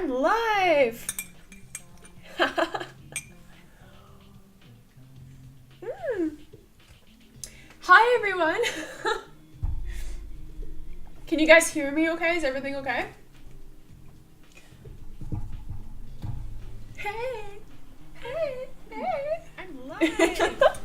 I'm live! Hi everyone! Can you guys hear me okay? Is everything okay? Hey! Hey! Hey! I'm live!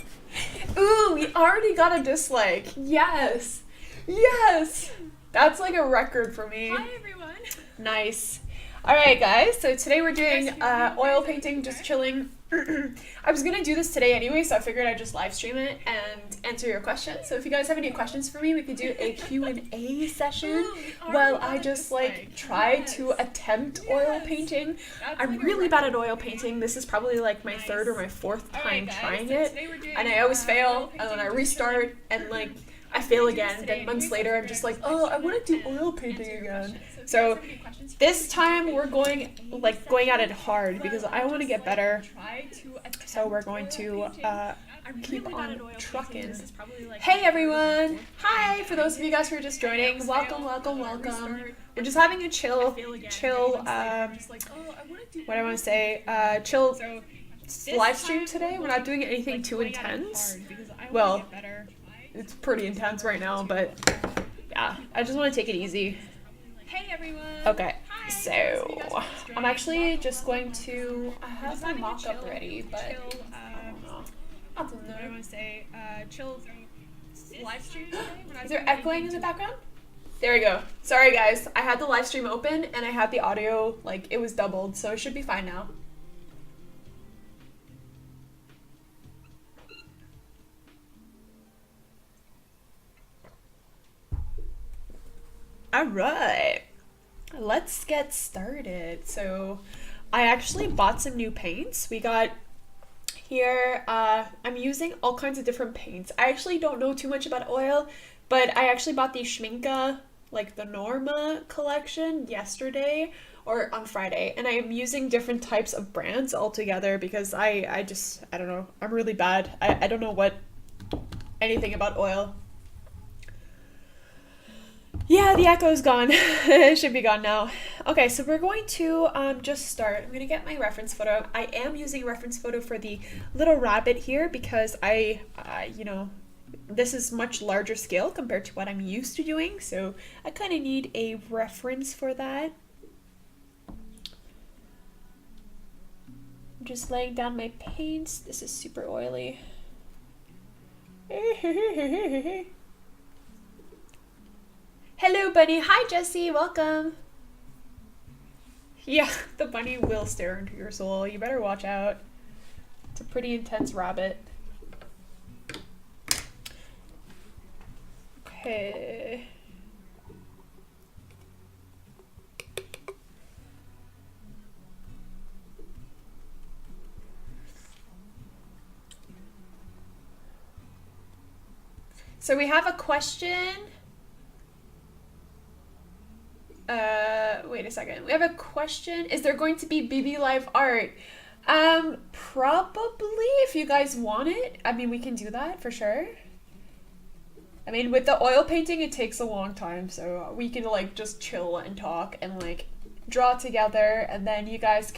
Ooh, we already got a dislike. Yes! Yes! That's like a record for me. Hi everyone! Nice. Alright guys, so today we're doing oil painting, just chilling. I was gonna do this today anyway, so I figured I'd just live stream it and answer your questions. So if you guys have any questions for me, we could do a Q&A session while I just like try to attempt oil painting. I'm really bad at oil painting. This is probably like my third or my fourth time trying it, and I always fail, and then I restart, and like I fail again. Then months later, I'm just like, oh, I want to do oil painting again. So this time we're going at it hard because I want to get better. So we're going to keep on trucking. Hey everyone! Hi! For those of you guys who are just joining, welcome, welcome, welcome. We're just having a chill, what I want to say, chill live stream today. We're not doing anything too intense. Well, it's pretty intense right now, but yeah, I just want to take it easy. Hey everyone! Okay, so I'm actually just going to, I have my mock-up ready, but I don't know. I don't know. I want to say, chill live stream today. Is there echoing in the background? There we go. Sorry guys, I had the live stream open and I had the audio, like it was doubled, so it should be fine now. All right, let's get started. So I actually bought some new paints. We got here, I'm using all kinds of different paints. I actually don't know too much about oil, but I actually bought the Schminke, like the Norma collection yesterday or on Friday, and I am using different types of brands altogether because I don't know, I'm really bad. I don't know anything about oil. Yeah, the echo is gone. It should be gone now. Okay, so we're going to just start. I'm going to get my reference photo. I am using a reference photo for the little rabbit here because you know, this is much larger scale compared to what I'm used to doing. So I kind of need a reference for that. I'm just laying down my paints. This is super oily. Hello, bunny. Hi, Jessie. Welcome. Yeah, the bunny will stare into your soul. You better watch out. It's a pretty intense rabbit. Okay. So we have a question. Wait a second. We have a question. Is there going to be BB Live art? Probably if you guys want it. I mean, we can do that for sure. I mean, with the oil painting, it takes a long time, so we can like just chill and talk and like draw together, and then you guys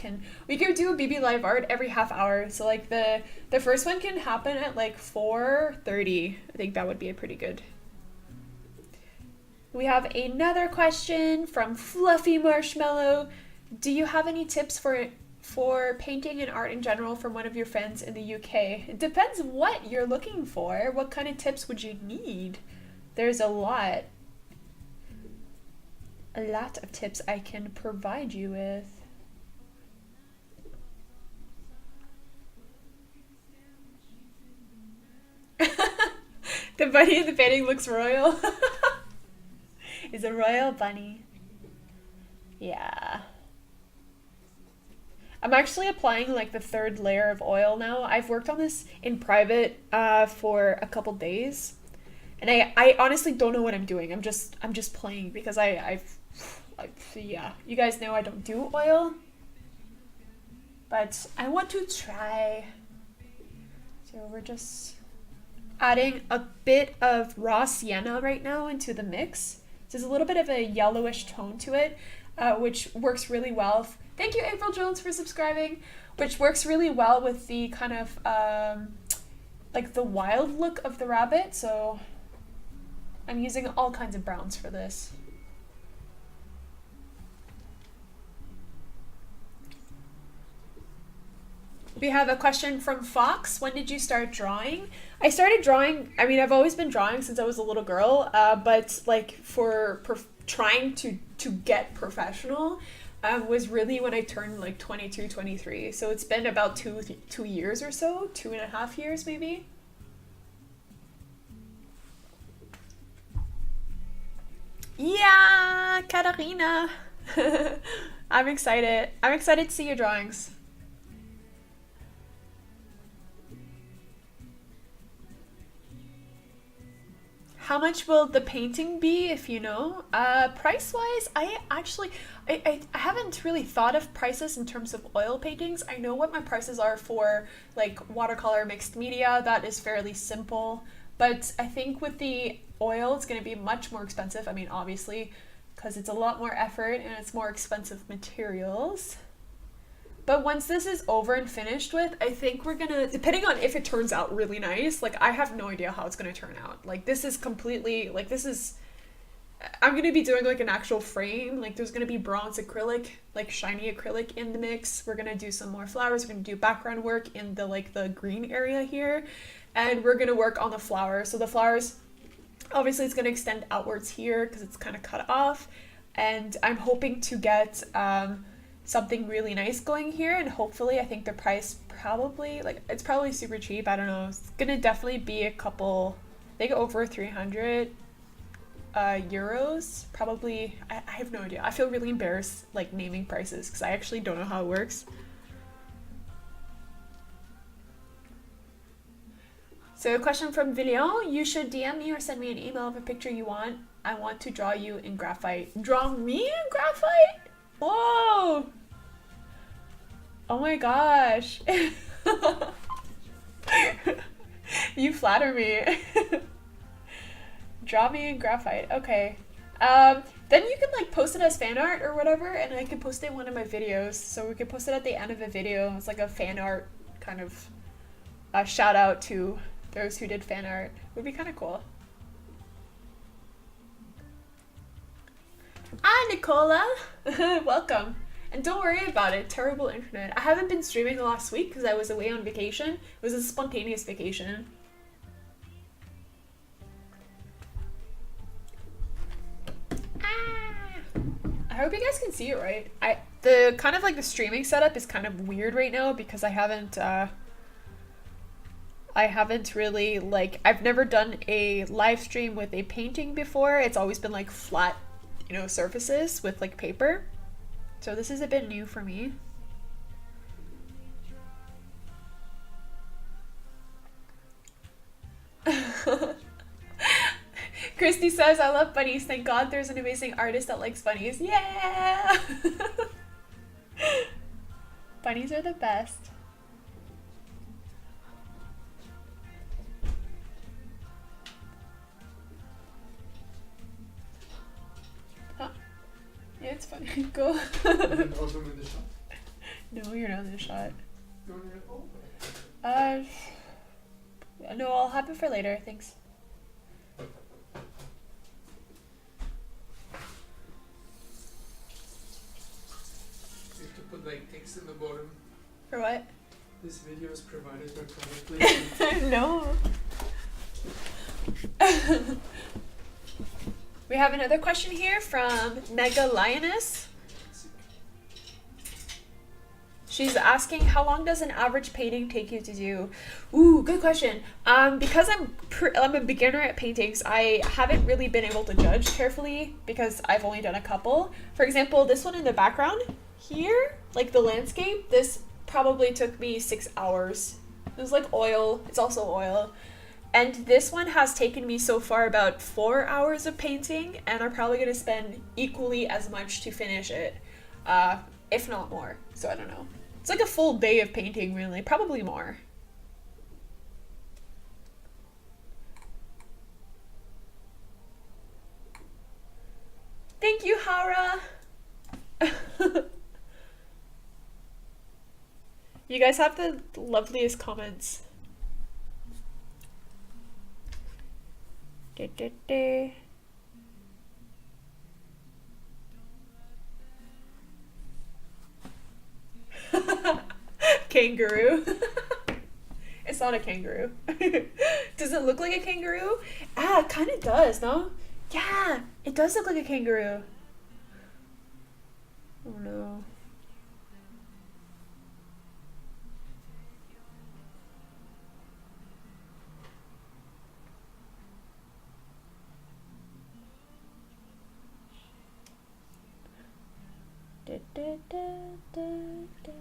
we could do a BB Live art every half hour. So like the first one can happen at like 4:30. I think that would be a pretty good. We have another question from Fluffy Marshmallow. Do you have any tips for painting and art in general from one of your friends in the UK? It depends what you're looking for. What kind of tips would you need? There's a lot of tips I can provide you with. The bunny in the painting looks royal. Is a royal bunny. Yeah. I'm actually applying like the third layer of oil now. I've worked on this in private for a couple days, and I honestly don't know what I'm doing. I'm just playing because yeah, you guys know I don't do oil, but I want to try. So we're just adding a bit of raw sienna right now into the mix. So there's a little bit of a yellowish tone to it, which works really well Thank you, April Jones, for subscribing, which works really well with the kind of like the wild look of the rabbit. So I'm using all kinds of browns for this. We have a question from Fox. When did you start drawing? I started drawing, I mean, I've always been drawing since I was a little girl, but like for trying to get professional was really when I turned like 22, 23. So it's been about 2 years or so, 2.5 years maybe. Yeah, Katarina. I'm excited. I'm excited to see your drawings. How much will the painting be, if you know? Price-wise, I haven't really thought of prices in terms of oil paintings. I know what my prices are for like watercolor mixed media. That is fairly simple. But I think with the oil, it's going to be much more expensive. I mean, obviously, because it's a lot more effort and it's more expensive materials. But once this is over and finished with, I think we're gonna, depending on if it turns out really nice, like I have no idea how it's gonna turn out. Like this is completely, like this is, I'm gonna be doing like an actual frame. Like there's gonna be bronze acrylic, like shiny acrylic in the mix. We're gonna do some more flowers. We're gonna do background work in the like the green area here. And we're gonna work on the flowers. So the flowers, obviously it's gonna extend outwards here because it's kind of cut off. And I'm hoping to get, something really nice going here, and hopefully I think the price probably, like it's probably super cheap, I don't know, it's gonna definitely be a couple, I think over 300 euros probably. I have no idea. I feel really embarrassed like naming prices because I actually don't know how it works. So a question from Villion: you should DM me or send me an email of a picture you want. I want to draw you in graphite. Draw me in graphite? Whoa! Oh my gosh. You flatter me. Draw me in graphite. Okay. Then you can like post it as fan art or whatever, and I can post it in one of my videos. So we could post it at the end of a video. It's like a fan art kind of shout out to those who did fan art. Would be kind of cool. Hi, Nicola. Welcome. And don't worry about it. Terrible internet. I haven't been streaming the last week because I was away on vacation. It was a spontaneous vacation. I hope you guys can see it right. The kind of like the streaming setup is kind of weird right now because I haven't really like, I've never done a live stream with a painting before. It's always been like flat, you know, surfaces with like paper. So this is a bit new for me. Christy says, I love bunnies. Thank God there's an amazing artist that likes bunnies. Yeah! Bunnies are the best. Huh. Yeah, it's funny. Go. Also in the shot? No, you're not in the shot. Oh. No, I'll have it for later. Thanks. You have to put like text in the bottom. For what? This video is provided by product placement. No. We have another question here from Mega Lioness. She's asking, how long does an average painting take you to do? Ooh, good question. Because I'm a beginner at paintings, I haven't really been able to judge carefully because I've only done a couple. For example, this one in the background here, like the landscape, this probably took me 6 hours. It was like oil. It's also oil. And this one has taken me so far about 4 hours of painting, and I'm probably going to spend equally as much to finish it, if not more. So I don't know. It's like a full day of painting, really. Probably more. Thank you, Hara! You guys have the loveliest comments. Kangaroo. It's not a kangaroo. Does it look like a kangaroo? Ah, it kind of does, no? Yeah, it does look like a kangaroo. Oh no. Da, da, da, da, da.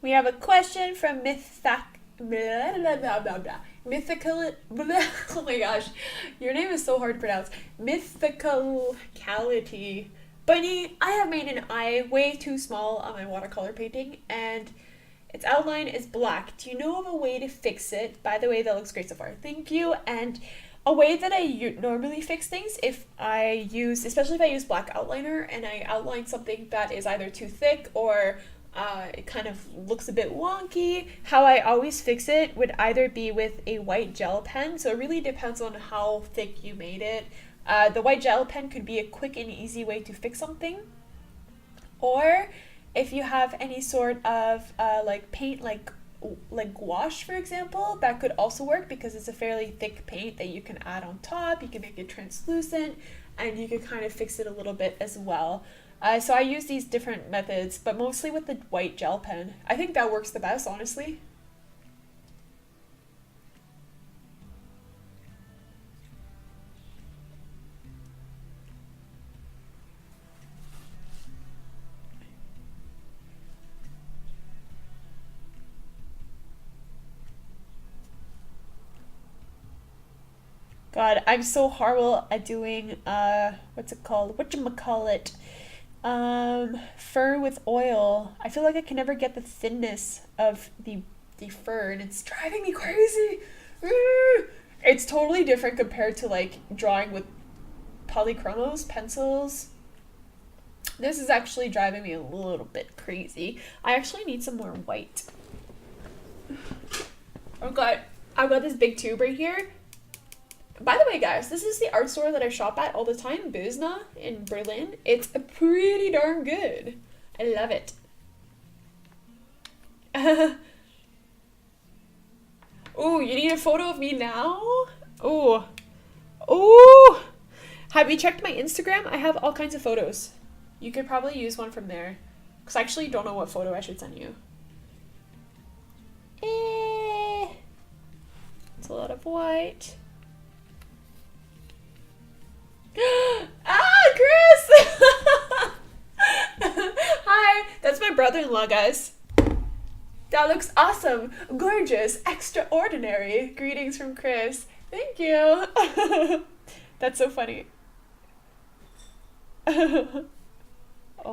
We have a question from Mythical. Oh my gosh, your name is so hard to pronounce. Mythicality. Bunny, I have made an eye way too small on my watercolor painting, and its outline is black. Do you know of a way to fix it? By the way, that looks great so far. Thank you. And a way that I normally fix things, especially if I use black outliner and I outline something that is either too thick or it kind of looks a bit wonky, how I always fix it would either be with a white gel pen. So it really depends on how thick you made it. The white gel pen could be a quick and easy way to fix something. Or if you have any sort of like paint, like gouache, for example, that could also work because it's a fairly thick paint that you can add on top. You can make it translucent and you can kind of fix it a little bit as well. So I use these different methods, but mostly with the white gel pen. I think that works the best, honestly. God, I'm so horrible at doing, what's it called? Whatchamacallit? Fur with oil. I feel like I can never get the thinness of the fur, and it's driving me crazy. It's totally different compared to like drawing with polychromos, pencils. This is actually driving me a little bit crazy. I actually need some more white. I've got this big tube right here. By the way, guys, this is the art store that I shop at all the time, Bösner in Berlin. It's pretty darn good. I love it. Oh, you need a photo of me now? Oh. Oh. Have you checked my Instagram? I have all kinds of photos. You could probably use one from there. Because I actually don't know what photo I should send you. It's a lot of white. Ah, Chris! Hi, that's my brother-in-law, guys. That looks awesome, gorgeous, extraordinary. Greetings from Chris. Thank you. That's so funny. Oh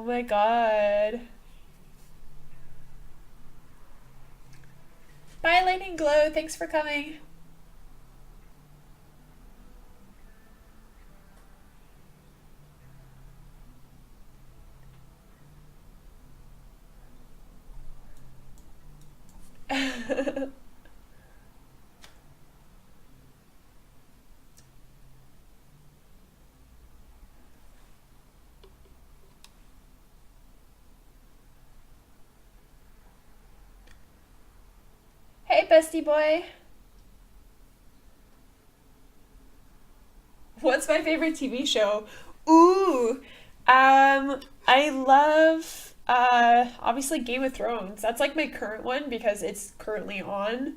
my god. Bye, Lightning Glow. Thanks for coming. Hey, bestie boy. What's my favorite TV show? Ooh, I love, obviously Game of Thrones. That's like my current one because it's currently on.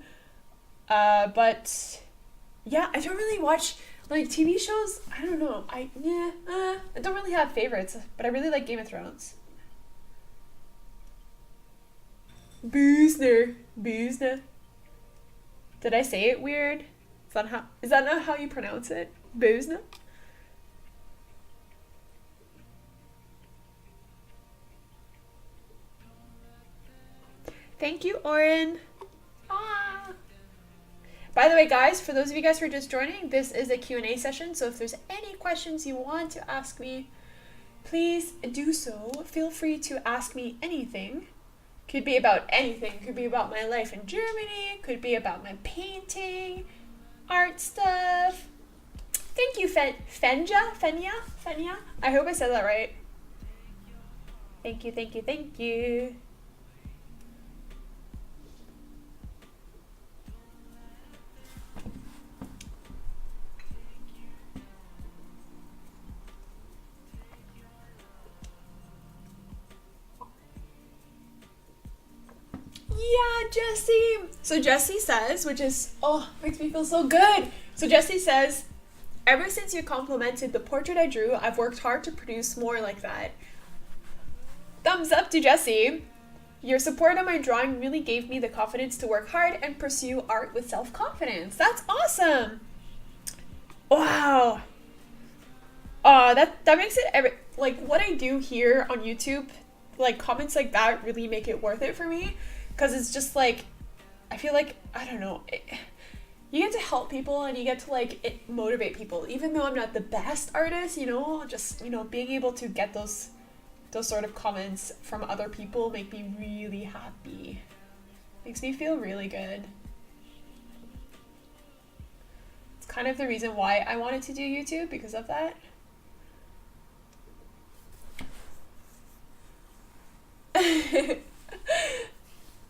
But yeah, I don't really watch like TV shows. I don't know. I don't really have favorites, but I really like Game of Thrones. Boosner. Did I say it weird? Is that not how you pronounce it? Boosner? Thank you, Oren. Ah. By the way, guys, for those of you guys who are just joining, this is a Q&A session, so if there's any questions you want to ask me, please do so. Feel free to ask me anything. Could be about anything. Could be about my life in Germany. Could be about my painting, art stuff. Thank you, Fenya. I hope I said that right. Thank you, thank you, thank you. Yeah, Jessie. So Jessie says, which is, oh, makes me feel so good. So Jessie says, ever since you complimented the portrait I drew, I've worked hard to produce more like that. Thumbs up to Jessie. Your support on my drawing really gave me the confidence to work hard and pursue art with self-confidence. That's awesome. Wow. That makes it, like, what I do here on YouTube, like, comments like that really make it worth it for me. Because it's just, like, I feel like, I don't know, you get to help people and you get to, like, motivate people. Even though I'm not the best artist, you know, just, you know, being able to get those sort of comments from other people make me really happy. Makes me feel really good. It's kind of the reason why I wanted to do YouTube, because of that.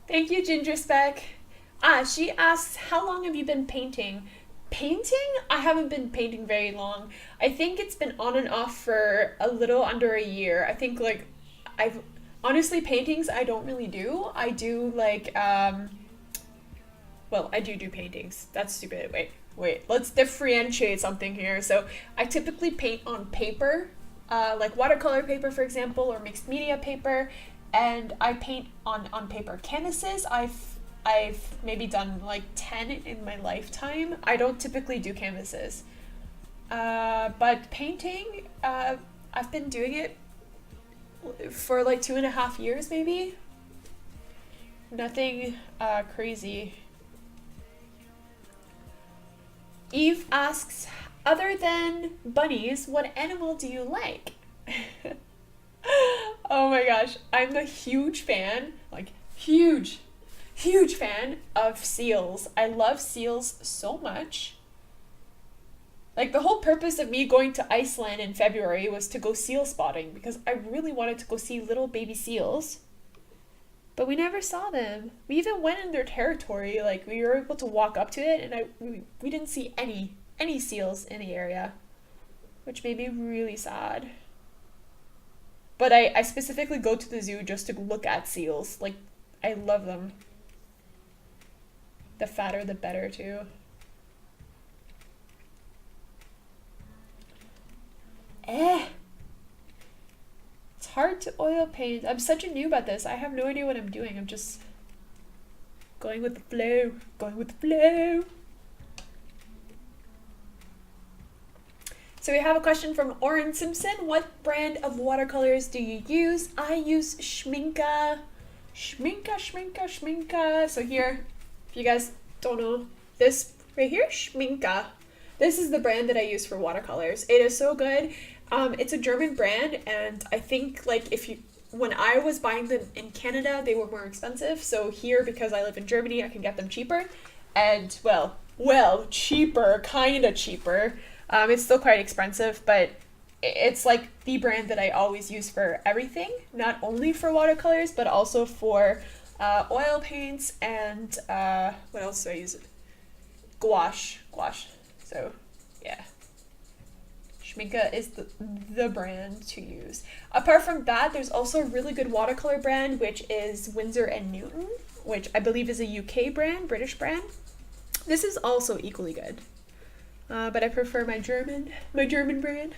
Thank you, Ginger Speck. She asks, how long have you been painting? Painting? I haven't been painting very long. I think it's been on and off for a little under a year. I think, like, honestly, paintings I don't really do. I do, like, well, I do paintings. That's stupid. Wait, let's differentiate something here. So I typically paint on paper, like watercolor paper, for example, or mixed media paper, and I paint on paper canvases. I've maybe done like 10 in my lifetime. I don't typically do canvases. But painting, I've been doing it for like 2.5 years maybe. Nothing crazy. Eve asks, other than bunnies, what animal do you like? Oh my gosh, I'm a huge fan, like huge fan of seals. I love seals so much. Like, the whole purpose of me going to Iceland in February was to go seal spotting, because I really wanted to go see little baby seals. But we never saw them. We even went in their territory, like we were able to walk up to it, and we didn't see any seals in the area, which made me really sad. But I specifically go to the zoo just to look at seals. Like, I love them. The fatter, the better, too. It's hard to oil paint. I'm such a noob at this. I have no idea what I'm doing. I'm just going with the flow. Going with the flow. So we have a question from Oren Simpson. What brand of watercolors do you use? I use Schminke. Schminke. So here, if you guys don't know, this right here, Schminke. This is the brand that I use for watercolors. It is so good. It's a German brand, and I think, like, when I was buying them in Canada, they were more expensive. So here, because I live in Germany, I can get them cheaper. And, well, cheaper, kind of cheaper. It's still quite expensive, but it's like the brand that I always use for everything, not only for watercolors, but also for oil paints and what else do I use? Gouache. So, yeah. Schminke is the brand to use. Apart from that, there's also a really good watercolor brand, which is Winsor & Newton, which I believe is a UK brand, British brand. This is also equally good. But I prefer my German brand.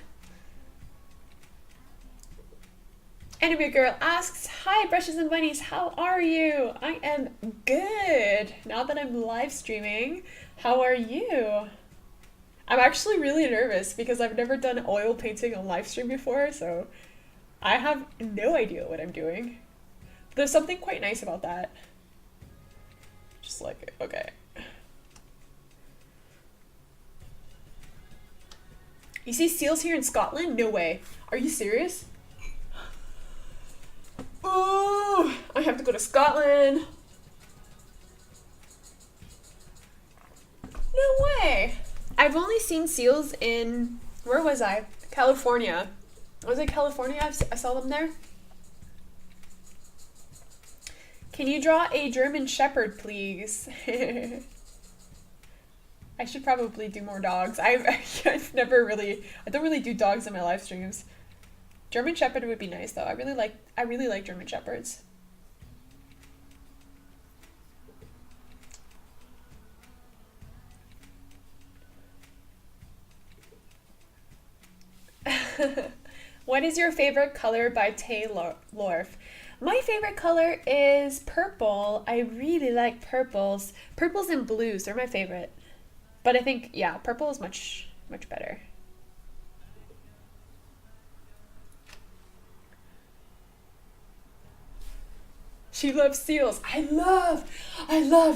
Anime Girl asks, hi Brushes and Bunnies, how are you? I am good. Now that I'm live streaming, how are you? I'm actually really nervous because I've never done oil painting on live stream before, so I have no idea what I'm doing. But there's something quite nice about that. Just like, okay. You see seals here in Scotland? No way. Are you serious? I have to go to Scotland. No way. I've only seen seals in, where was I? California. Was it California? I saw them there. Can you draw a German Shepherd, please? I should probably do more dogs. I've never really, I don't really do dogs in my live streams. German Shepherd would be nice though. I really like German Shepherds. What is your favorite color by Taylor Lorf? My favorite color is purple. I really like purples. Purples and blues are my favorite. But I think, yeah, purple is much better. She loves seals. I love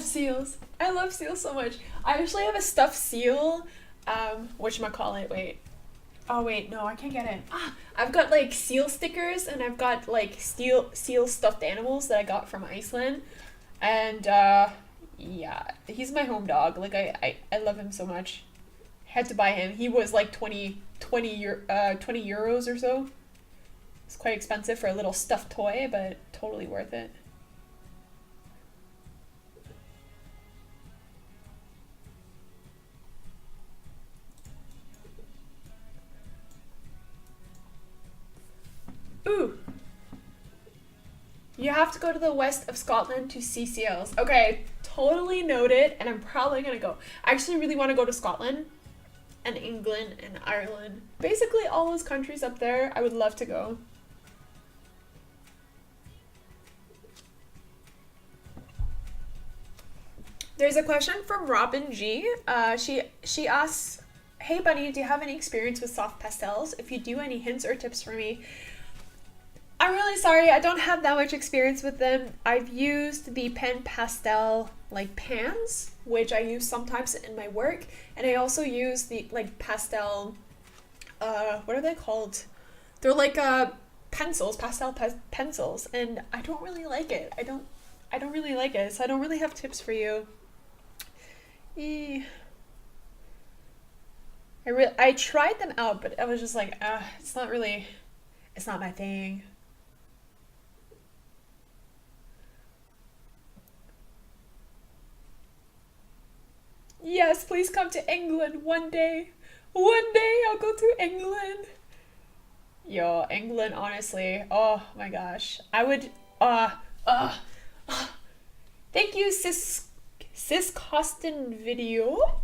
seals. I love seals so much. I actually have a stuffed seal. Whatchamacallit, wait. Oh wait, no, I can't get it. I've got like seal stickers and I've got like seal stuffed animals that I got from Iceland. And yeah, he's my home dog. Like I love him so much. Had to buy him. He was like 20 euros or so. It's quite expensive for a little stuffed toy, but totally worth it. Ooh. You have to go to the west of Scotland to see seals. Okay, totally noted, and I'm probably gonna go. I actually really want to go to Scotland and England and Ireland. Basically all those countries up there, I would love to go. There's a question from Robin G. She asks, "Hey Bunny, do you have any experience with soft pastels? If you do, any hints or tips for me?" I'm really sorry, I don't have that much experience with them. I've used the pen pastel like pans, which I use sometimes in my work, and I also use the like pastel, what are they called? They're like pencils, pencils, and I don't really like it. I don't really like it, so I don't really have tips for you. I tried them out, but I was just like, it's not my thing. Yes, please come to England one day. One day I'll go to England. Yo, England, honestly. Oh my gosh. I would, thank you, Sis Costin video.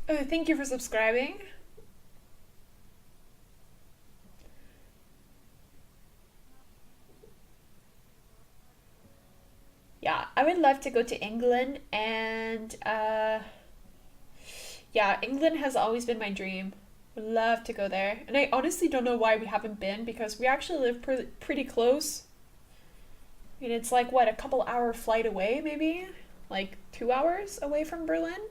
Thank you for subscribing. Yeah, I would love to go to England, and yeah, England has always been my dream. Would love to go there. And I honestly don't know why we haven't been, because we actually live pretty close. I mean, it's like, what, a couple hour flight away, maybe? Like 2 hours away from Berlin?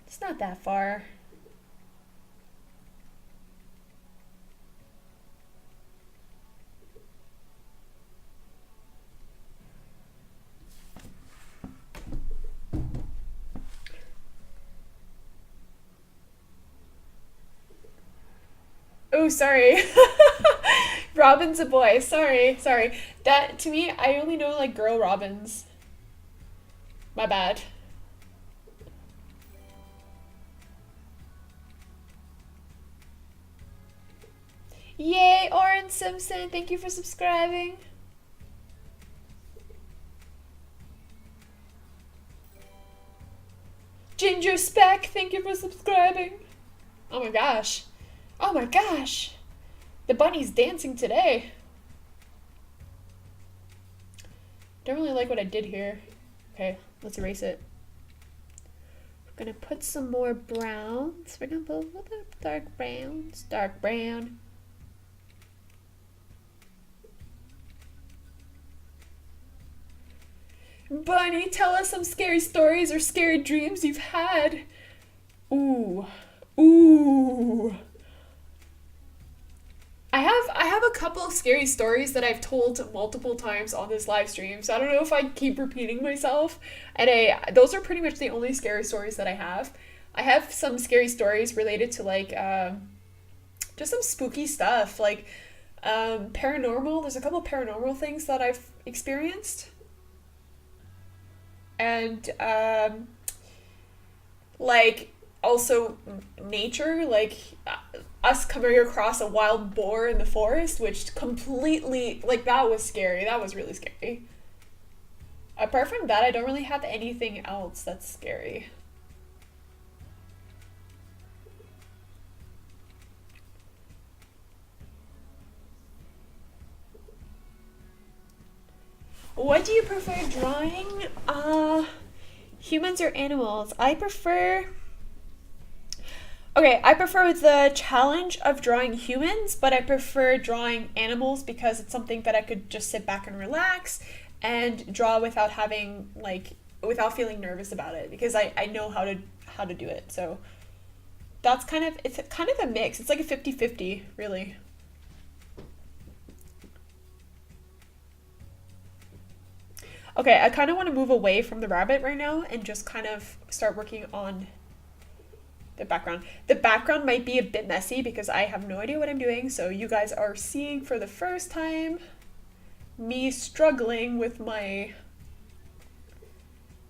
It's not that far. Oh, sorry. Robin's a boy. Sorry. That, to me, I only know, like, girl Robins. My bad. Yay, Oren Simpson. Thank you for subscribing. Ginger Speck. Thank you for subscribing. Oh my gosh. Oh my gosh! The bunny's dancing today. Don't really like what I did here. Okay, let's erase it. We're gonna put some more browns. We're gonna put a little bit of dark browns. Dark brown. Bunny, tell us some scary stories or scary dreams you've had. Ooh. I have a couple of scary stories that I've told multiple times on this live stream, so I don't know if I keep repeating myself. And those are pretty much the only scary stories that I have. I have some scary stories related to like just some spooky stuff, like paranormal. There's a couple of paranormal things that I've experienced, and like also nature, like us coming across a wild boar in the forest, which completely, like, that was scary. That was really scary. Apart from that, I don't really have anything else that's scary. What do you prefer drawing? Humans or animals? I prefer the challenge of drawing humans, but I prefer drawing animals because it's something that I could just sit back and relax and draw without having, like, without feeling nervous about it, because I know how to do it. So that's it's kind of a mix. It's like a 50-50, really. Okay, I kind of want to move away from the rabbit right now and just kind of start working on the background. The background might be a bit messy because I have no idea what I'm doing, so you guys are seeing for the first time me struggling with my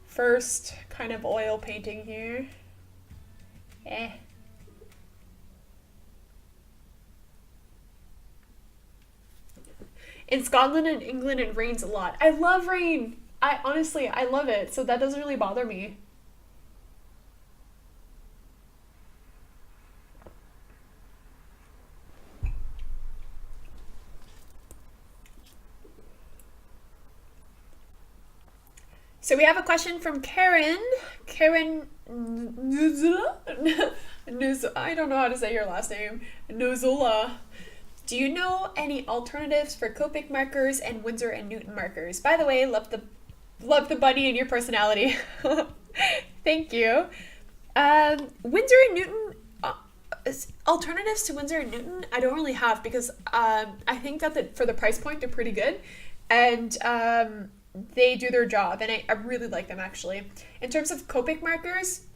first kind of oil painting here. In Scotland and England, it rains a lot. I love rain. I love it, so that doesn't really bother me. So we have a question from Karen. Karen I don't know how to say your last name. Nozula. Do you know any alternatives for Copic markers and Winsor and Newton markers? By the way, love the bunny and your personality. Thank you. Winsor and Newton, alternatives to Winsor and Newton, I don't really have, because I think that for the price point, they're pretty good. And they do their job, and I really like them, actually. In terms of Copic markers,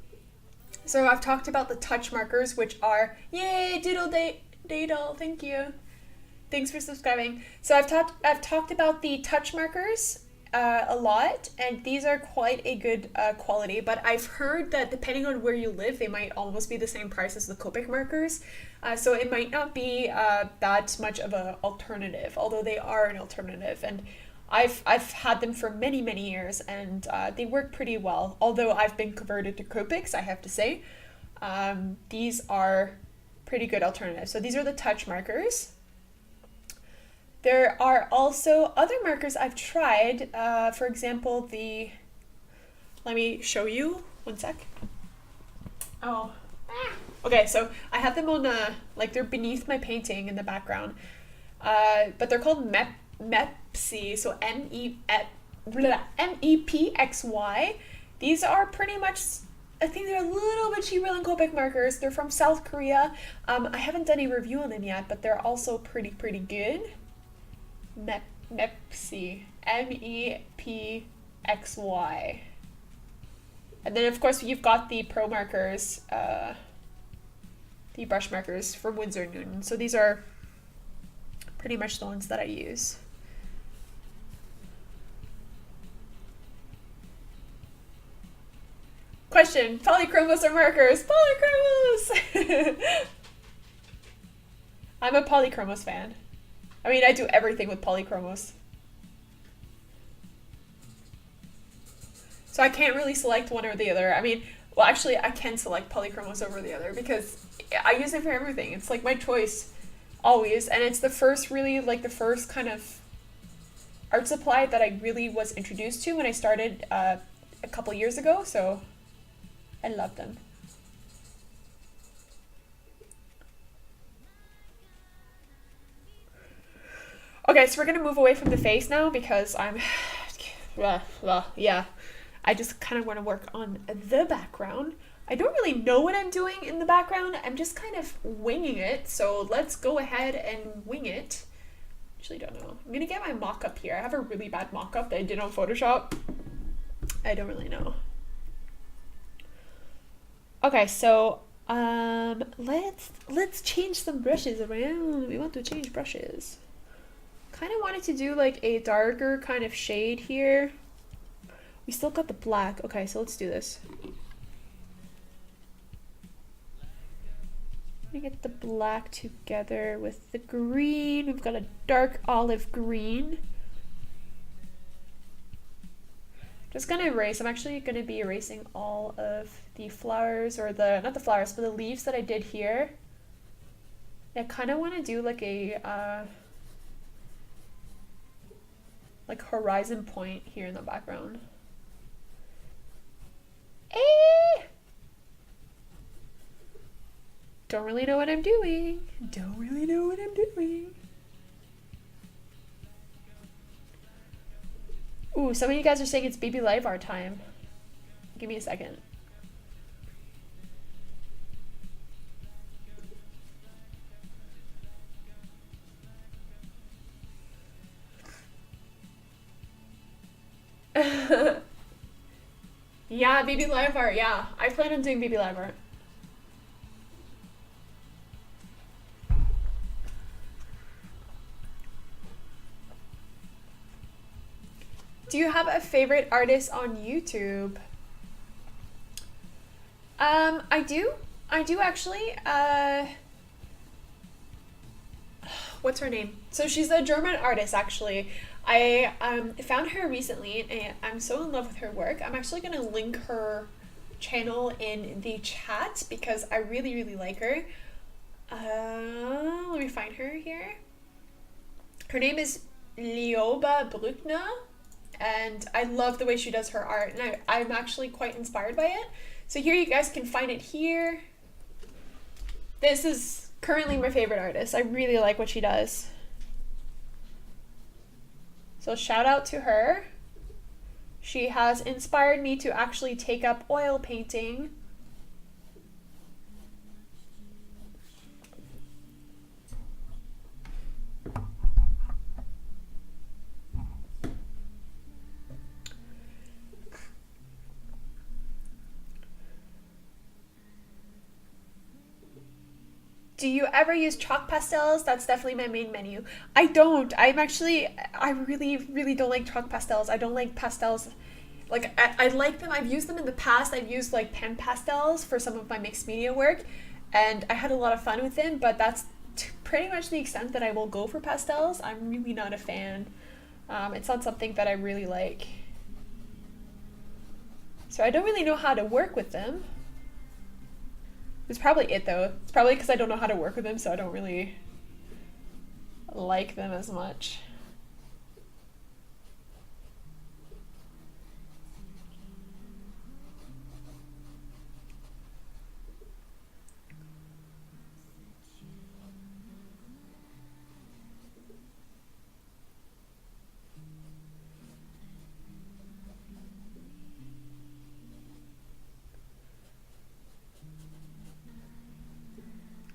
so I've talked about the touch markers, which are, yay, Diddle, thank you. Thanks for subscribing. So I've talked about the touch markers a lot, and these are quite a good quality, but I've heard that depending on where you live, they might almost be the same price as the Copic markers. So it might not be that much of an alternative, although they are an alternative. And I've had them for many, many years, and they work pretty well. Although I've been converted to Copics, I have to say. These are pretty good alternatives. So these are the touch markers. There are also other markers I've tried. For example, let me show you. One sec. Oh. Okay, so I have them on like they're beneath my painting in the background. But they're called Mepxy, so MEPXY. These are pretty much, I think they're a little bit cheaper than Copic markers. They're from South Korea. I haven't done a review on them yet, but they're also pretty good. Mepxy, MEPXY. And then of course you've got the pro markers, the brush markers from Winsor & Newton. So these are pretty much the ones that I use. Question, polychromos or markers? Polychromos! I'm a polychromos fan. I mean, I do everything with polychromos. So I can't really select one or the other. I mean, well, actually, I can select polychromos over the other because I use it for everything. It's like my choice, always. And it's the first kind of art supply that I really was introduced to when I started a couple years ago. So I love them. Okay, so we're gonna move away from the face now because yeah, I just kind of want to work on the background. I don't really know what I'm doing in the background. I'm just kind of winging it. So let's go ahead and wing it. Actually, don't know. I'm gonna get my mock-up here. I have a really bad mock-up that I did on Photoshop. I don't really know. Okay, so let's change some brushes around. We want to change brushes. Kind of wanted to do like a darker kind of shade here. We still got the black. Okay, so let's do this. Let me get the black together with the green. We've got a dark olive green. Just gonna erase. I'm actually gonna be erasing all of the flowers, or the, not the flowers, but the leaves that I did here. I kind of want to do like a like horizon point here in the background. Don't really know what I'm doing. Don't really know what I'm doing. Ooh, some of you guys are saying it's baby live art time. Give me a second. Yeah, baby live art. Yeah, I plan on doing baby live art. Do you have a favorite artist on YouTube? I do actually. What's her name? So she's a German artist, actually. I found her recently, and I'm so in love with her work. I'm actually gonna link her channel in the chat because I really, really like her. Let me find her here. Her name is Lioba Bruckner, and I love the way she does her art, and I'm actually quite inspired by it. So here you guys can find it here. This is currently my favorite artist. I really like what she does. So shout out to her. She has inspired me to actually take up oil painting. Do you ever use chalk pastels? That's definitely my main menu. I don't. I really, really don't like chalk pastels. I don't like pastels. Like, I like them. I've used them in the past. I've used like pen pastels for some of my mixed media work, and I had a lot of fun with them, but that's pretty much the extent that I will go for pastels. I'm really not a fan. It's not something that I really like. So I don't really know how to work with them. It's probably it though. It's probably because I don't know how to work with them, so I don't really like them as much.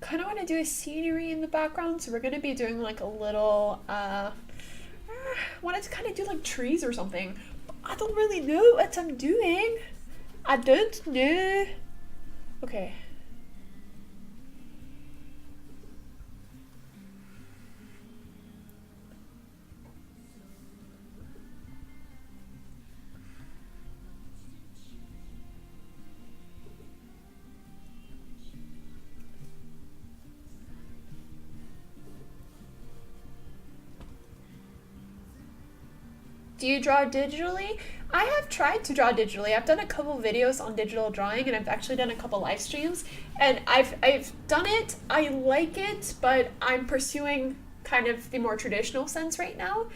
Kind of want to do a scenery in the background, so we're going to be doing like a little wanted to kind of do like trees or something, but I don't really know what I'm doing. I don't know. Okay. Do you draw digitally? I have tried to draw digitally. I've done a couple videos on digital drawing, and I've actually done a couple live streams, and I've done it. I like it, but I'm pursuing kind of the more traditional sense right now.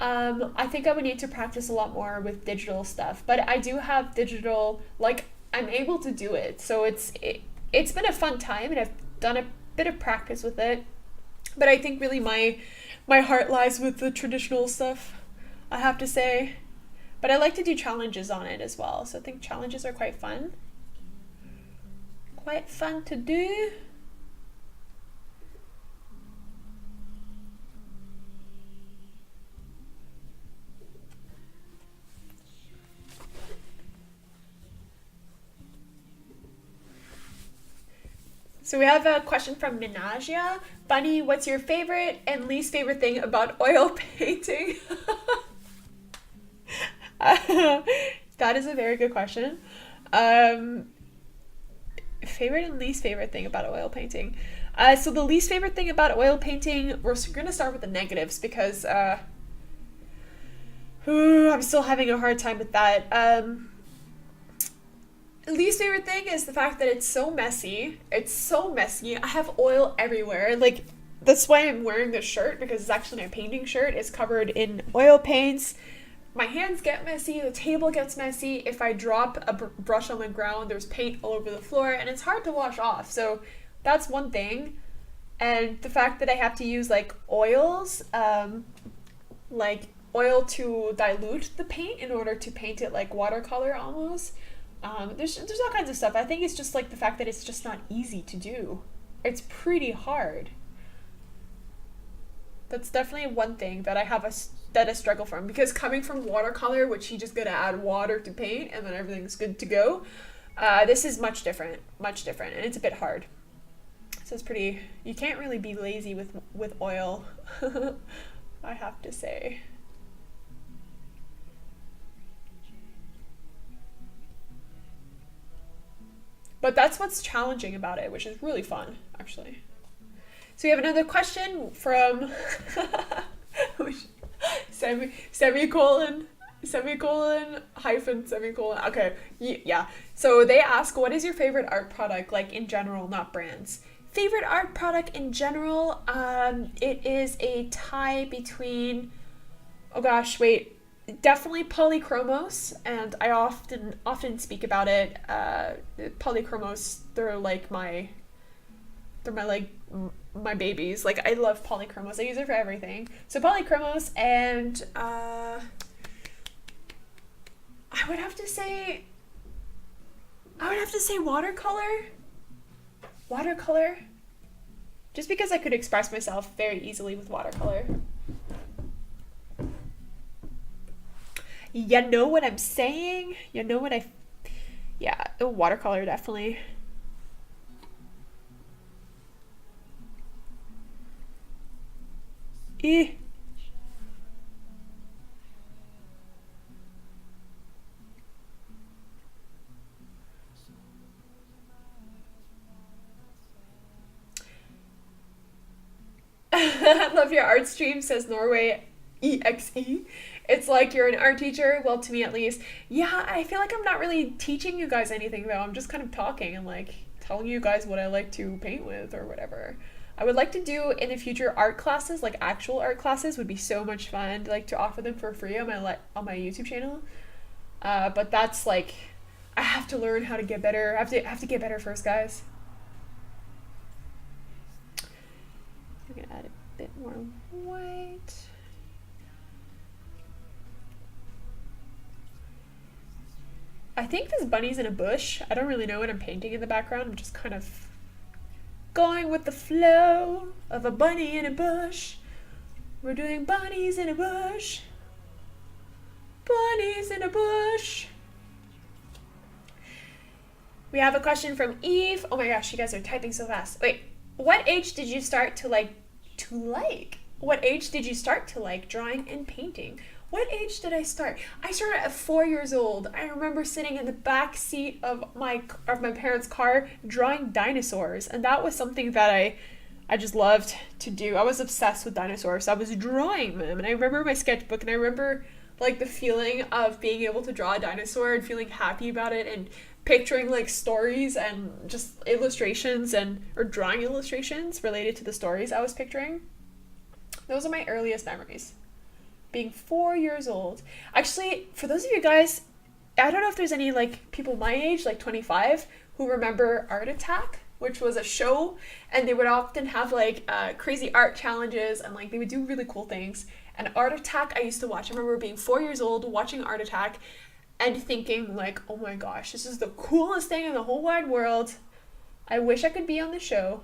I think I would need to practice a lot more with digital stuff, but I do have digital, like I'm able to do it. So it's been a fun time, and I've done a bit of practice with it. But I think really my heart lies with the traditional stuff, I have to say. But I like to do challenges on it as well, so I think challenges are quite fun. quite fun to do. So we have a question from Minagia. Bunny, what's your favorite and least favorite thing about oil painting? That is a very good question. Favorite and least favorite thing about oil painting. So the least favorite thing about oil painting, we're going to start with the negatives because I'm still having a hard time with that. Least favorite thing is the fact that it's so messy. It's so messy. I have oil everywhere. Like, that's why I'm wearing this shirt, because it's actually my painting shirt. It's covered in oil paints. My hands get messy. The table gets messy. If I drop a brush on the ground, there's paint all over the floor, and it's hard to wash off. So that's one thing. And the fact that I have to use like oils, like oil to dilute the paint in order to paint it like watercolor almost. There's all kinds of stuff. I think it's just like the fact that it's just not easy to do. It's pretty hard. That's definitely one thing that I struggle from, because coming from watercolor, which you just gotta add water to paint and then everything's good to go, this is much different, and it's a bit hard. So it's pretty. You can't really be lazy with oil, I have to say. But that's what's challenging about it, which is really fun, actually. So we have another question from semicolon hyphen semicolon. Okay, yeah. So they ask, what is your favorite art product, like in general, not brands? Favorite art product in general, it is a tie between, oh gosh, wait, definitely polychromos, and I often speak about it. Polychromos, they're my babies. Like, I love polychromos. I use it for everything. So polychromos, and I would have to say watercolor, just because I could express myself very easily with watercolor. You know what I'm saying? You know what yeah, watercolor, definitely. Eh. I love your art stream, says Norway EXE. It's like you're an art teacher, well, to me at least. Yeah, I feel like I'm not really teaching you guys anything, though. I'm just kind of talking and like telling you guys what I like to paint with or whatever. I would like to do in the future art classes, like actual art classes would be so much fun, like to offer them for free on my YouTube channel. But that's like, I have to learn how to get better. I have to get better first, guys. I'm gonna add a bit more white. I think this bunny's in a bush. I don't really know what I'm painting in the background. I'm just kind of going with the flow of a bunny in a bush. We're doing bunnies in a bush. Bunnies in a bush. We have a question from Eve. Oh my gosh, you guys are typing so fast. Wait, what age did you start to like? What age did you start to like drawing and painting? What age did I start? I started at 4 years old. I remember sitting in the back seat of my parents' car drawing dinosaurs, and that was something that I just loved to do. I was obsessed with dinosaurs. I was drawing them, and I remember my sketchbook, and I remember like the feeling of being able to draw a dinosaur and feeling happy about it, and picturing like stories and just illustrations or drawing illustrations related to the stories I was picturing. Those are my earliest memories. Being 4 years old. Actually, for those of you guys, I don't know if there's any like people my age, like 25, who remember Art Attack, which was a show, and they would often have like crazy art challenges, and like they would do really cool things. And Art Attack I used to watch. I remember being 4 years old watching Art Attack and thinking like, oh my gosh, this is the coolest thing in the whole wide world. I wish I could be on the show.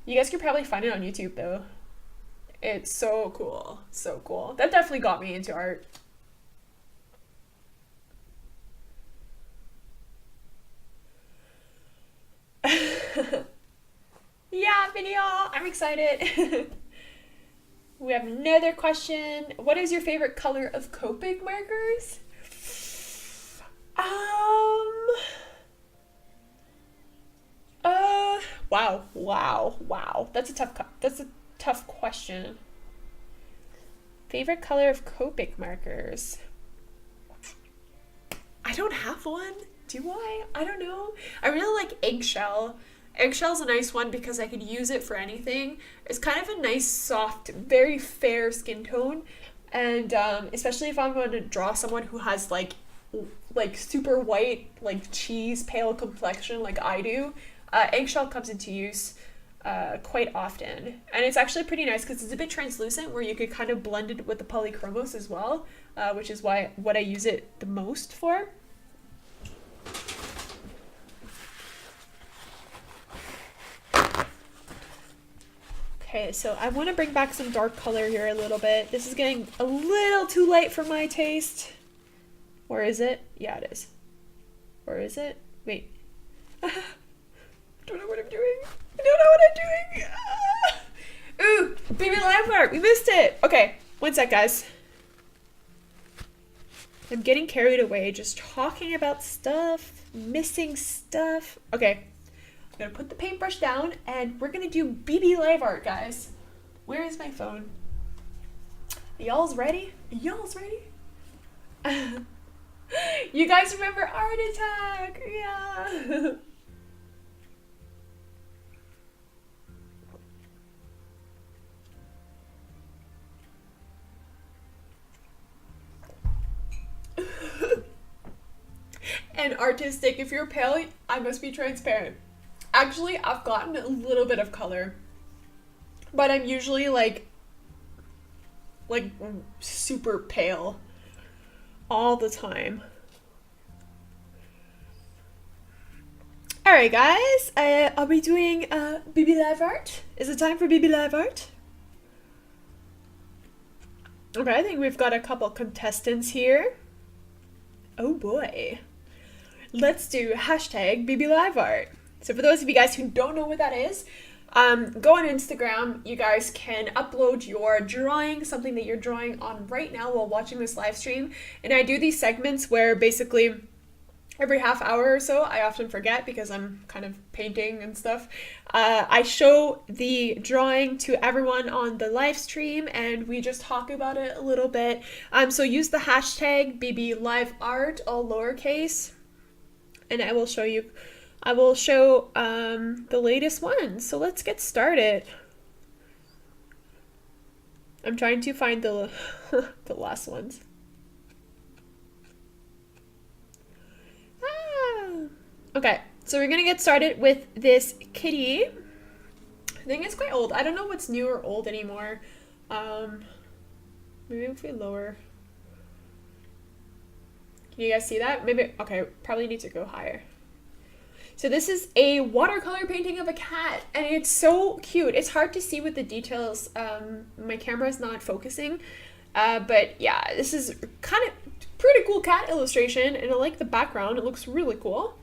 You guys could probably find it on YouTube though. It's so cool. So cool. That definitely got me into art. Yeah, video. I'm excited. We have another question. What is your favorite color of Copic markers? Wow. That's a tough question. Favorite color of Copic markers? I don't have one. Do I? I don't know. I really like eggshell. Eggshell's a nice one because I could use it for anything. It's kind of a nice, soft, very fair skin tone. And especially if I'm going to draw someone who has like super white, like cheese pale complexion like I do, eggshell comes into use quite often. And it's actually pretty nice because it's a bit translucent where you could kind of blend it with the polychromos as well, which is what I use it the most for. Okay, so I want to bring back some dark color here a little bit. This is getting a little too light for my taste. Or is it? Yeah, it is. Or is it? Wait. I don't know what I'm doing. Ooh, baby live art. We missed it. Okay, one sec, guys. I'm getting carried away just talking about stuff, missing stuff. Okay. I'm gonna put the paintbrush down and we're gonna do BB live art, guys. Where is my phone? Y'all's ready? Y'all's ready? You guys remember Art Attack? Yeah. And artistic, if you're pale, I must be transparent. Actually, I've gotten a little bit of color, but I'm usually like super pale all the time. Alright guys, are we doing BB Live Art? Is it time for BB Live Art? Okay, I think we've got a couple contestants here. Oh boy. Let's do hashtag BB Live Art. So for those of you guys who don't know what that is, go on Instagram. You guys can upload your drawing, something that you're drawing on right now while watching this live stream. And I do these segments where basically every half hour or so, I often forget because I'm kind of painting and stuff. I show the drawing to everyone on the live stream and we just talk about it a little bit. So use the hashtag BBLiveArt, all lowercase, and I will show the latest one. So let's get started. I'm trying to find the the last ones. Okay, so we're gonna get started with this kitty. I think it's quite old. I don't know what's new or old anymore. Maybe if we lower. Can you guys see that? Maybe, okay, probably need to go higher. So this is a watercolor painting of a cat, and it's so cute. It's hard to see with the details. My camera is not focusing, but yeah, this is kind of pretty cool cat illustration, and I like the background. It looks really cool.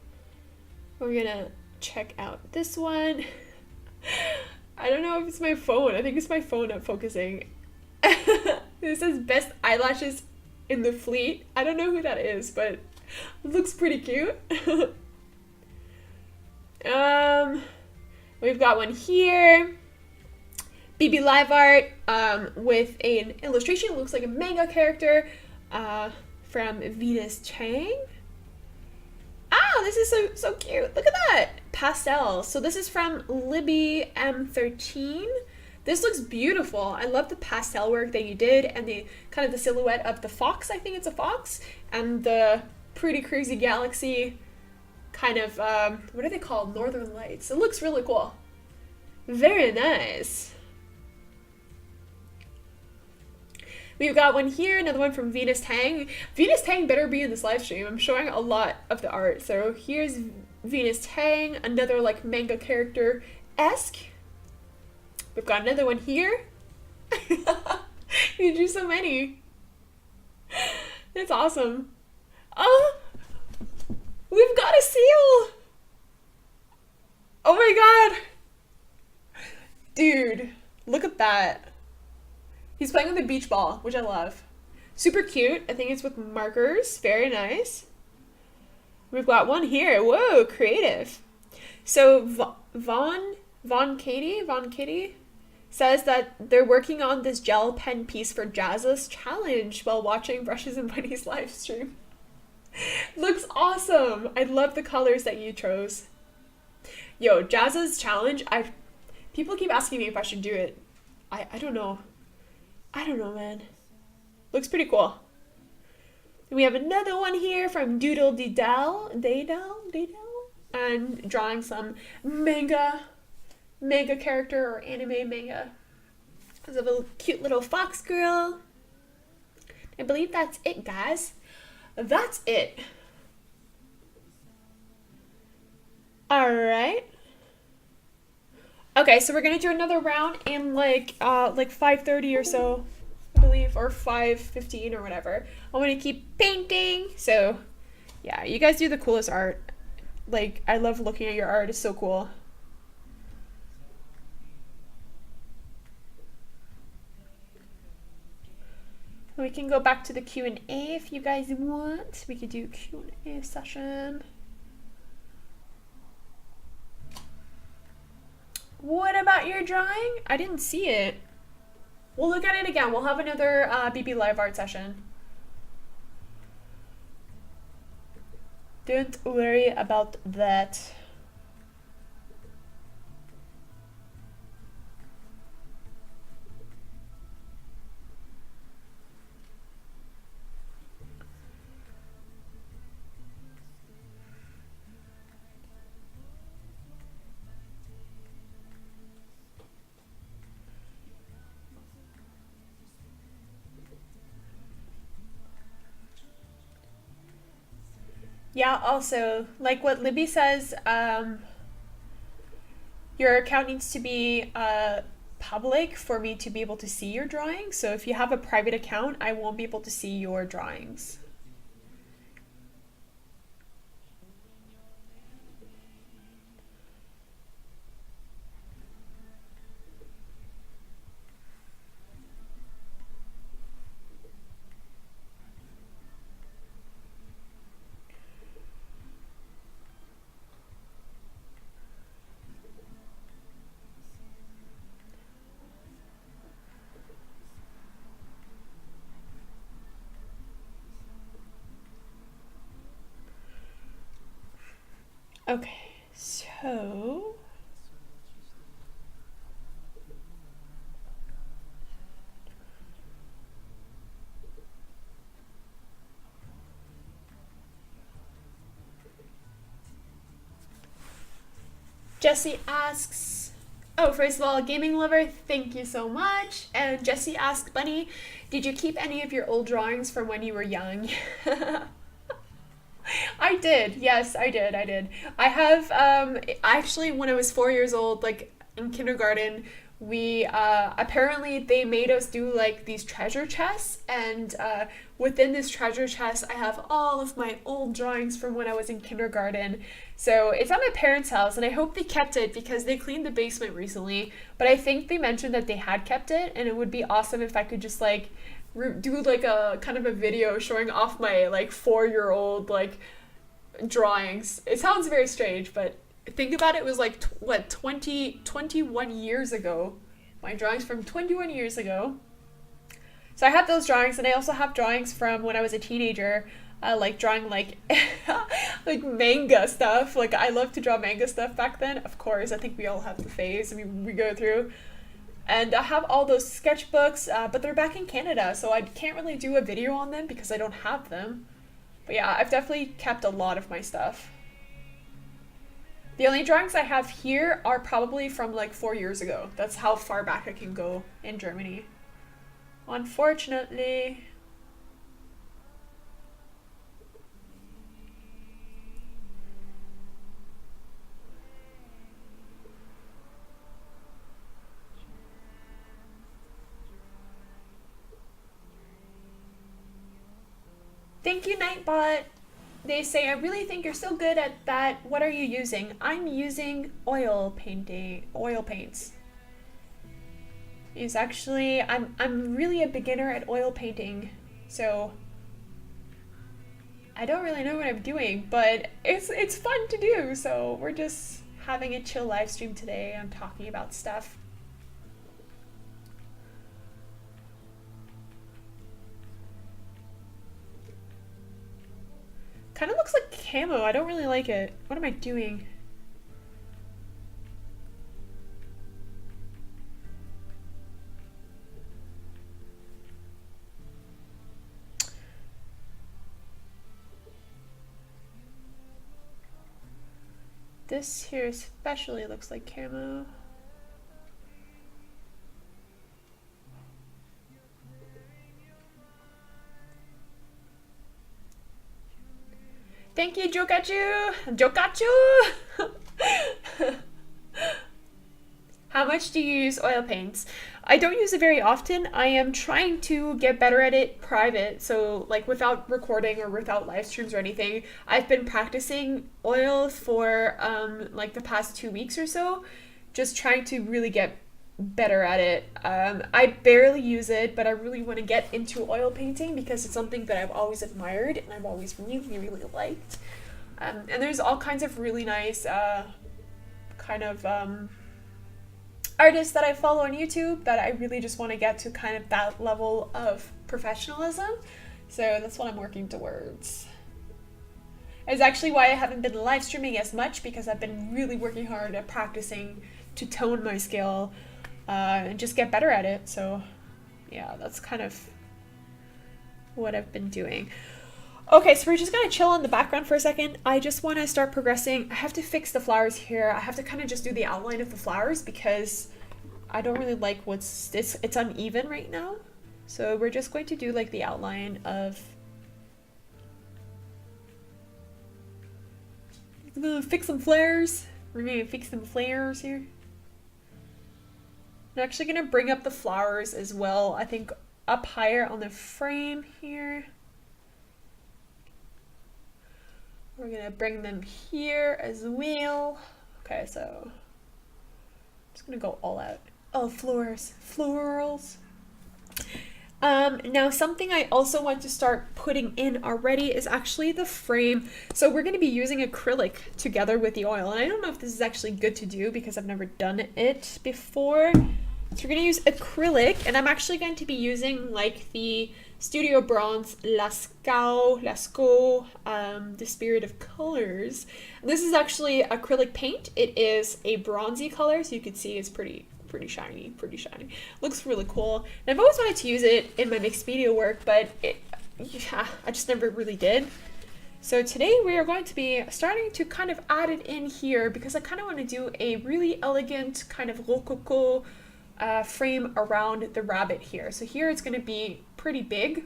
We're gonna check out this one. I don't know if it's my phone. I think it's my phone not focusing. This says best eyelashes in the fleet. I don't know who that is, but it looks pretty cute. We've got one here. BB Live Art with an illustration. It looks like a manga character from Venus Chang. Ah, this is so cute. Look at that. Pastels. So this is from Libby M13. This looks beautiful. I love the pastel work that you did and the kind of the silhouette of the fox. I think it's a fox. And the pretty crazy galaxy kind of, what are they called? Northern Lights. It looks really cool. Very nice. We've got one here, another one from Venus Tang. Venus Tang better be in this live stream. I'm showing a lot of the art. So here's Venus Tang, another like manga character-esque. We've got another one here. You drew so many. That's awesome. Oh, we've got a seal. Oh my god. Dude, look at that. He's playing with a beach ball, which I love. Super cute. I think it's with markers. Very nice. We've got one here. Whoa, creative. So Von Katie says that they're working on this gel pen piece for Jazz's challenge while watching Brushes and Bunnies live stream. Looks awesome. I love the colors that you chose. Yo, Jazz's challenge, people keep asking me if I should do it. I don't know. I don't know, man. Looks pretty cool. And we have another one here from Doodle Daydell, and drawing some manga character or anime manga. There's a little cute little fox girl. I believe that's it, guys. That's it. All right. Okay, so we're gonna do another round in like 5:30 or so, I believe, or 5:15 or whatever. I want to keep painting. So, yeah, you guys do the coolest art. Like, I love looking at your art. It's so cool. We can go back to the Q&A if you guys want. We could do Q&A session. What about your drawing? I didn't see it. We'll look at it again. We'll have another BB Live art session. Don't worry about that. Yeah, also, like what Libby says, your account needs to be public for me to be able to see your drawings. So if you have a private account, I won't be able to see your drawings. Okay, so Jesse asks, oh, first of all, gaming lover, thank you so much. And Jesse asked, Bunny, did you keep any of your old drawings from when you were young? I did. Yes, I did. I have, actually, when I was 4 years old, like in kindergarten, we, apparently they made us do like these treasure chests, and within this treasure chest, I have all of my old drawings from when I was in kindergarten. So it's at my parents' house, and I hope they kept it because they cleaned the basement recently, but I think they mentioned that they had kept it, and it would be awesome if I could just like do like a kind of a video showing off my like 4-year-old like drawings. It sounds very strange, but think about it, it was like 21 years ago. My drawings from 21 years ago. So I have those drawings, and I also have drawings from when I was a teenager, like drawing like like manga stuff. Like I loved to draw manga stuff back then. Of course, I think we all have the phase we go through. And I have all those sketchbooks, but they're back in Canada, so I can't really do a video on them because I don't have them. But yeah, I've definitely kept a lot of my stuff. The only drawings I have here are probably from like 4 years ago. That's how far back I can go in Germany. Unfortunately. Thank you, Nightbot. They say, I really think you're so good at that. What are you using? I'm using oil paints. It's actually, I'm really a beginner at oil painting, so I don't really know what I'm doing, but it's fun to do. So we're just having a chill live stream today. I'm talking about stuff. Kind of looks like camo. I don't really like it. What am I doing? This here especially looks like camo. Thank you, Jokachu! Jokachu! How much do you use oil paints? I don't use it very often. I am trying to get better at it private, so like without recording or without live streams or anything. I've been practicing oil for like the past 2 weeks or so, just trying to really get better at it. I barely use it, but I really want to get into oil painting because it's something that I've always admired and I've always really, really liked. And there's all kinds of really nice artists that I follow on YouTube that I really just want to get to kind of that level of professionalism. So that's what I'm working towards. It's actually why I haven't been live streaming as much, because I've been really working hard at practicing to tone my skill and just get better at it. So yeah, that's kind of what I've been doing. Okay, so we're just gonna chill in the background for a second. I just want to start progressing. I have to fix the flowers here. I have to kind of just do the outline of the flowers because I don't really like it's uneven right now. So we're just going to do like the outline of, I'm gonna fix some flares. We're gonna fix some flares here. I'm actually gonna bring up the flowers as well. I think up higher on the frame here. We're gonna bring them here as well. Okay, so I'm just gonna go all out. Oh, florals. Now something I also want to start putting in already is actually the frame. So we're going to be using acrylic together with the oil, and I don't know if this is actually good to do because I've never done it before. So we're going to use acrylic, and I'm actually going to be using like the Studio Bronze Lascaux, the Spirit of Colors. This is actually acrylic paint. It is a bronzy color, so you can see it's pretty shiny. Looks really cool. And I've always wanted to use it in my mixed media work, but I just never really did. So today we are going to be starting to kind of add it in here because I kind of want to do a really elegant kind of rococo frame around the rabbit here. So here it's going to be pretty big,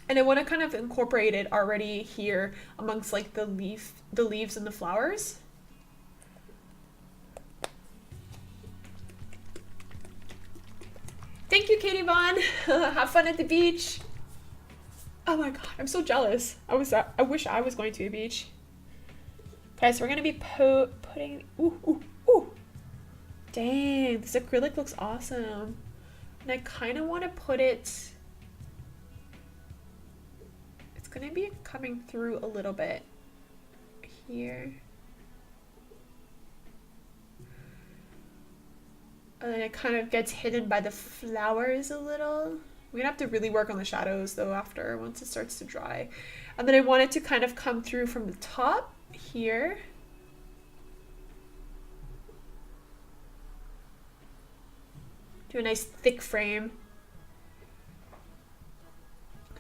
and I want to kind of incorporate it already here amongst like the leaves and the flowers. Thank you, Katie Vaughn. Have fun at the beach. Oh my god, I'm so jealous. I wish I was going to a beach. Okay, so we're gonna be putting. Ooh. Dang, this acrylic looks awesome. And I kind of want to put it. It's gonna be coming through a little bit here. And then it kind of gets hidden by the flowers a little. We're gonna have to really work on the shadows though after, once it starts to dry. And then I want it to kind of come through from the top here. Do a nice thick frame.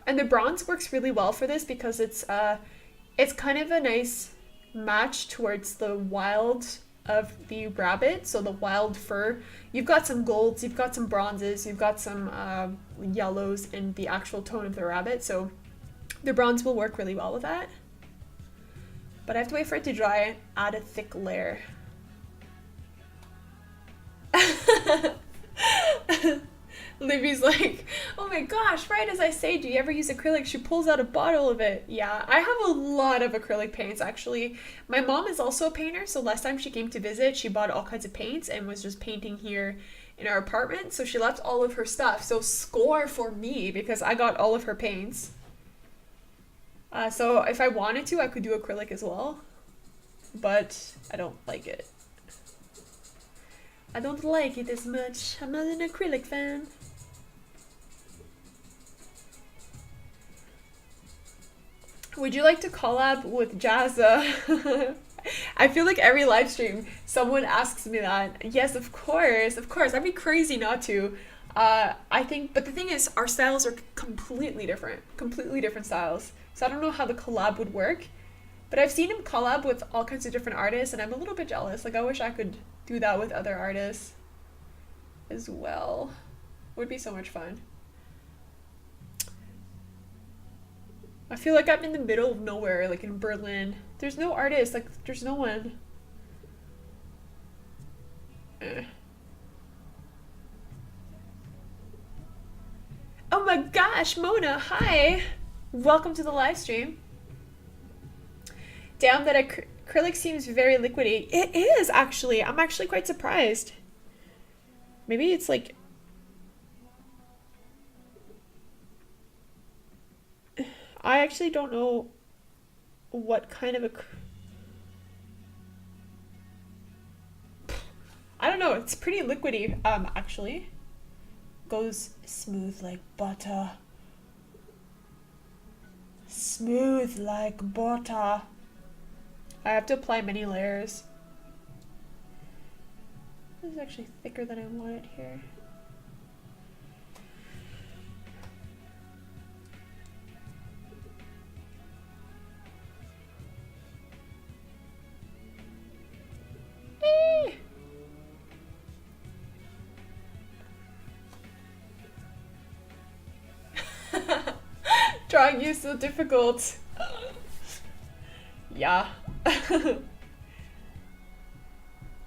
And the bronze works really well for this because it's kind of a nice match towards the wild of the rabbit, so the wild fur. You've got some golds, you've got some bronzes, you've got some yellows in the actual tone of the rabbit, so the bronze will work really well with that. But I have to wait for it to dry, add a thick layer. Libby's like, oh my gosh, right as I say, do you ever use acrylic? She pulls out a bottle of it. Yeah, I have a lot of acrylic paints, actually. My mom is also a painter, so last time she came to visit, she bought all kinds of paints and was just painting here in our apartment, so she left all of her stuff. So score for me, because I got all of her paints. So if I wanted to, I could do acrylic as well, but I don't like it. I don't like it as much. I'm not an acrylic fan. Would you like to collab with Jazza? I feel like every live stream, someone asks me that. Yes, of course, of course. I'd be crazy not to. I think, but the thing is, our styles are completely different styles. So I don't know how the collab would work, but I've seen him collab with all kinds of different artists, and I'm a little bit jealous. Like, I wish I could do that with other artists as well. It would be so much fun. I feel like I'm in the middle of nowhere, like in Berlin. There's no artist, like, there's no one. Oh my gosh, Mona, hi! Welcome to the live stream. Damn, that acrylic seems very liquidy. It is, actually. I'm actually quite surprised. Maybe it's like... I actually don't know what kind of I don't know, it's pretty liquidy, actually. Goes smooth like butter. Smooth like butter. I have to apply many layers. This is actually thicker than I wanted here. Drawing you so difficult. Yeah.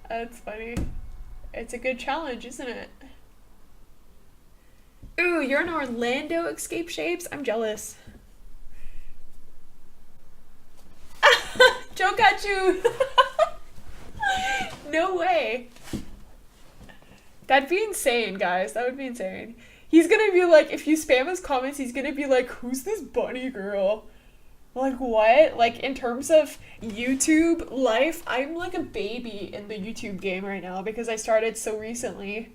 That's funny. It's a good challenge, isn't it? Ooh, you're in Orlando, Escape Shapes? I'm jealous. Joe got you! No way. That'd be insane, guys. That would be insane. He's gonna be like, if you spam his comments, he's gonna be like, who's this bunny girl? Like, what? Like, in terms of YouTube life, I'm like a baby in the YouTube game right now because I started so recently.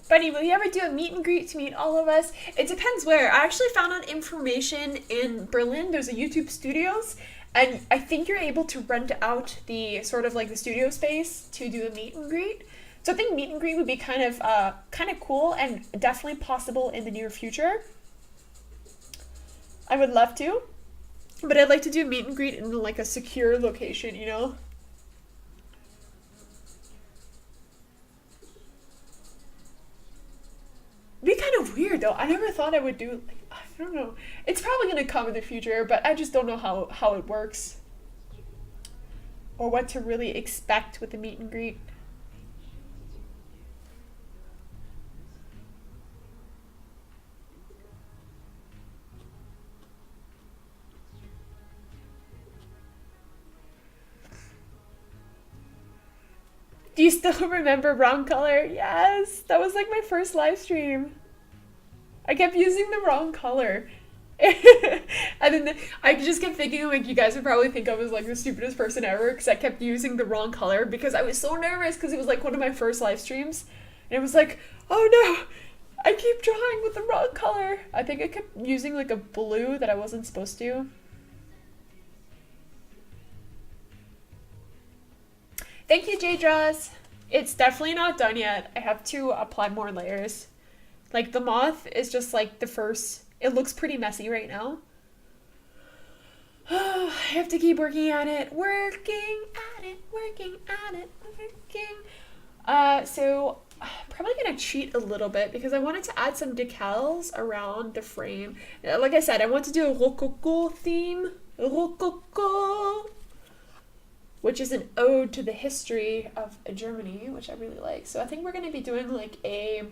Bunny, will you ever do a meet and greet to meet all of us? It depends where. I actually found out information in Berlin. There's a YouTube studios, and I think you're able to rent out the sort of like the studio space to do a meet and greet. So I think meet and greet would be kind of cool and definitely possible in the near future. I would love to, but I'd like to do a meet and greet in like a secure location, you know? Be kind of weird though. I never thought I would do, like, I don't know. It's probably gonna come in the future, but I just don't know how it works. Or what to really expect with the meet and greet. Do you still remember wrong color? Yes, that was like my first live stream. I kept using the wrong color. And then I just kept thinking, like, you guys would probably think I was like the stupidest person ever because I kept using the wrong color because I was so nervous because it was like one of my first live streams. And it was like, oh no, I keep drawing with the wrong color. I think I kept using like a blue that I wasn't supposed to. Thank you, J-Draws. It's definitely not done yet. I have to apply more layers. Like, the moth is just like the first... It looks pretty messy right now. I have to keep working at it. Working at it, working at it, working. So I'm probably gonna cheat a little bit because I wanted to add some decals around the frame. Like I said, I want to do a rococo theme. Rococo, which is an ode to the history of Germany, which I really like. So I think we're gonna be doing like a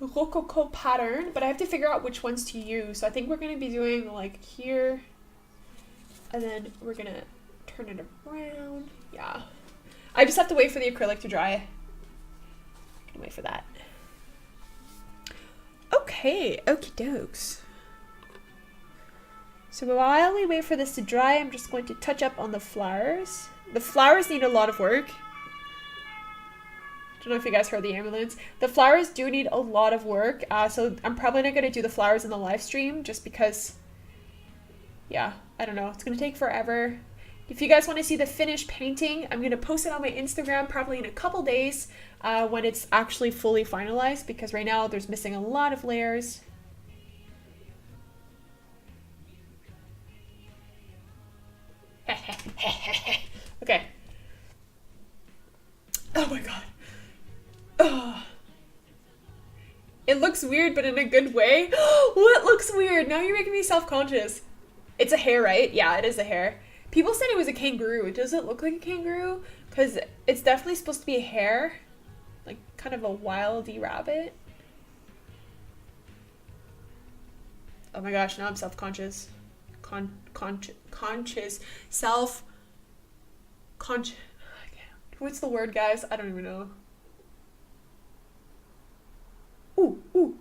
rococo pattern, but I have to figure out which ones to use. So I think we're gonna be doing like here, and then we're gonna turn it around. Yeah. I just have to wait for the acrylic to dry. Gonna wait for that. Okay, okie dokes. So while we wait for this to dry, I'm just going to touch up on the flowers. The flowers need a lot of work. Don't know if you guys heard the ambulance. The flowers do need a lot of work, so I'm probably not going to do the flowers in the live stream just because, yeah, I don't know. It's going to take forever. If you guys want to see the finished painting, I'm going to post it on my Instagram probably in a couple days when it's actually fully finalized, because right now there's missing a lot of layers. Okay. Oh my god. Oh. It looks weird, but in a good way. What looks weird? Now you're making me self-conscious. It's a hair, right? Yeah, it is a hair. People said it was a kangaroo. Does it look like a kangaroo? Because it's definitely supposed to be a hare. Like, kind of a wildy rabbit. Oh my gosh, now I'm self-conscious. Conscious. What's the word, guys? I don't even know. Ooh, ooh.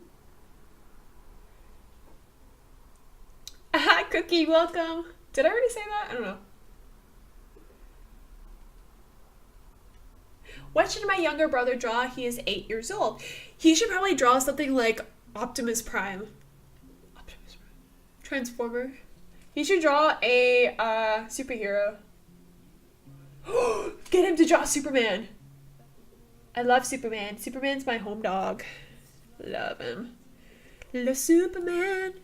Aha, Cookie, welcome. Did I already say that? I don't know. What should my younger brother draw? He is 8 years old. He should probably draw something like Optimus Prime. Optimus Prime. Transformer. He should draw a superhero. Get him to draw Superman. I love Superman. Superman's my home dog. Love him. Love Superman.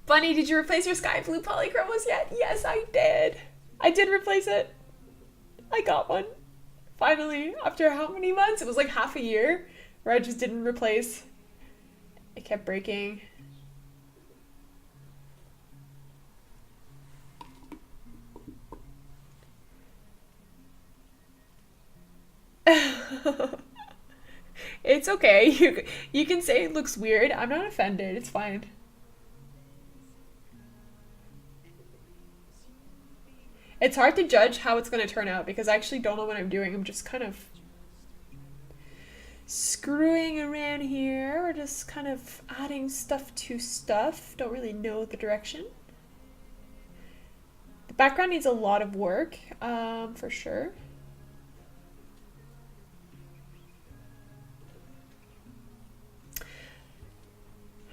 Bunny, did you replace your sky blue polychromos yet? Yes, I did. I did replace it. I got one. Finally, after how many months? It was like half a year where I just didn't replace. It kept breaking. It's okay. You can say it looks weird. I'm not offended. It's fine. It's hard to judge how it's going to turn out because I actually don't know what I'm doing. I'm just kind of screwing around here. We're just kind of adding stuff to stuff. Don't really know the direction. The background needs a lot of work, for sure.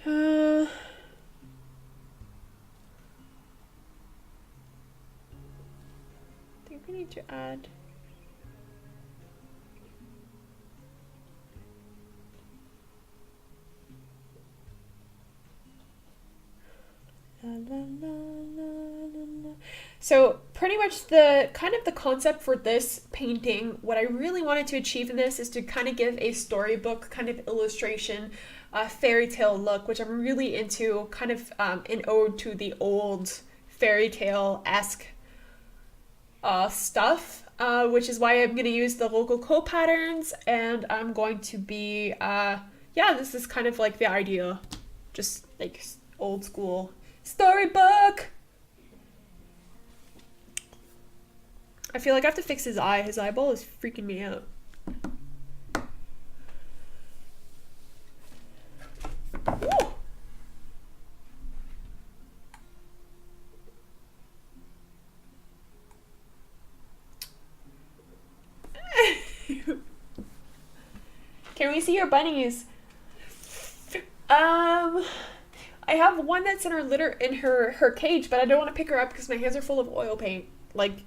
I think we need to add la, la, la, la, la. So pretty much the kind of the concept for this painting, what I really wanted to achieve in this is to kind of give a storybook kind of illustration, fairy tale look, which I'm really into, kind of an ode to the old fairy tale-esque stuff, which is why I'm going to use the rococo patterns, and I'm going to be, yeah, this is kind of like the idea, just like old school storybook. I feel like I have to fix his eye. His eyeball is freaking me out. Can we see your bunnies? I have one that's in her litter in her cage, but I don't want to pick her up because my hands are full of oil paint. Like,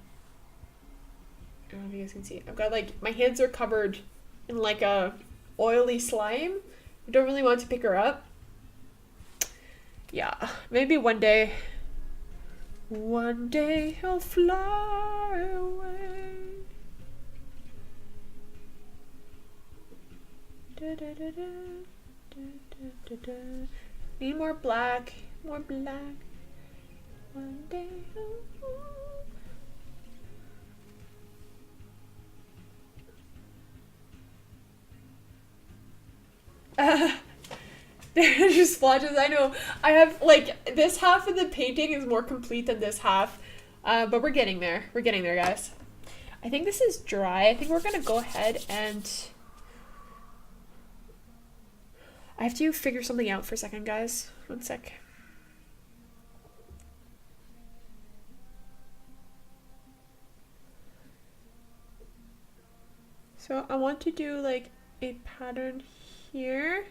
I don't know if you guys can see. I've got like my hands are covered in like a oily slime. I don't really want to pick her up. Yeah, maybe one day One day he'll fly away. Da, da, da, da, da, da, da, da. Need more black, more black. One day he'll There's just splotches. I know. I have, like, this half of the painting is more complete than this half. But we're getting there. We're getting there, guys. I think this is dry. I think we're gonna go ahead and... I have to figure something out for a second, guys. One sec. So I want to do, like, a pattern here.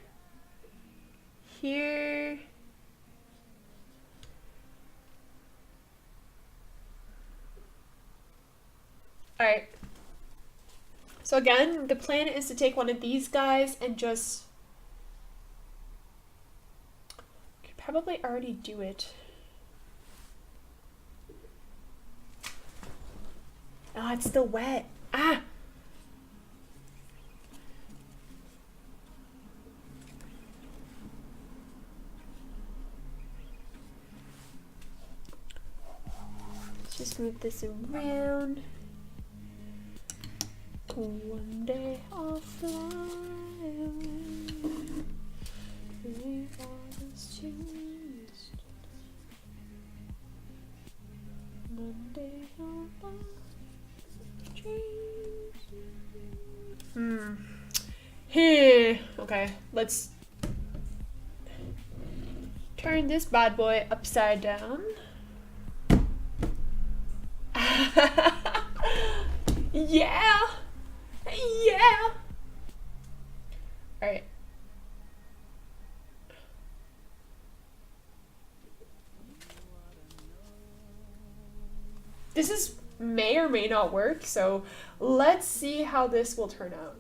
Here. Alright. So again, the plan is to take one of these guys and just... Could probably already do it. Ah, it's still wet. Ah! Let's just move this around. One day I'll fly away. Leave all this changed. One day I'll fly. Hey. Okay, let's turn this bad boy upside down. Yeah. Yeah. All right. This is may or may not work, so let's see how this will turn out.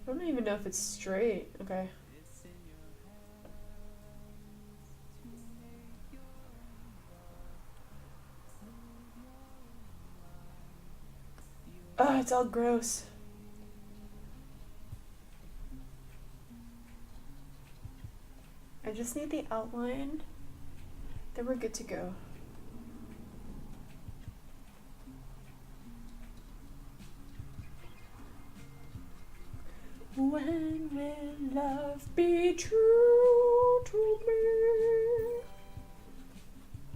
I don't even know if it's straight. Okay. Oh, it's all gross. I just need the outline. Then we're good to go. When will love be true to me?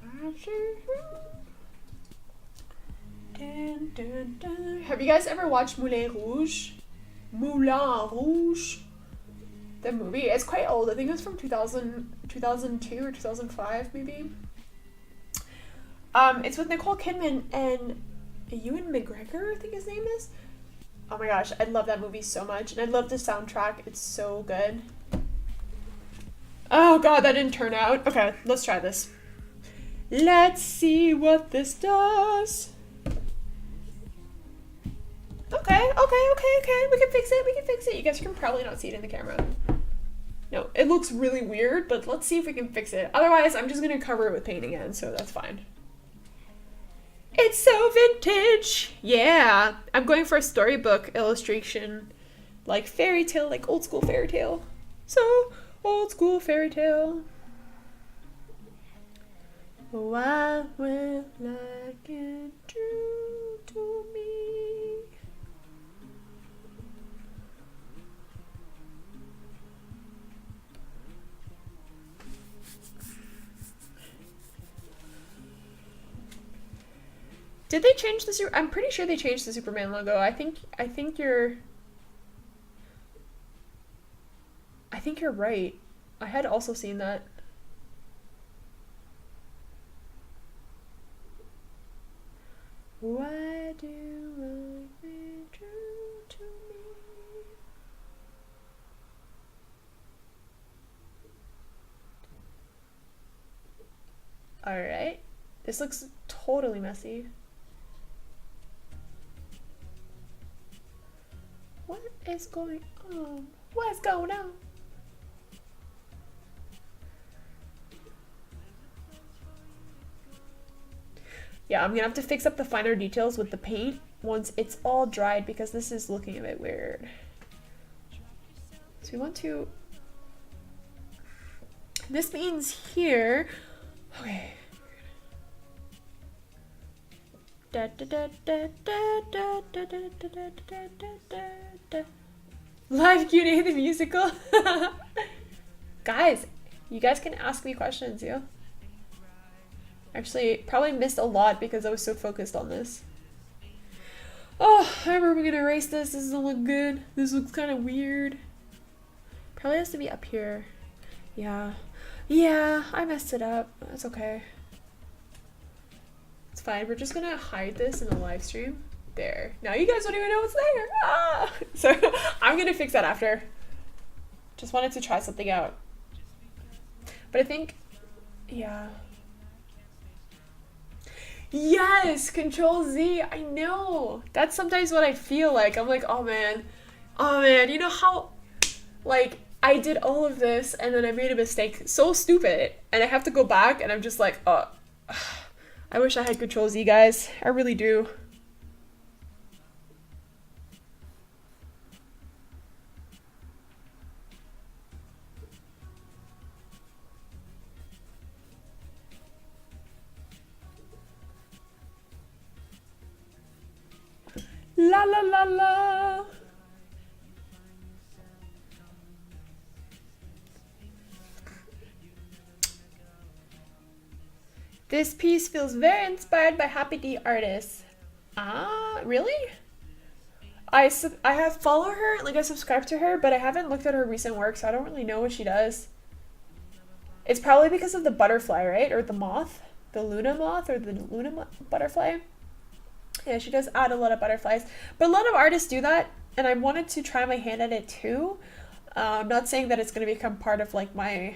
I see you. Dun, dun, dun. Have you guys ever watched Moulin Rouge? Moulin Rouge? The movie? It's quite old. I think it was from 2002 or 2005 maybe. It's with Nicole Kidman and Ewan McGregor, I think his name is. Oh my gosh, I love that movie so much. And I love the soundtrack. It's so good. Oh god, that didn't turn out. Okay, let's try this. Let's see what this does. Okay. We can fix it. You guys can probably not see it in the camera. No, it looks really weird, but let's see if we can fix it. Otherwise, I'm just gonna cover it with paint again, so that's fine. It's so vintage! Yeah! I'm going for a storybook illustration. Like fairy tale, like old school fairy tale. So, old school fairy tale. Why will I get true to me? Did they change the I'm pretty sure they changed the Superman logo. I think you're right. I had also seen that. Why do I be true to me? Alright. This looks totally messy. What is going on? What's going on? Yeah, I'm gonna have to fix up the finer details with the paint once it's all dried because this is looking a bit weird. So we want to, this means here, okay. Live Q&A the musical. Guys, you guys can ask me questions, yeah? Actually, probably missed a lot because I was so focused on this. Oh, I remember we're gonna erase this. This doesn't look good. This looks kind of weird. Probably has to be up here. Yeah. Yeah, I messed it up. That's okay. It's fine. We're just gonna hide this in the live stream. There. Now you guys don't even know what's there. Ah! So I'm gonna fix that after. Just wanted to try something out. But I think, yeah. Yes, Control Z. I know. That's sometimes what I feel like. I'm like, oh man, you know how, like, I did all of this and then I made a mistake so stupid and I have to go back and I'm just like, oh, I wish I had Control Z, guys. I really do. La la la la. This piece feels very inspired by Happy D artists. Ah, really? I have followed her, like I subscribe to her, but I haven't looked at her recent work, so I don't really know what she does. It's probably because of the butterfly, right? Or the moth? The Luna moth or the Luna butterfly? Yeah, she does add a lot of butterflies. But a lot of artists do that, and I wanted to try my hand at it too. I'm not saying that it's going to become part of like my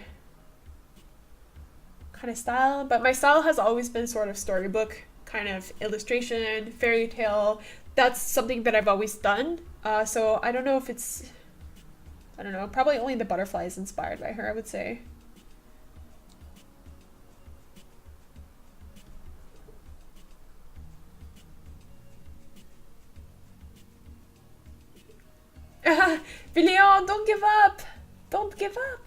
kind of style, but my style has always been sort of storybook, kind of illustration, fairy tale. That's something that I've always done. So I don't know if it's, I don't know, probably only the butterfly is inspired by her, I would say. Villion, don't give up! Don't give up!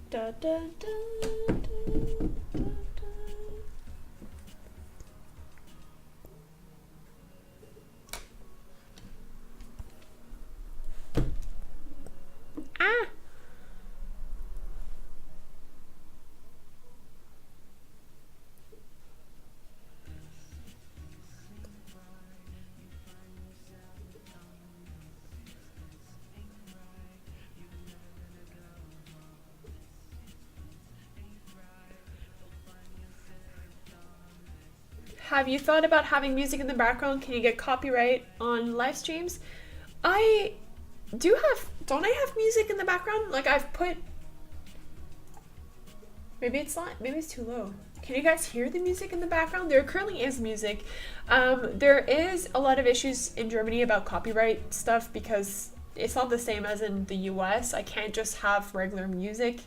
Da, da, da, da, da, da. Ah! Have you thought about having music in the background? Can you get copyright on live streams? I do have, don't I have music in the background? Like I've put, maybe it's not, maybe it's too low. Can you guys hear the music in the background? There currently is music. There is a lot of issues in Germany about copyright stuff because it's not the same as in the US. I can't just have regular music.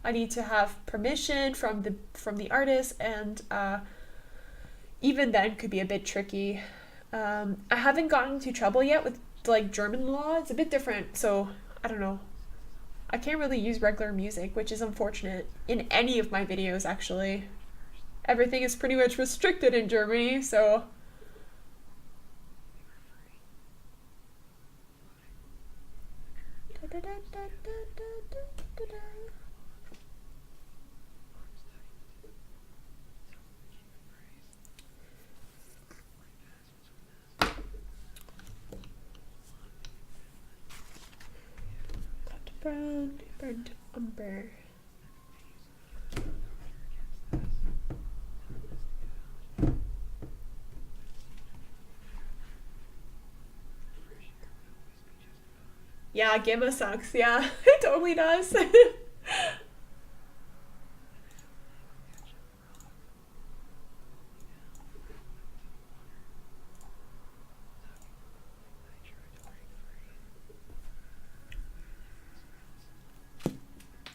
I need to have permission from the artist, and even then could be a bit tricky. I haven't gotten into trouble yet with like German law. It's a bit different, so I don't know. I can't really use regular music, which is unfortunate in any of my videos actually. Everything is pretty much restricted in Germany, so brown, burnt umber. Yeah, Gamma sucks. Yeah, it totally does.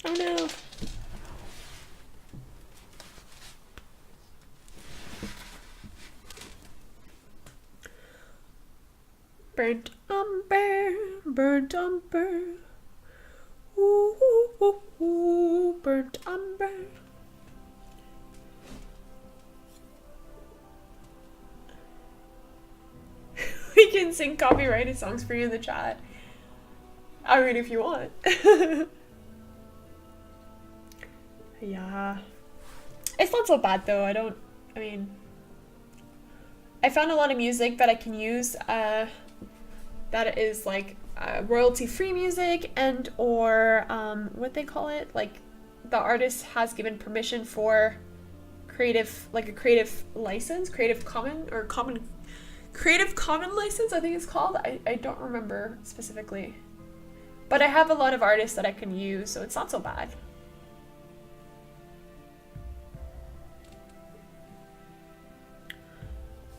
Oh no. Burnt umber, burnt umber. Ooh, ooh, ooh, ooh, burnt umber. We can sing copyrighted songs for you in the chat. I mean, if you want. Yeah. It's not so bad though. I mean, I found a lot of music that I can use that is like royalty-free music and or what they call it, like the artist has given permission for creative, like a creative license, Creative Common or Creative Common license, I think it's called. I don't remember specifically. But I have a lot of artists that I can use, so it's not so bad.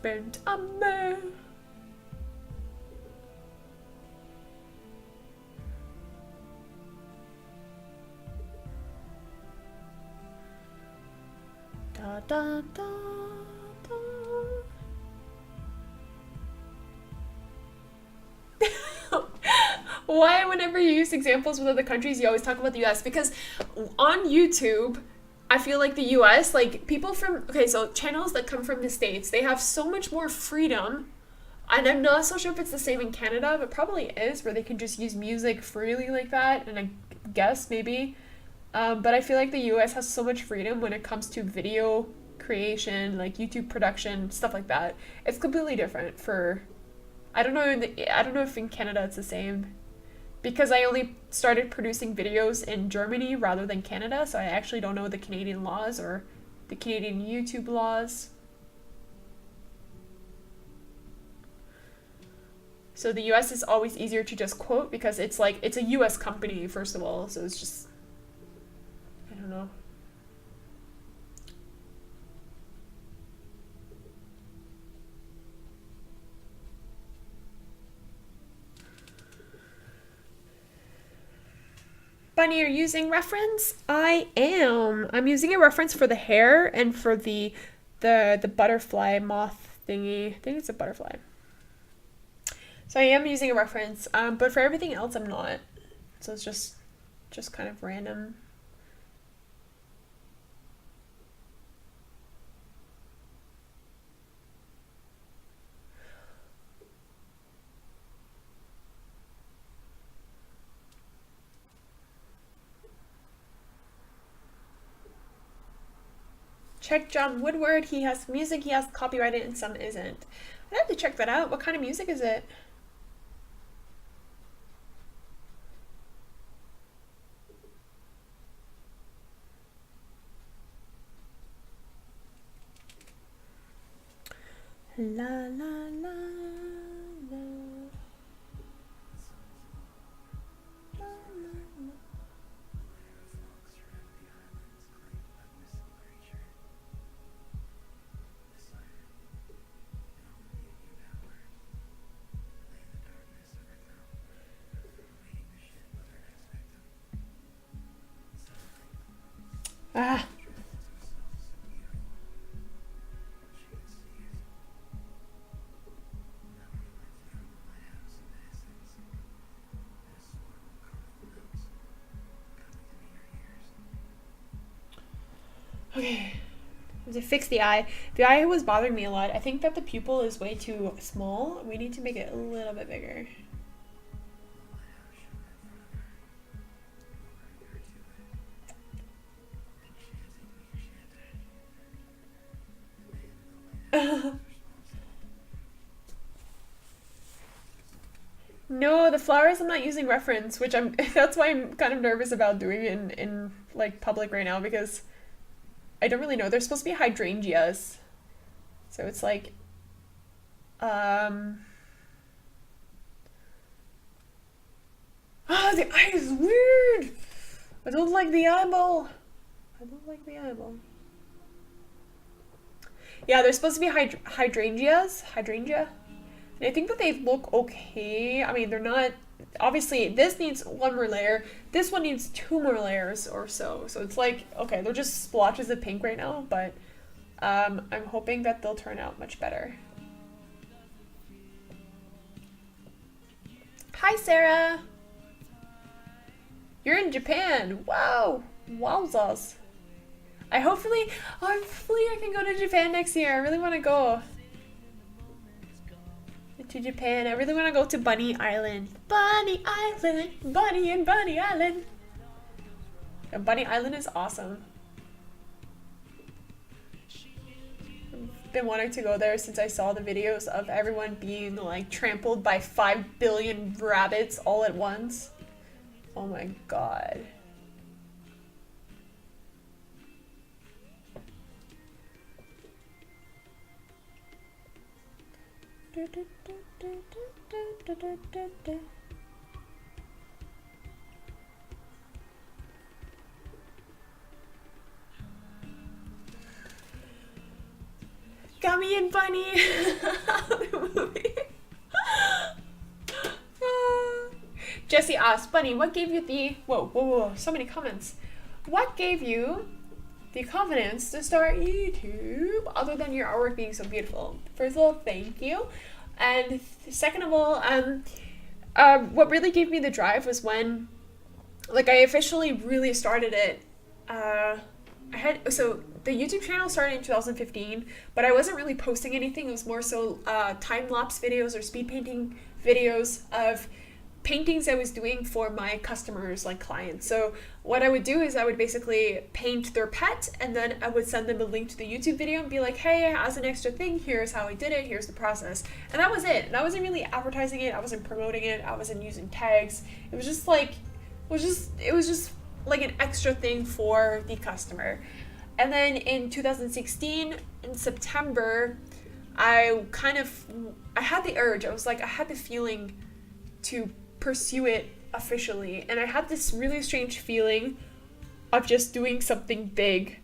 Burnt umber. Da da da da. Why, whenever you use examples with other countries, you always talk about the US? Because on YouTube, I feel like the US, like people from, okay, so channels that come from the States, they have so much more freedom. And I'm not so sure if it's the same in Canada, but probably is, where they can just use music freely like that. And I guess maybe. But I feel like the US has so much freedom when it comes to video creation, like YouTube production, stuff like that. It's completely different for, I don't know if in Canada it's the same. Because I only started producing videos in Germany rather than Canada, so I actually don't know the Canadian laws or the Canadian YouTube laws. So the US is always easier to just quote because it's like, it's a US company, first of all, so it's just, I don't know. Bunny, are you using reference? I am. I'm using a reference for the hair and for the butterfly moth thingy. I think it's a butterfly. So I am using a reference, but for everything else I'm not. So it's just kind of random. Check John Woodward. He has music he has copyrighted and some isn't. I'd have to check that out. What kind of music is it? La la la la. Ah. Okay. I have to fix the eye. The eye was bothering me a lot. I think that the pupil is way too small. We need to make it a little bit bigger. No, the flowers I'm not using reference, which that's why I'm kind of nervous about doing it in like public right now because I don't really know. They're supposed to be hydrangeas. So it's like the eye is weird. I don't like the eyeball. I don't like the eyeball. Yeah, they're supposed to be hydrangeas. Hydrangea. And I think that they look okay. I mean, they're not... Obviously, this needs one more layer. This one needs 2 more layers or so. So it's like, okay, they're just splotches of pink right now, but I'm hoping that they'll turn out much better. Hi, Sarah. You're in Japan. Wow. Wowzers. Hopefully I can go to Japan next year. I really want to go to Japan. I really want to go to Bunny Island. Bunny Island. Bunny and Bunny Island. And Bunny Island is awesome. I've been wanting to go there since I saw the videos of everyone being like trampled by 5 billion rabbits all at once. Oh my god. Gummy and Bunny. The movie. Jesse asked, Bunny, what gave you the... Whoa, so many comments. What gave you the confidence to start YouTube other than your artwork being so beautiful? First of all, thank you. And second of all, what really gave me the drive was when, like, I officially really started it. So the YouTube channel started in 2015, but I wasn't really posting anything. It was more so time-lapse videos or speed painting videos of paintings I was doing for my customers, like clients. So what I would do is I would basically paint their pet, and then I would send them a link to the YouTube video and be like, hey, as an extra thing, here's how I did it, here's the process. And that was it. And I wasn't really advertising it, I wasn't promoting it, I wasn't using tags. It was just like an extra thing for the customer. And then in 2016, in September, I had the urge, I had the feeling to pursue it officially. And I had this really strange feeling of just doing something big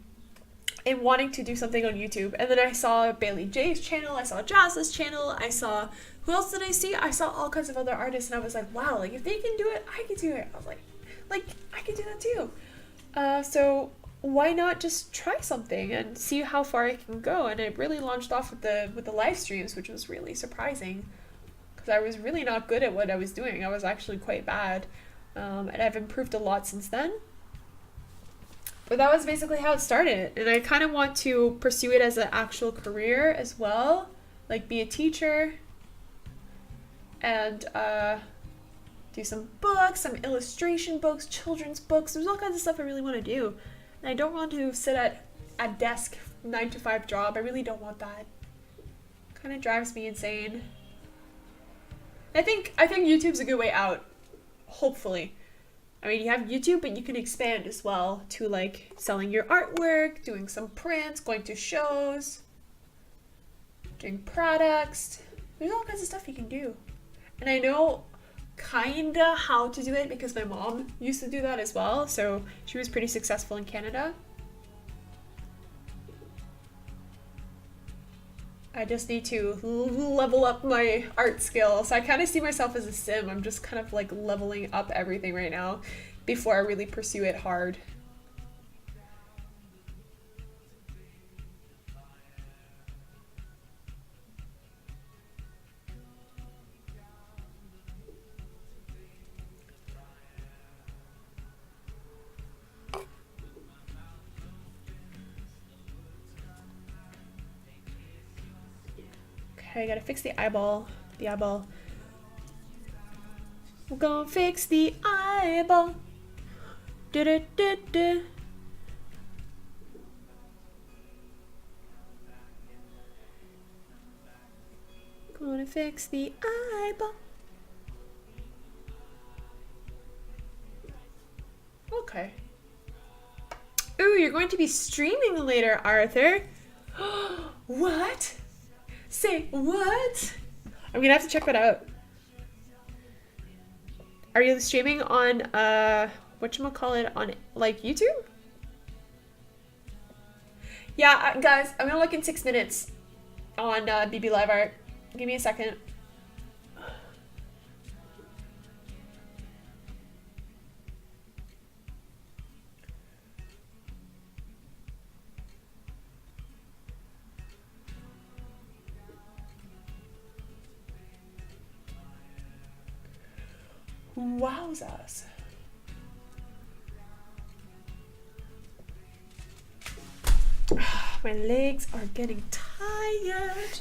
and wanting to do something on YouTube. And then I saw Bailey J's channel, I saw Jazz's channel, I saw, who else did I see? I saw all kinds of other artists, and I was like, wow, like if they can do it, I can do it. I was like I can do that too. So why not just try something and see how far I can go? And it really launched off with the live streams, which was really surprising because I was really not good at what I was doing. I was actually quite bad, and I've improved a lot since then. But that was basically how it started, and I kind of want to pursue it as an actual career as well, like be a teacher and do some books, some illustration books, children's books. There's all kinds of stuff I really want to do. And I don't want to sit at a desk 9-to-5 job. I really don't want that. Kind of drives me insane. I think YouTube's a good way out. Hopefully. I mean, you have YouTube, but you can expand as well to like selling your artwork, doing some prints, going to shows, doing products. There's all kinds of stuff you can do. And I know kinda how to do it because my mom used to do that as well, so she was pretty successful in Canada. I just need to level up my art skills. I kind of see myself as a sim. I'm just kind of like leveling up everything right now before I really pursue it hard. Okay, I gotta fix the eyeball. The eyeball. We're gonna fix the eyeball. Du-du-du-du. Gonna fix the eyeball. Okay. Ooh, you're going to be streaming later, Arthur. What? Say what? I'm gonna have to check that out. Are you streaming on whatchamacallit, on like YouTube? Yeah, guys, I'm gonna look in 6 minutes on BB Live Art. Give me a second. Wowzers. My legs are getting tired.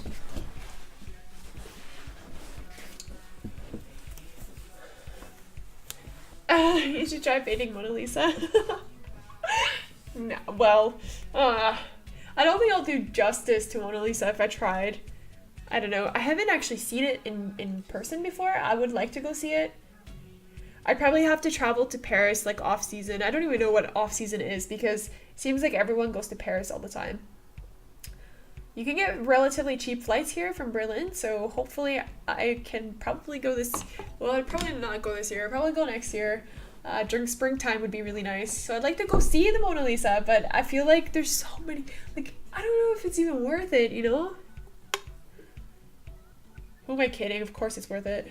You should try painting Mona Lisa. No, well, I don't think I'll do justice to Mona Lisa if I tried. I don't know. I haven't actually seen it in person before. I would like to go see it. I'd probably have to travel to Paris like off season. I don't even know what off season is because it seems like everyone goes to Paris all the time. You can get relatively cheap flights here from Berlin, so hopefully I can probably go this, well, I'd probably not go this year. I'd probably go next year. During springtime would be really nice. So I'd like to go see the Mona Lisa, but I feel like there's so many, like, I don't know if it's even worth it, you know? Who am I kidding? Of course it's worth it.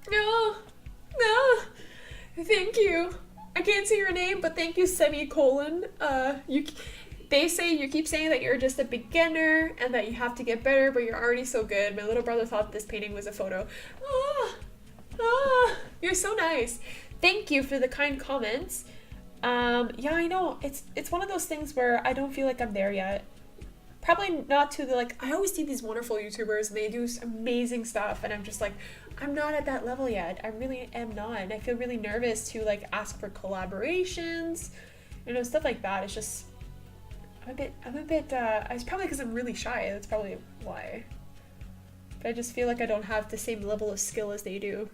No, no, thank you. I can't say your name, but thank you, semicolon. They say you keep saying that you're just a beginner and that you have to get better, but you're already so good. My little brother thought this painting was a photo. You're so nice. Thank you for the kind comments. Yeah, I know. It's one of those things where I don't feel like I'm there yet. Probably not to the, like, I always see these wonderful YouTubers and they do amazing stuff and I'm just like, I'm not at that level yet. I really am not. And I feel really nervous to like ask for collaborations, you know, stuff like that. It's just, I'm a bit, it's probably because I'm really shy. That's probably why. But I just feel like I don't have the same level of skill as they do.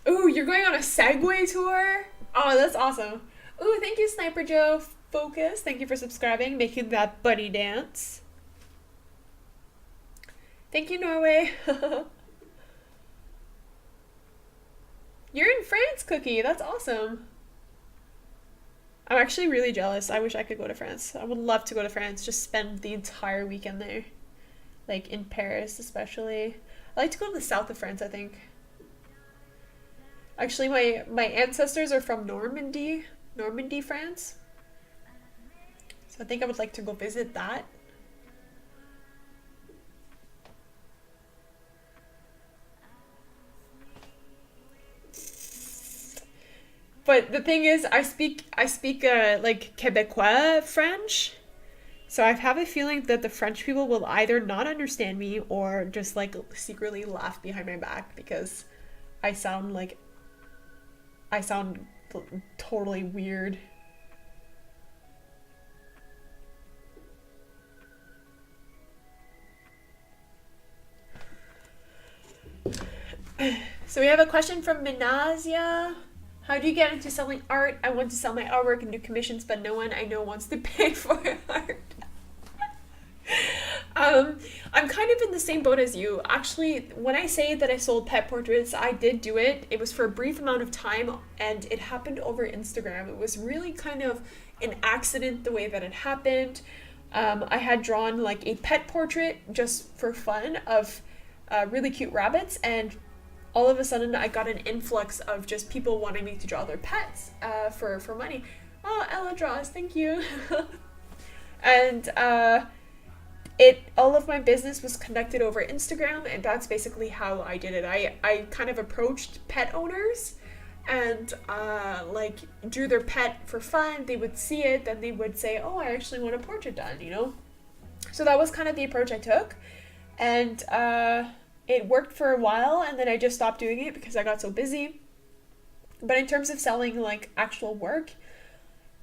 Ooh, you're going on a Segway tour? Oh, that's awesome. Ooh, thank you, Sniper Joe. Focus. Thank you for subscribing, making that bunny dance. Thank you, Norway. You're in France, Cookie. That's awesome. I'm actually really jealous. I wish I could go to France. I would love to go to France. Just spend the entire weekend there. Like in Paris, especially. I like to go to the south of France, I think. Actually, my ancestors are from Normandy, France. So I think I would like to go visit that. But the thing is, I speak like Quebecois French. So I have a feeling that the French people will either not understand me or just like secretly laugh behind my back because I sound totally weird. So we have a question from Minazia. How do you get into selling art? I want to sell my artwork and do commissions, but no one I know wants to pay for art. I'm kind of in the same boat as you. Actually, when I say that I sold pet portraits, I did do it. It was for a brief amount of time and it happened over Instagram. It was really kind of an accident the way that it happened. I had drawn like a pet portrait just for fun of really cute rabbits, and all of a sudden I got an influx of just people wanting me to draw their pets for money. Oh, Ella draws, thank you. And all of my business was conducted over Instagram, and that's basically how I did it. I kind of approached pet owners and like drew their pet for fun. They would see it, then they would say, oh, I actually want a portrait done, you know? So that was kind of the approach I took, and it worked for a while, and then I just stopped doing it because I got so busy. But in terms of selling like actual work,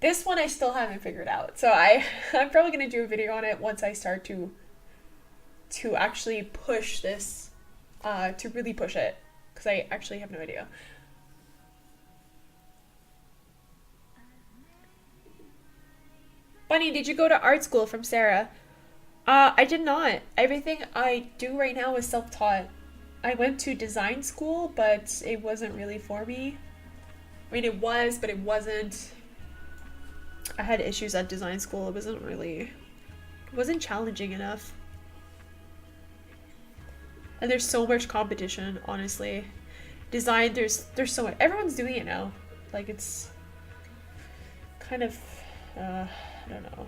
this one I still haven't figured out. So I'm probably going to do a video on it once I start to actually push this, to really push it, because I actually have no idea. Bunny, did you go to art school from Sarah? I did not. Everything I do right now is self-taught. I went to design school, but it wasn't really for me. I mean, it was, but it wasn't. I had issues at design school. It wasn't challenging enough. And there's so much competition, honestly. design. There's so much. Everyone's doing it now. Like, it's kind of, I don't know.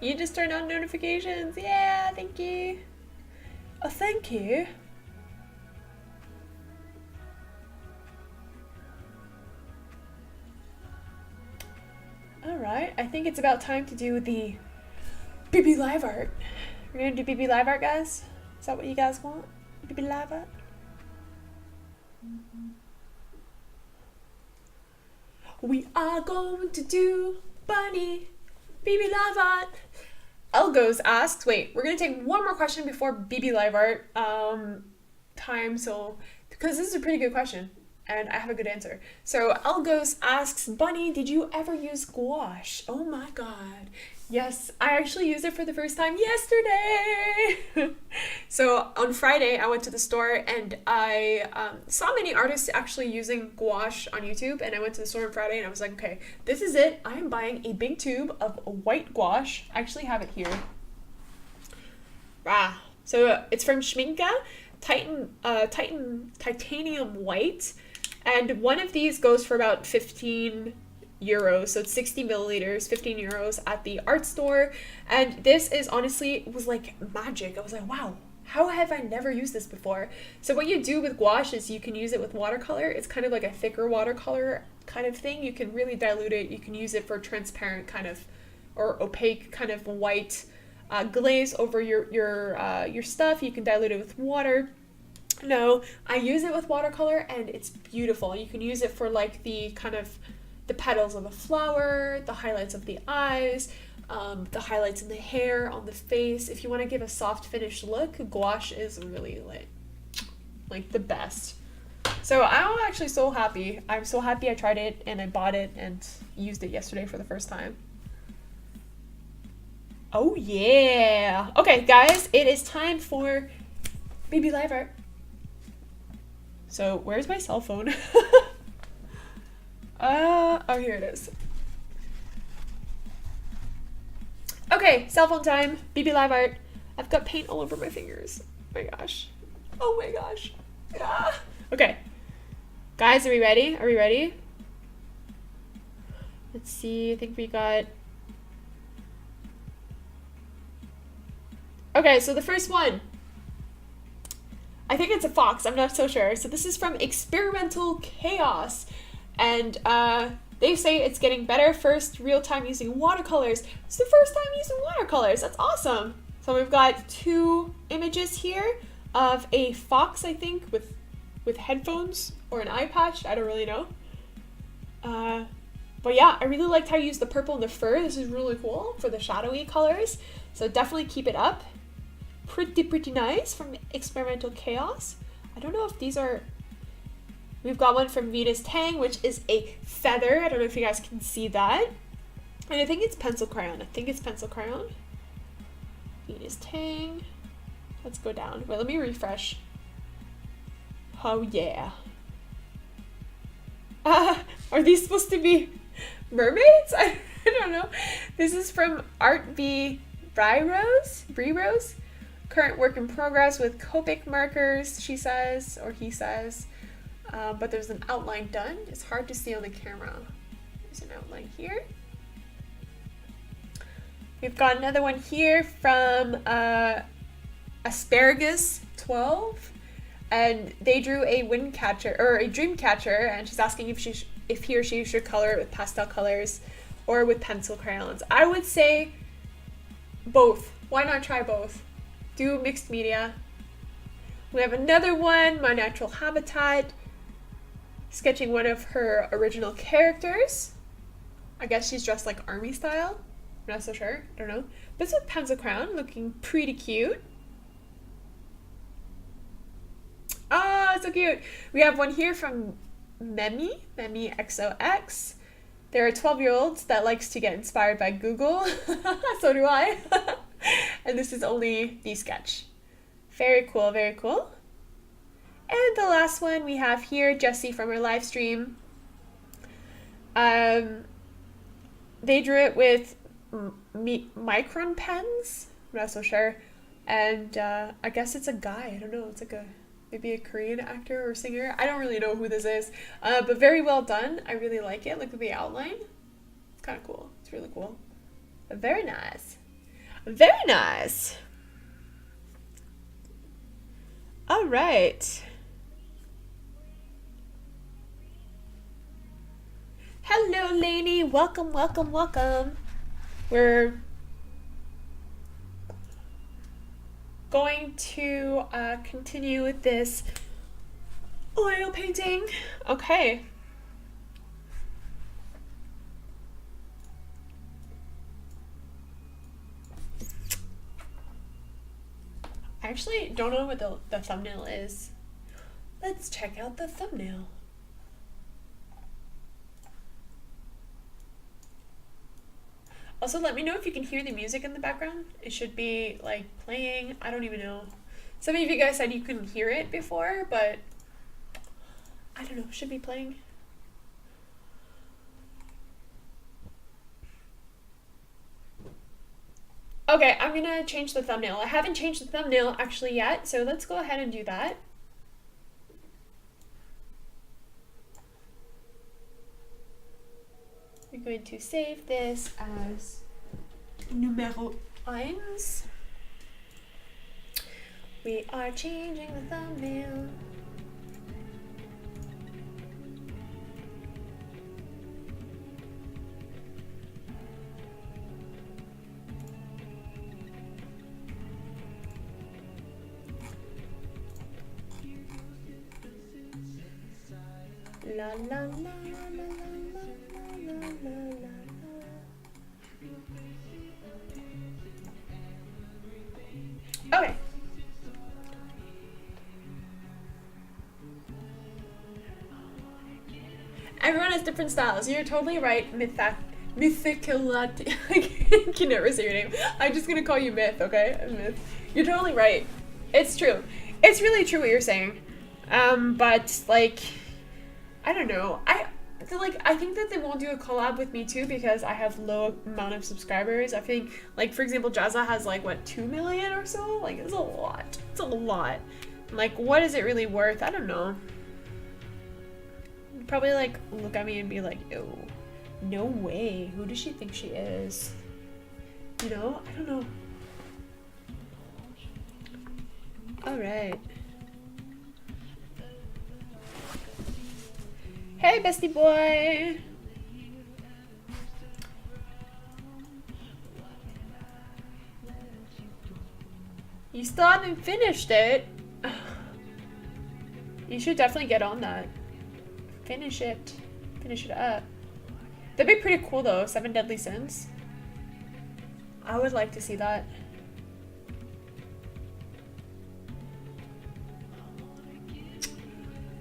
You just turned on notifications. Yeah, thank you. Oh, thank you. Alright, I think it's about time to do the BB live art. We're gonna do BB live art, guys? Is that what you guys want? BB live art? We are going to do bunny BB live art. Elgos asks, wait, we're gonna take one more question before BB live art time, so, because this is a pretty good question and I have a good answer. So Elgos asks, Bunny, did you ever use gouache? Oh my god. Yes, I actually used it for the first time yesterday. So on Friday, I went to the store and I saw many artists actually using gouache on YouTube, and I went to the store on Friday and I was like, okay, this is it. I am buying a big tube of white gouache. I actually have it here. So it's from Schminke, titanium white, and one of these goes for about 15 euros, so it's 60 milliliters, 15 euros at the art store. And this is honestly, it was like magic. I was like, wow, how have I never used this before? So what you do with gouache is you can use it with watercolor. It's kind of like a thicker watercolor kind of thing. You can really dilute it. You can use it for transparent kind of, or opaque kind of white glaze over your stuff. You can dilute it with water. No, I use it with watercolor and it's beautiful. You can use it for like the kind of the petals of a flower, the highlights of the eyes, the highlights in the hair, on the face. If you want to give a soft finished look, gouache is really like the best. So I'm actually so happy. I'm so happy I tried it and I bought it and used it yesterday for the first time. Oh yeah. Okay, guys, it is time for BB Live Art. So where's my cell phone? Oh, here it is. Okay, cell phone time. BB Live Art. I've got paint all over my fingers. Oh my gosh. Oh my gosh. Ah. Okay. Guys, are we ready? Are we ready? Let's see. I think we got... Okay, so the first one. I think it's a fox. I'm not so sure. So this is from Experimental Chaos. And they say it's getting better. First real time using watercolors. It's the first time using watercolors. That's awesome. So we've got two images here of a fox, I think, with headphones or an eye patch. I don't really know. But yeah, I really liked how you used the purple and the fur. This is really cool for the shadowy colors. So definitely keep it up. Pretty nice from Experimental Chaos. I don't know if these are... We've got one from Venus Tang, which is a feather. I don't know if you guys can see that. And I think it's pencil crayon. Venus Tang. Let's go down. Wait, let me refresh. Oh, yeah. Are these supposed to be mermaids? I don't know. This is from Art V. Brie-Rose. Current work in progress with Copic markers, she says, or he says. But there's an outline done. It's hard to see on the camera. There's an outline here. We've got another one here from Asparagus 12, and they drew a wind catcher or a dream catcher, and she's asking if he or she should color it with pastel colors or with pencil crayons. I would say both. Why not try both? Do mixed media. We have another one, My Natural Habitat, sketching one of her original characters. I guess she's dressed like army style. I'm not so sure. I don't know. This with pencil crayon, looking pretty cute. Oh, so cute. We have one here from Memi XOX. There are 12-year-olds that likes to get inspired by Google. So do I. And this is only the sketch. Very cool, very cool. And the last one we have here, Jessie from her live stream. They drew it with micron pens. I'm not so sure. And I guess it's a guy. I don't know. It's like maybe a Korean actor or singer. I don't really know who this is. But very well done. I really like it. Look at the outline. It's kind of cool. It's really cool. Very nice. Very nice. All right. Hello, Lainey. Welcome, welcome, welcome. We're going to continue with this oil painting. Okay. I actually don't know what the thumbnail is. Let's check out the thumbnail. Also, let me know if you can hear the music in the background. It should be like playing. I don't even know. Some of you guys said you couldn't hear it before, but I don't know. It should be playing. Okay, I'm gonna change the thumbnail. I haven't changed the thumbnail actually yet, so let's go ahead and do that. We're going to save this as numero 1. We are changing the thumbnail. La la la la la la la la la. Okay. Everyone has different styles. You're totally right, Mythicalati. I can never say your name. I'm just gonna call you Myth, okay? Myth. You're totally right. It's true. It's really true what you're saying. But like, I don't know. I think that they won't do a collab with me too because I have low amount of subscribers. I think, like, for example, Jazza has like what, 2 million or so. Like, it's a lot. It's a lot. Like, what is it really worth? I don't know. You'd probably like look at me and be like, "Ew, no way. Who does she think she is?" You know? I don't know. All right. Hey, bestie boy! You still haven't finished it? You should definitely get on that. Finish it. Finish it up. That'd be pretty cool though, 7 Deadly Sins. I would like to see that.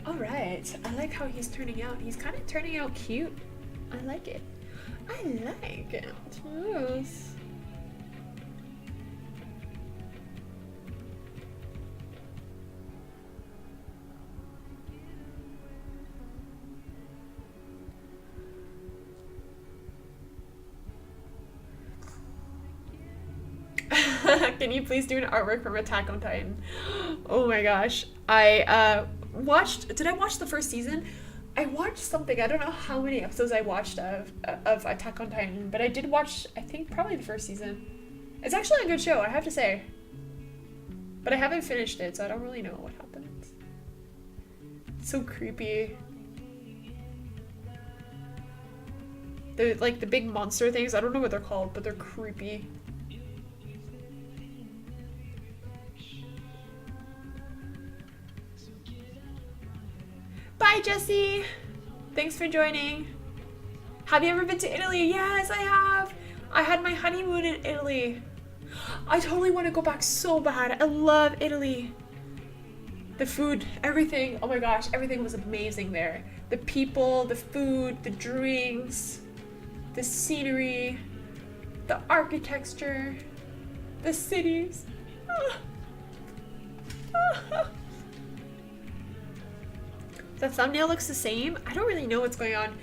Alright, I like how he's turning out. He's kind of turning out cute. I like it. I like it. Yes. Can you please do an artwork from Attack on Titan? Oh my gosh. I did I watch the first season? I watched something. I don't know how many episodes I watched of Attack on Titan, but I did watch, I think, probably the first season. It's actually a good show, I have to say. But I haven't finished it, so I don't really know what happens. It's so creepy. They're like the big monster things. I don't know what they're called, but they're creepy. Bye, Jessie! Thanks for joining. Have you ever been to Italy? Yes, I have! I had my honeymoon in Italy. I totally want to go back so bad. I love Italy. The food, everything. Oh my gosh, everything was amazing there. The people, the food, the drinks. the scenery, the architecture, the cities. The thumbnail looks the same. I don't really know what's going on.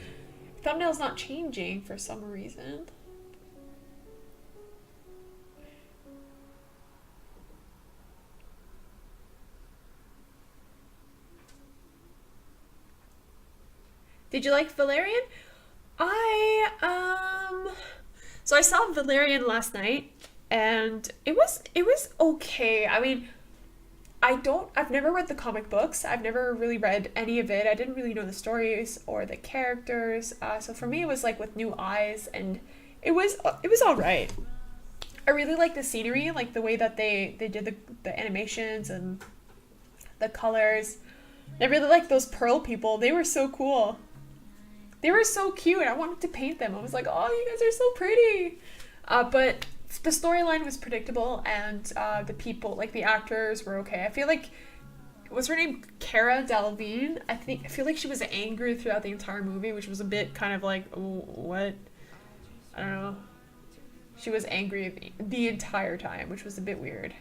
Thumbnail's not changing for some reason. Did you like Valerian? So I saw Valerian last night and it was okay. I mean, I've never read the comic books. I've never really read any of it. I didn't really know the stories or the characters. So for me, it was like with new eyes, and it was all right. I really like the scenery, like the way that they did the animations and the colors. I really like those pearl people. They were so cool. They were so cute. I wanted to paint them. I was like, oh, you guys are so pretty. But the storyline was predictable, and the people, like the actors, were okay. I feel like, what's her name? Cara Delevingne. I feel like she was angry throughout the entire movie, which was a bit kind of like, oh, what? I don't know. She was angry the entire time, which was a bit weird.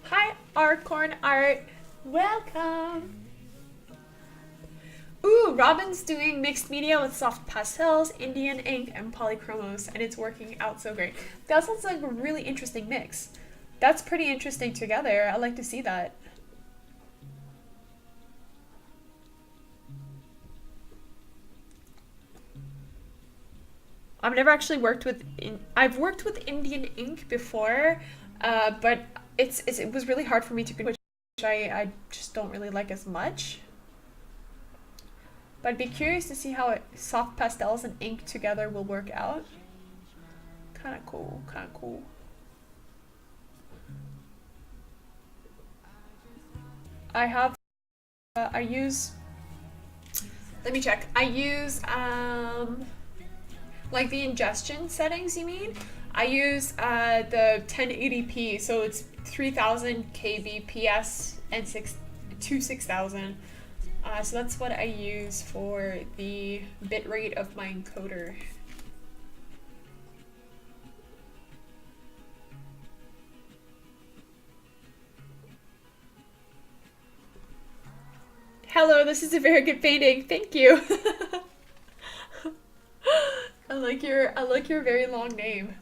Hi, Artcorn Art. Welcome. Ooh, Robin's doing mixed media with soft pastels, Indian ink, and polychromos, and it's working out so great. That sounds like a really interesting mix. That's pretty interesting together. I like to see that. I've never actually worked with... I've worked with Indian ink before, but it was really hard for me to... which I just don't really like as much. But I'd be curious to see how soft pastels and ink together will work out. Kind of cool, kind of cool. I have, I use, let me check. I use, like the ingestion settings, you mean? I use the 1080p, so it's 3000 kbps and 6000. So that's what I use for the bitrate of my encoder. Hello, this is a very good painting. Thank you. I like your very long name.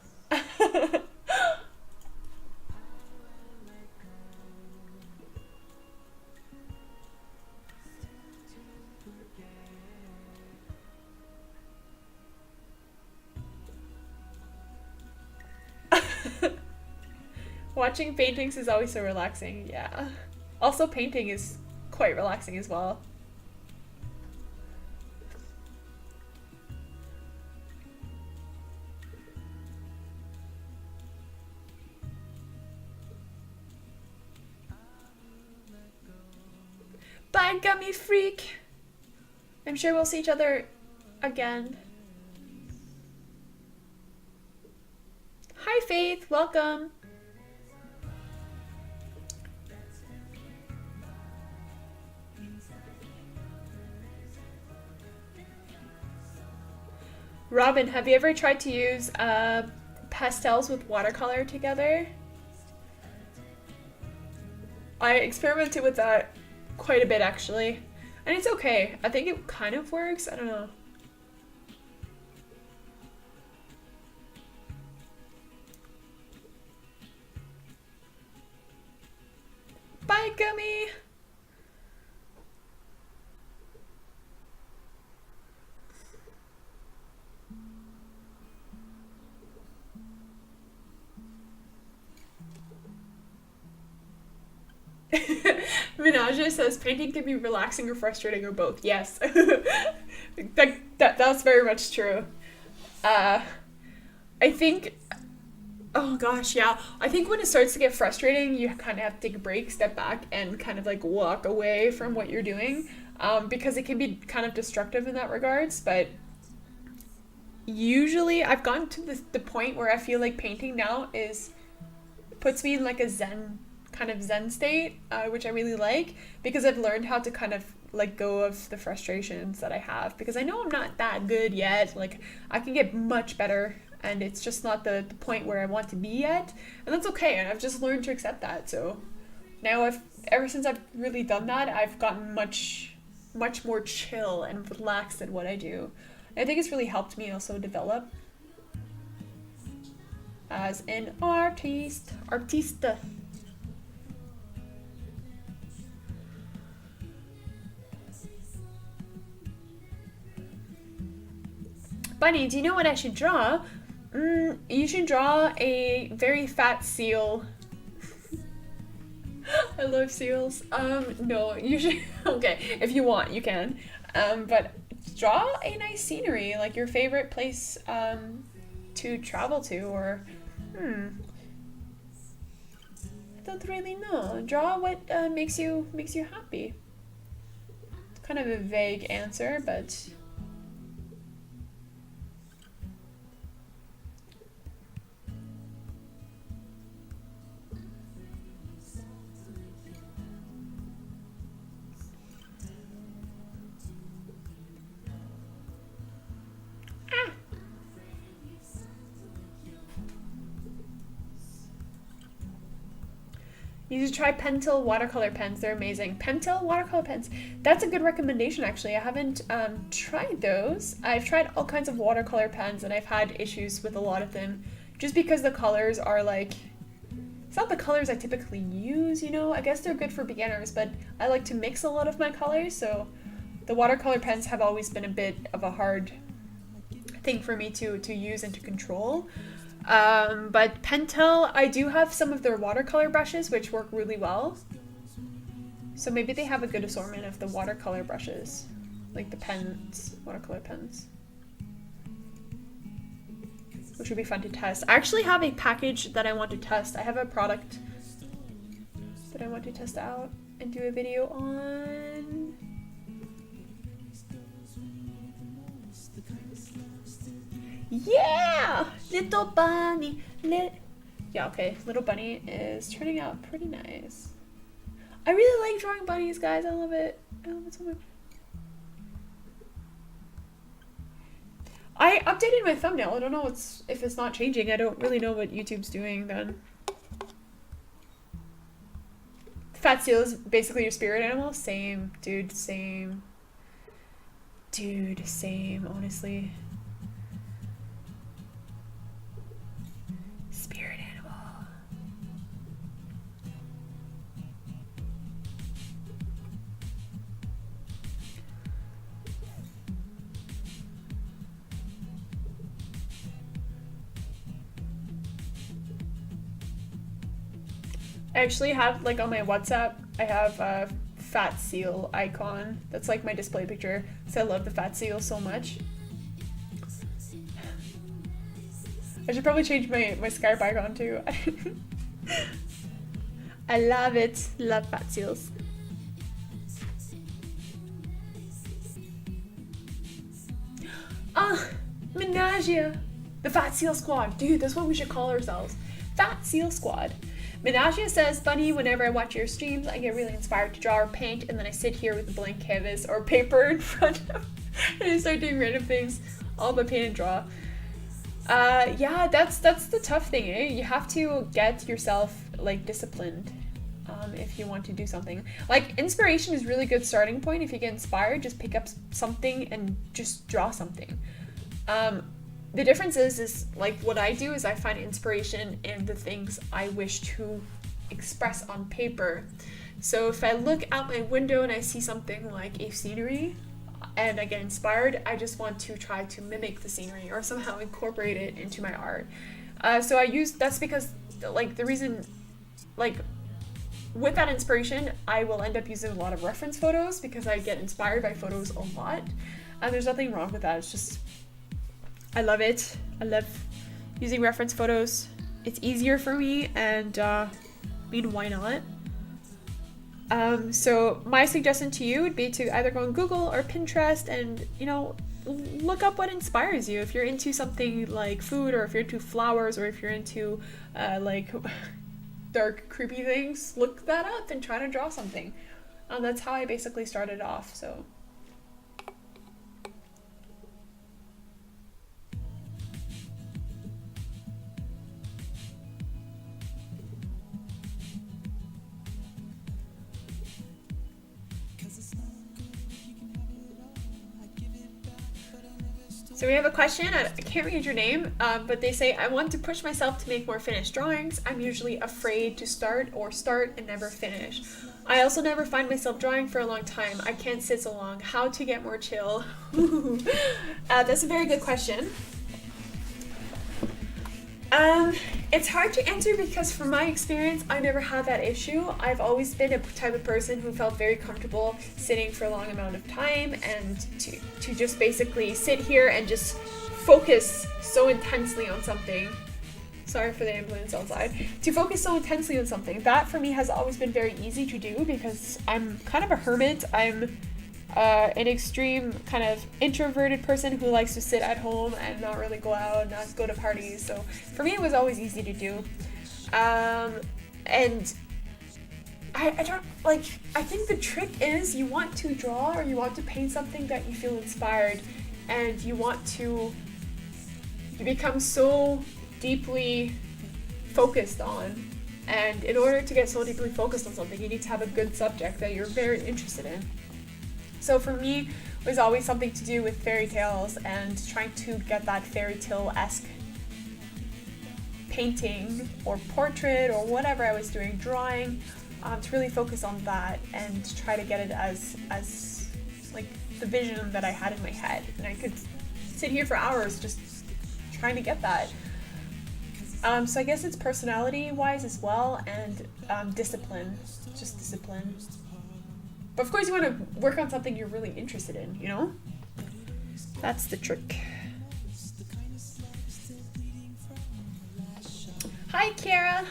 Watching paintings is always so relaxing, yeah. Also, painting is quite relaxing as well. Bye, Gummy Freak! I'm sure we'll see each other again. Hi, Faith! Welcome! Robin, have you ever tried to use pastels with watercolor together? I experimented with that quite a bit actually, and it's okay. I think it kind of works. I don't know. Bye, Gummy! Minaj says painting can be relaxing or frustrating or both. Yes. That's very much true. I think, oh gosh, yeah. I think when it starts to get frustrating, you kind of have to take a break, step back, and kind of like walk away from what you're doing, because it can be kind of destructive in that regards. But usually I've gotten to the point where I feel like painting now puts me in like a zen state, which I really like, because I've learned how to kind of let go of the frustrations that I have, because I know I'm not that good yet. Like, I can get much better, and it's just not the point where I want to be yet, and that's okay, and I've just learned to accept that. So now ever since I've really done that, I've gotten much more chill and relaxed at what I do. And I think it's really helped me also develop as an artista. Bunny, do you know what I should draw? You should draw a very fat seal. I love seals. No, you should. Okay, if you want, you can. But draw a nice scenery, like your favorite place to travel to, or I don't really know. Draw what makes you happy. It's kind of a vague answer, but you should try Pentel watercolor pens. They're amazing. Pentel watercolor pens. That's a good recommendation, actually. I haven't tried those. I've tried all kinds of watercolor pens, and I've had issues with a lot of them, just because the colors are like, it's not the colors I typically use, you know? I guess they're good for beginners, but I like to mix a lot of my colors, so the watercolor pens have always been a bit of a hard thing for me to use and to control. But Pentel, I do have some of their watercolor brushes, which work really well. So maybe they have a good assortment of the watercolor brushes, like the pens, watercolor pens, which would be fun to test. I actually have a package that I want to test. I have a product that I want to test out and do a video on. Yeah! Little bunny. Yeah, okay. Little bunny is turning out pretty nice. I really like drawing bunnies, guys. I love it. I love it so much. I updated my thumbnail. I don't know if it's not changing. I don't really know what YouTube's doing then. Fat seal is basically your spirit animal? Same, dude. Same. Dude, same, honestly. Spirit animal. I actually have, like, on my WhatsApp, I have a fat seal icon. That's like my display picture. So I love the fat seal so much. I should probably change my Skype icon too. I love it. Love fat seals. Ah, Menagia. The Fat Seal Squad. Dude, that's what we should call ourselves. Fat Seal Squad. Menagia says, Bunny, whenever I watch your streams, I get really inspired to draw or paint, and then I sit here with a blank canvas or paper in front of and I start doing random things, all but paint and draw. Yeah, that's the tough thing, eh? You have to get yourself, like, disciplined if you want to do something. Like, inspiration is a really good starting point. If you get inspired, just pick up something and just draw something. The difference is like what I do is I find inspiration in the things I wish to express on paper. So if I look out my window and I see something like a scenery and I get inspired, I just want to try to mimic the scenery or somehow incorporate it into my art. So that's because, like, the reason, like, with that inspiration, I will end up using a lot of reference photos because I get inspired by photos a lot. And there's nothing wrong with that. It's just, I love it. I love using reference photos. It's easier for me, and I mean, why not? So my suggestion to you would be to either go on Google or Pinterest and, you know, look up what inspires you. If you're into something like food, or if you're into flowers, or if you're into like dark, creepy things, look that up and try to draw something. That's how I basically started off, so. So we have a question, I can't read your name, but they say, I want to push myself to make more finished drawings. I'm usually afraid to start and never finish. I also never find myself drawing for a long time. I can't sit so long. How to get more chill? That's a very good question. It's hard to answer because from my experience, I never had that issue. I've always been a type of person who felt very comfortable sitting for a long amount of time, and to just basically sit here and just focus so intensely on something. Sorry for the ambulance outside. To focus so intensely on something. That for me has always been very easy to do because I'm kind of a hermit. I'm an extreme kind of introverted person who likes to sit at home and not really go out, not go to parties. So for me, it was always easy to do. And I don't like, I think the trick is you want to draw or you want to paint something that you feel inspired, and you want to become so deeply focused on. And in order to get so deeply focused on something, you need to have a good subject that you're very interested in. So for me, it was always something to do with fairy tales and trying to get that fairy tale-esque painting or portrait or whatever I was doing, drawing, to really focus on that and try to get it as like the vision that I had in my head. And I could sit here for hours just trying to get that. So I guess it's personality-wise as well, and discipline, just discipline. But of course you want to work on something you're really interested in, you know? That's the trick. Hi, Kiara!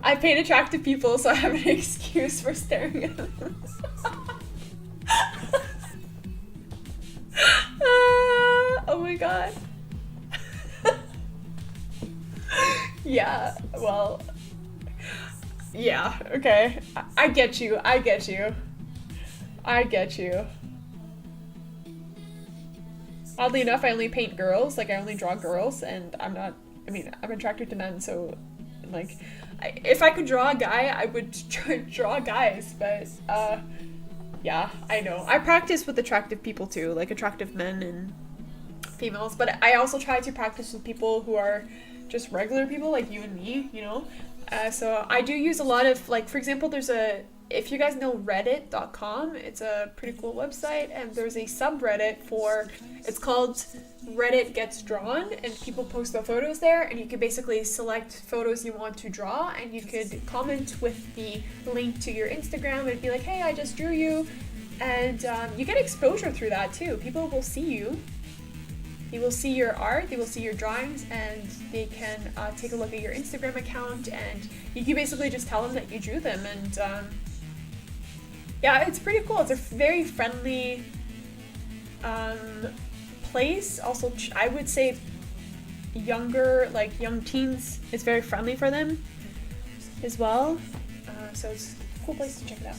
I paint attractive people, so I have an excuse for staring at them. Oh my god. Yeah, well... Yeah, okay. I get you. Oddly enough, I only paint girls. Like, I only draw girls, and I'm attracted to men, so, like, if I could draw a guy, I would draw guys, but, yeah, I know. I practice with attractive people, too, like, attractive men and females, but I also try to practice with people who are just regular people, like you and me, you know? So I do use a lot of, like, for example, if you guys know reddit.com, it's a pretty cool website, and there's a subreddit it's called Reddit Gets Drawn, and people post their photos there, and you can basically select photos you want to draw, and you could comment with the link to your Instagram and be like, hey, I just drew you, and you get exposure through that too. People will see you. They will see your art, they will see your drawings, and they can take a look at your Instagram account, and you can basically just tell them that you drew them, and yeah, it's pretty cool. It's a very friendly place. Also, I would say young teens, it's very friendly for them as well, so it's a cool place to check it out.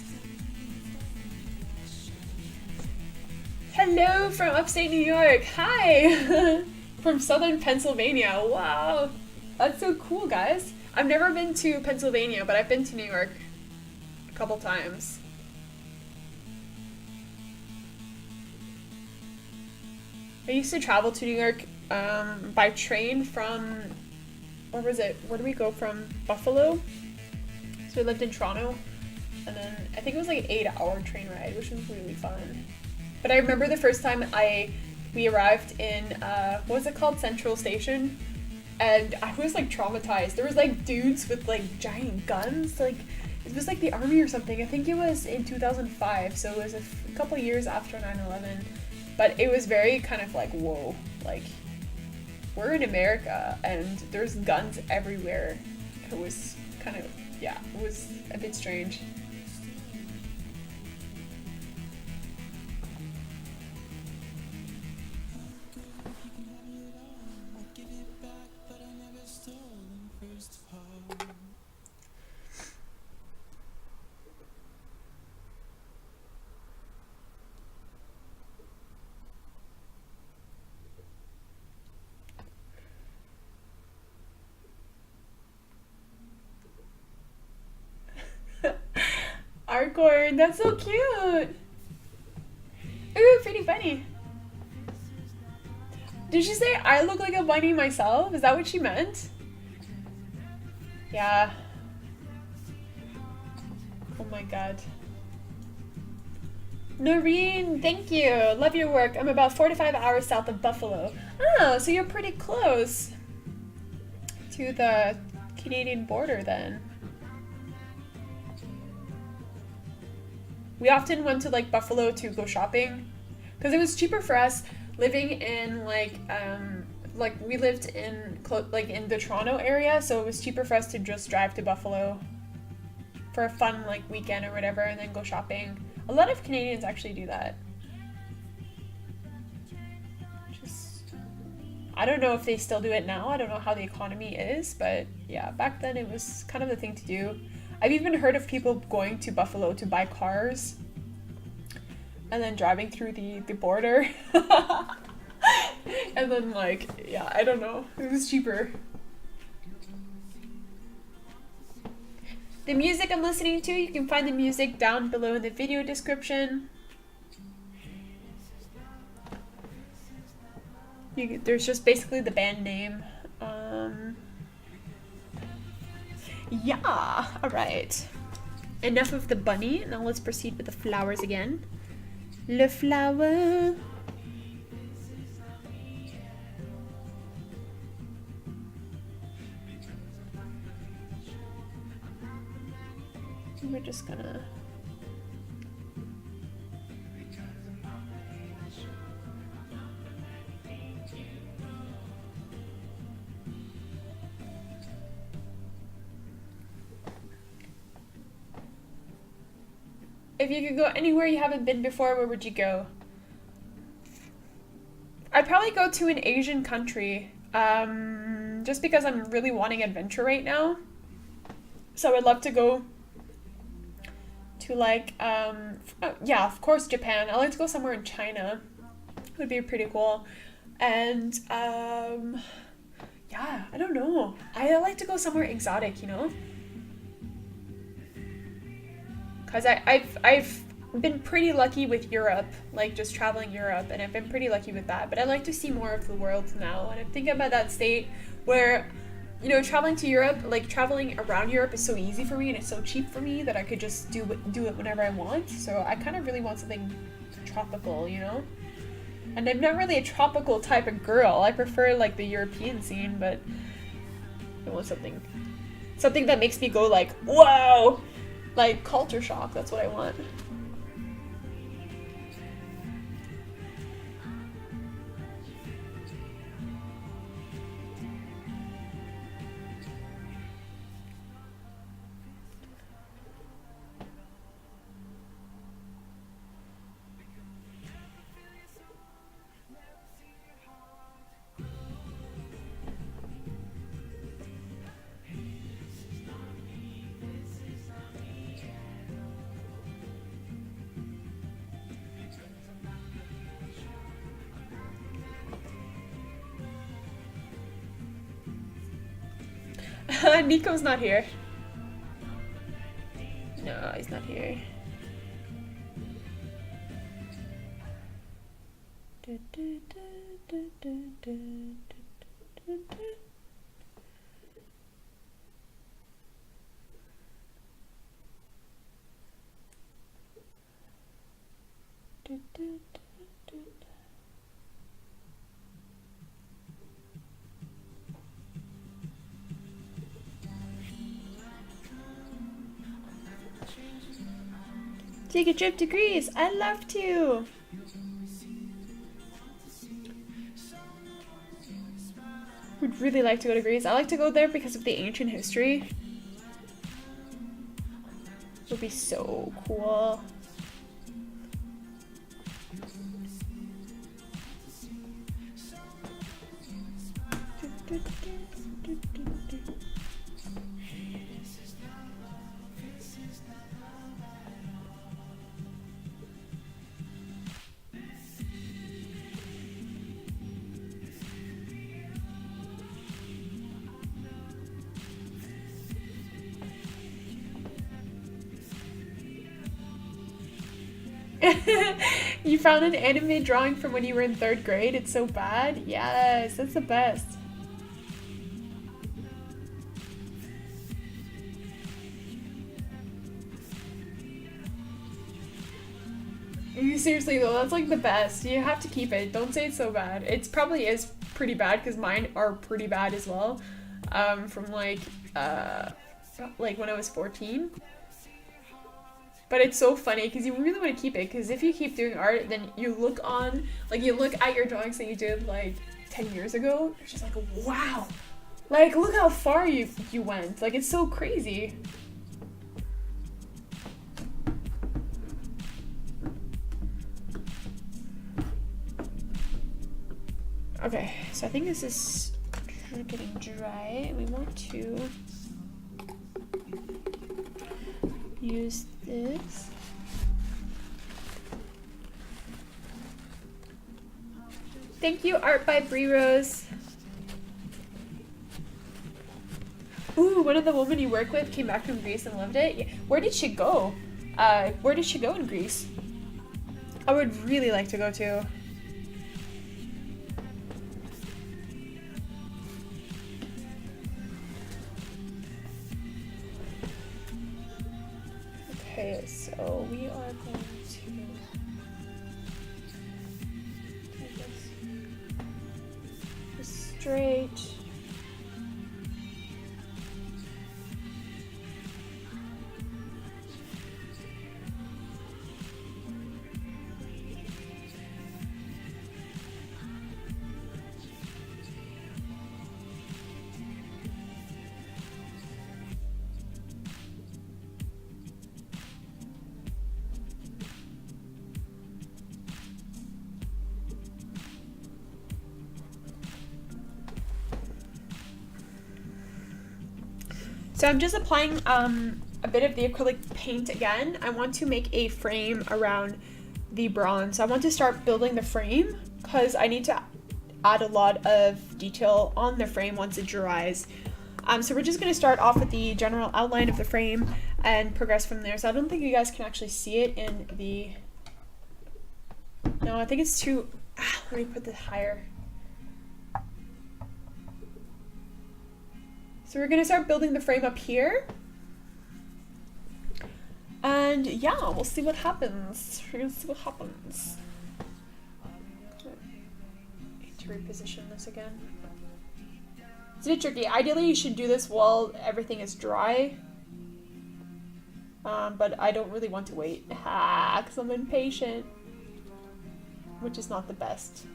Hello from upstate New York. Hi! From southern Pennsylvania. Wow. That's so cool, guys. I've never been to Pennsylvania, but I've been to New York a couple times. I used to travel to New York by train from, where was it? Where do we go from? Buffalo? So we lived in Toronto, and then I think it was like an 8-hour train ride, which was really fun. But I remember the first time we arrived in, what was it called? Central Station. And I was like traumatized. There was like dudes with like giant guns. Like, it was like the army or something. I think it was in 2005. So it was a couple years after 9/11. But it was very kind of like, whoa. Like, we're in America and there's guns everywhere. It was kind of, yeah, it was a bit strange. Barcorn. That's so cute. Ooh, pretty bunny. Did she say I look like a bunny myself? Is that what she meant? Yeah. Oh my god. Noreen, thank you. Love your work. I'm about 4 to 5 hours south of Buffalo. Oh, so you're pretty close to the Canadian border then. We often went to like Buffalo to go shopping because it was cheaper for us living in like we lived in in the Toronto area, so it was cheaper for us to just drive to Buffalo for a fun like weekend or whatever and then go shopping. A lot of Canadians actually do that. I don't know if they still do it now. I don't know how the economy is, but yeah, back then it was kind of the thing to do. I've even heard of people going to Buffalo to buy cars and then driving through the border. And then like, yeah, I don't know. It was cheaper. The music I'm listening to, you can find the music down below in the video description. There's just basically the band name. Yeah, alright. Enough of the bunny. Now let's proceed with the flowers again. Le flower. We're just gonna... If you could go anywhere you haven't been before, where would you go? I'd probably go to an Asian country, just because I'm really wanting adventure right now. So I'd love to go to like, yeah, of course Japan. I'd like to go somewhere in China. It would be pretty cool. And, yeah, I don't know. I like to go somewhere exotic, you know? Because I've been pretty lucky with Europe, like just traveling Europe, and I've been pretty lucky with that. But I'd like to see more of the world now. And I'm thinking about that state where, you know, traveling to Europe, like traveling around Europe is so easy for me and it's so cheap for me that I could just do it whenever I want. So I kind of really want something tropical, you know? And I'm not really a tropical type of girl. I prefer like the European scene, but I want something that makes me go like, whoa! Like culture shock, that's what I want. Nico's not here. No, he's not here. Take a trip to Greece. I'd love to. Would really like to go to Greece. I like to go there because of the ancient history. It would be so cool. You found an anime drawing from when you were in 3rd grade? It's so bad? Yes, that's the best. Seriously though, that's like the best. You have to keep it. Don't say it's so bad. It probably is pretty bad because mine are pretty bad as well. From like when I was 14. But it's so funny because you really want to keep it, because if you keep doing art, then you look at your drawings that you did like 10 years ago, you're just like, wow, like look how far you went. Like, it's so crazy. Okay, so I think this is getting dry. We want to use this. Thank you, Art by Brie Rose. Ooh, one of the women you work with came back from Greece and loved it. Yeah. Where did she go? Where did she go in Greece? I would really like to go too. Okay, so we are going to make this straight. So I'm just applying a bit of the acrylic paint again. I want to make a frame around the bronze. I want to start building the frame because I need to add a lot of detail on the frame once it dries. So we're just going to start off with the general outline of the frame and progress from there. So I don't think you guys can actually see it in the... No, I think it's too... Let me put this higher. So we're gonna start building the frame up here. And yeah, we'll see what happens. We're gonna see what happens. I need to reposition this again. It's a bit tricky. Ideally, you should do this while everything is dry. But I don't really want to wait. Because I'm impatient. Which is not the best.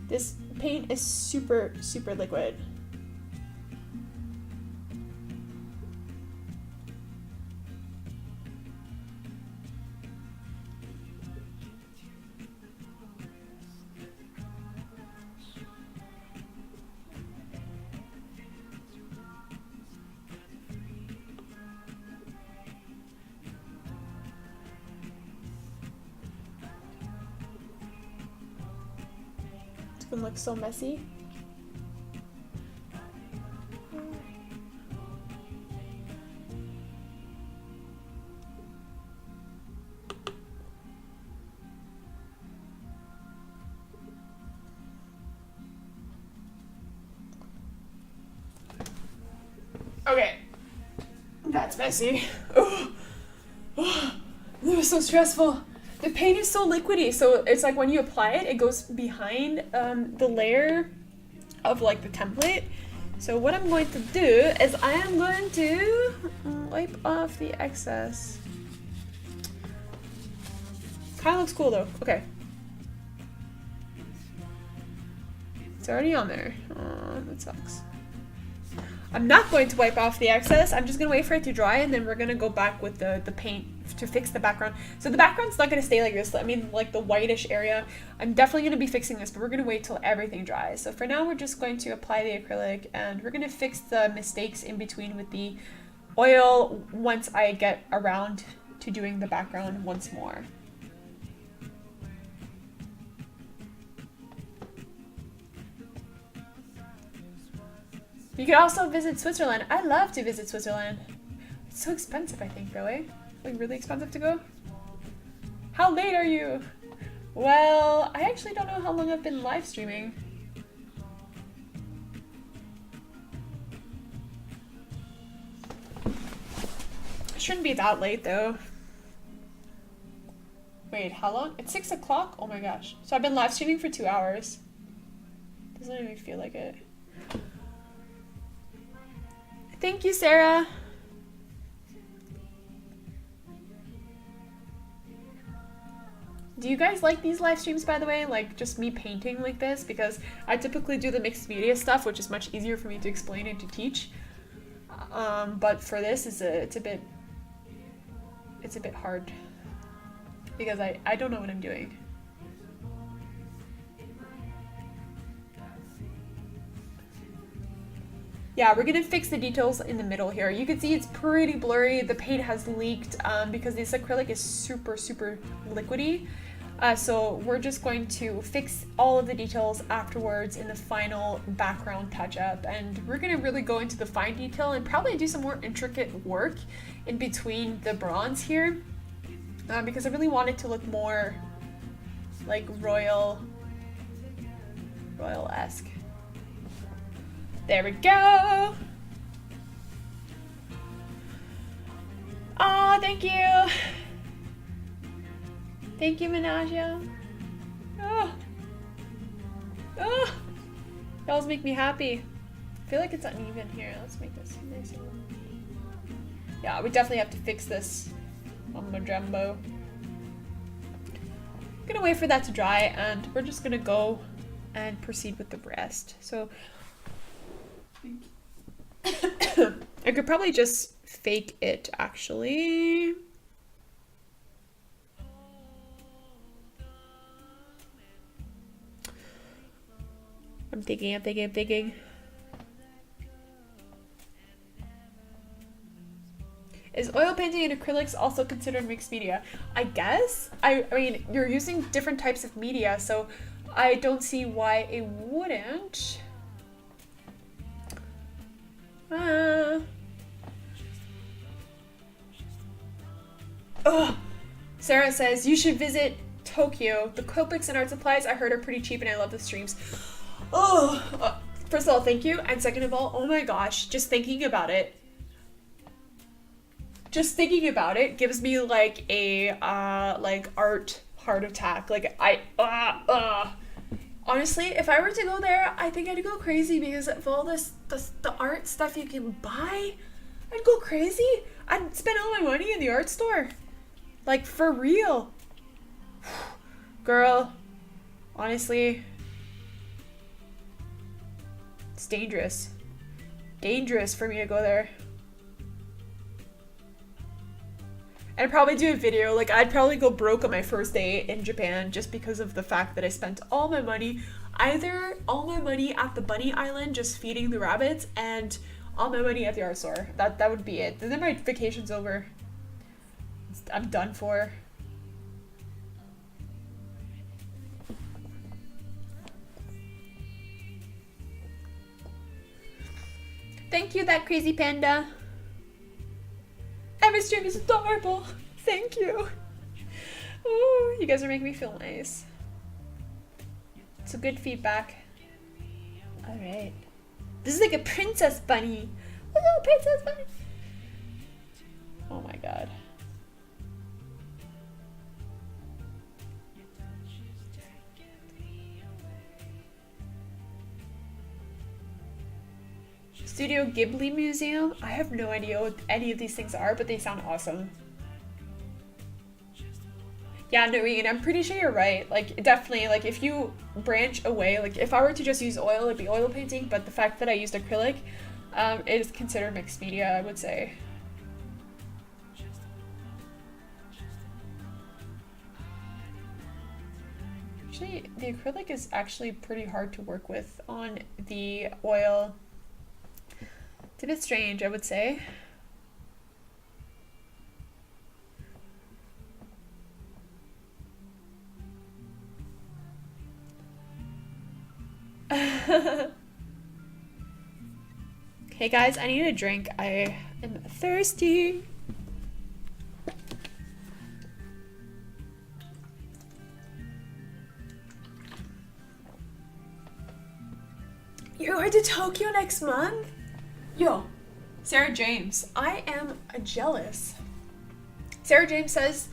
This paint is super, super liquid. It's gonna look so messy. Okay, that's messy. Oh, that was so stressful. The paint is so liquidy, so it's like when you apply it, it goes behind the layer of like the template. So what I'm going to do is I am going to wipe off the excess. Kind of looks cool though. Okay. It's already on there. Oh, that sucks. I'm not going to wipe off the excess. I'm just going to wait for it to dry, and then we're going to go back with the paint to fix the background. So the background's not going to stay like this. I mean, like the whitish area. I'm definitely going to be fixing this, but we're going to wait till everything dries. So for now, we're just going to apply the acrylic, and we're going to fix the mistakes in between with the oil once I get around to doing the background once more. You can also visit Switzerland. I'd love to visit Switzerland. It's so expensive, I think, though, eh? Like, really expensive to go? How late are you? Well, I actually don't know how long I've been live streaming. It shouldn't be that late, though. Wait, how long? It's 6 o'clock? Oh my gosh. So I've been live streaming for 2 hours. Doesn't even feel like it. Thank you, Sarah. Do you guys like these live streams, by the way? Like, just me painting like this? Because I typically do the mixed media stuff, which is much easier for me to explain and to teach. But for this, it's a bit hard. Because I don't know what I'm doing. Yeah, we're gonna fix the details in the middle here. You can see it's pretty blurry. The paint has leaked because this acrylic is super, super liquidy. So we're just going to fix all of the details afterwards in the final background touch-up. And we're gonna really go into the fine detail and probably do some more intricate work in between the bronze here. Because I really want it to look more like royal-esque. There we go. Oh, thank you. Thank you, Menagia. Oh. Oh. Y'all make me happy. I feel like it's uneven here. Let's make this nice. Yeah, we definitely have to fix this mumbo jumbo. I'm gonna wait for that to dry, and we're just gonna go and proceed with the rest. So I could probably just fake it, actually. I'm thinking. Is oil painting and acrylics also considered mixed media? I guess. I mean, you're using different types of media, so I don't see why it wouldn't. Sarah says, you should visit Tokyo. The Copics and art supplies I heard are pretty cheap and I love the streams. First of all, thank you. And second of all, oh my gosh, just thinking about it gives me like a like art heart attack. Like honestly, if I were to go there, I think I'd go crazy because of all the art stuff you can buy. I'd go crazy. I'd spend all my money in the art store. Like, for real. Girl, honestly, it's dangerous. Dangerous for me to go there. I'd probably do a video, like I'd probably go broke on my first day in Japan just because of the fact that I spent all my money, either all my money at the bunny island just feeding the rabbits and all my money at the art store. That would be it. Then my vacation's over. I'm done for. Thank you, that crazy panda. Every stream is adorable. Thank you. Ooh, you guys are making me feel nice. It's a good feedback. All right. This is like a princess bunny. A little princess bunny. Oh my god. Studio Ghibli Museum. I have no idea what any of these things are, but they sound awesome. Yeah, no, Ian, I'm pretty sure you're right. Like, definitely, like, if you branch away, like, if I were to just use oil, it'd be oil painting, but the fact that I used acrylic, it is considered mixed media, I would say. Actually, the acrylic is actually pretty hard to work with on the oil. It's a bit strange, I would say. Hey guys, I need a drink. I am thirsty. You're going to Tokyo next month? Yo, Sarah James, I am jealous. Sarah James says,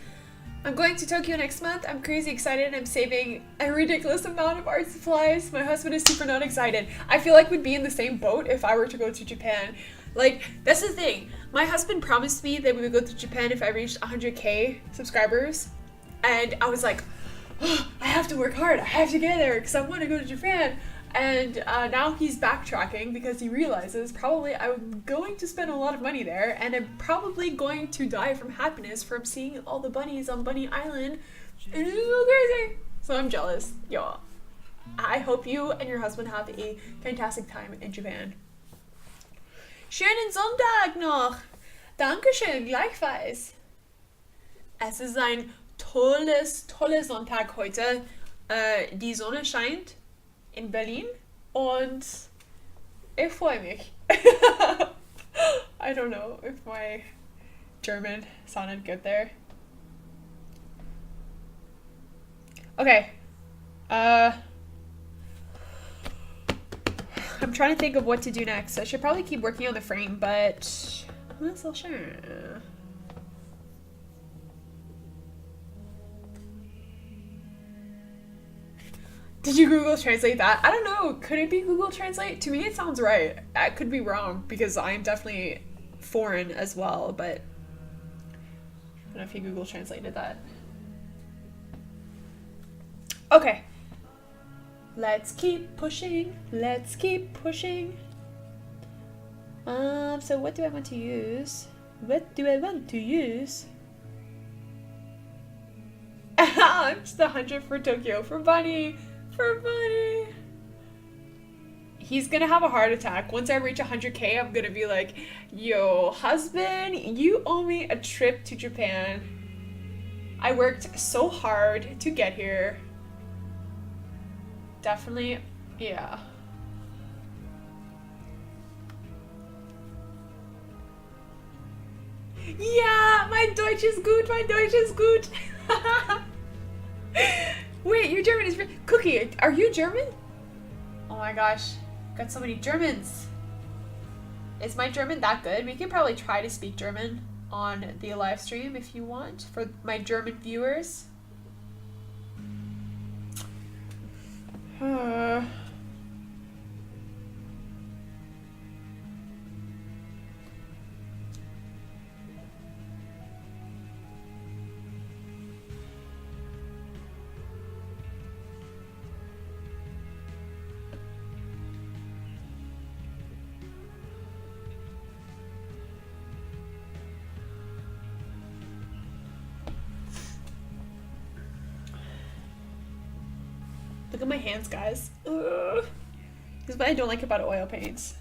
I'm going to Tokyo next month. I'm crazy excited. I'm saving a ridiculous amount of art supplies. My husband is super not excited. I feel like we'd be in the same boat if I were to go to Japan. Like, that's the thing. My husband promised me that we would go to Japan if I reached 100k subscribers. And I was like, oh, I have to work hard. I have to get there because I want to go to Japan. And now he's backtracking because he realizes probably I'm going to spend a lot of money there and I'm probably going to die from happiness from seeing all the bunnies on Bunny Island. And it's so crazy. So I'm jealous. Yo, I hope you and your husband have a fantastic time in Japan. Schönen Sonntag noch. Dankeschön, gleichfalls. Es ist ein toller Sonntag heute. Die Sonne scheint in Berlin und ich freue mich. I don't know if my German sounded good there. Okay. I'm trying to think of what to do next. I should probably keep working on the frame, but I'm not so sure. Did you Google Translate that? I don't know. Could it be Google Translate? To me, it sounds right. I could be wrong because I'm definitely foreign as well, but I don't know if he Google Translated that. Okay. Let's keep pushing. Let's keep pushing. So what do I want to use? What do I want to use? I'm just 100 for Tokyo for Bunny. For Bunny. He's gonna have a heart attack. Once I reach 100k, I'm gonna be like, yo, husband, you owe me a trip to Japan. I worked so hard to get here. Definitely, yeah. Yeah, mein Deutsch ist gut, mein Deutsch ist gut. Wait, your German is... Cookie, are you German? Oh my gosh, got so many Germans. Is my German that good? We could probably try to speak German on the live stream if you want, for my German viewers. Look at my hands, guys. Ugh. This is what I don't like about oil paints.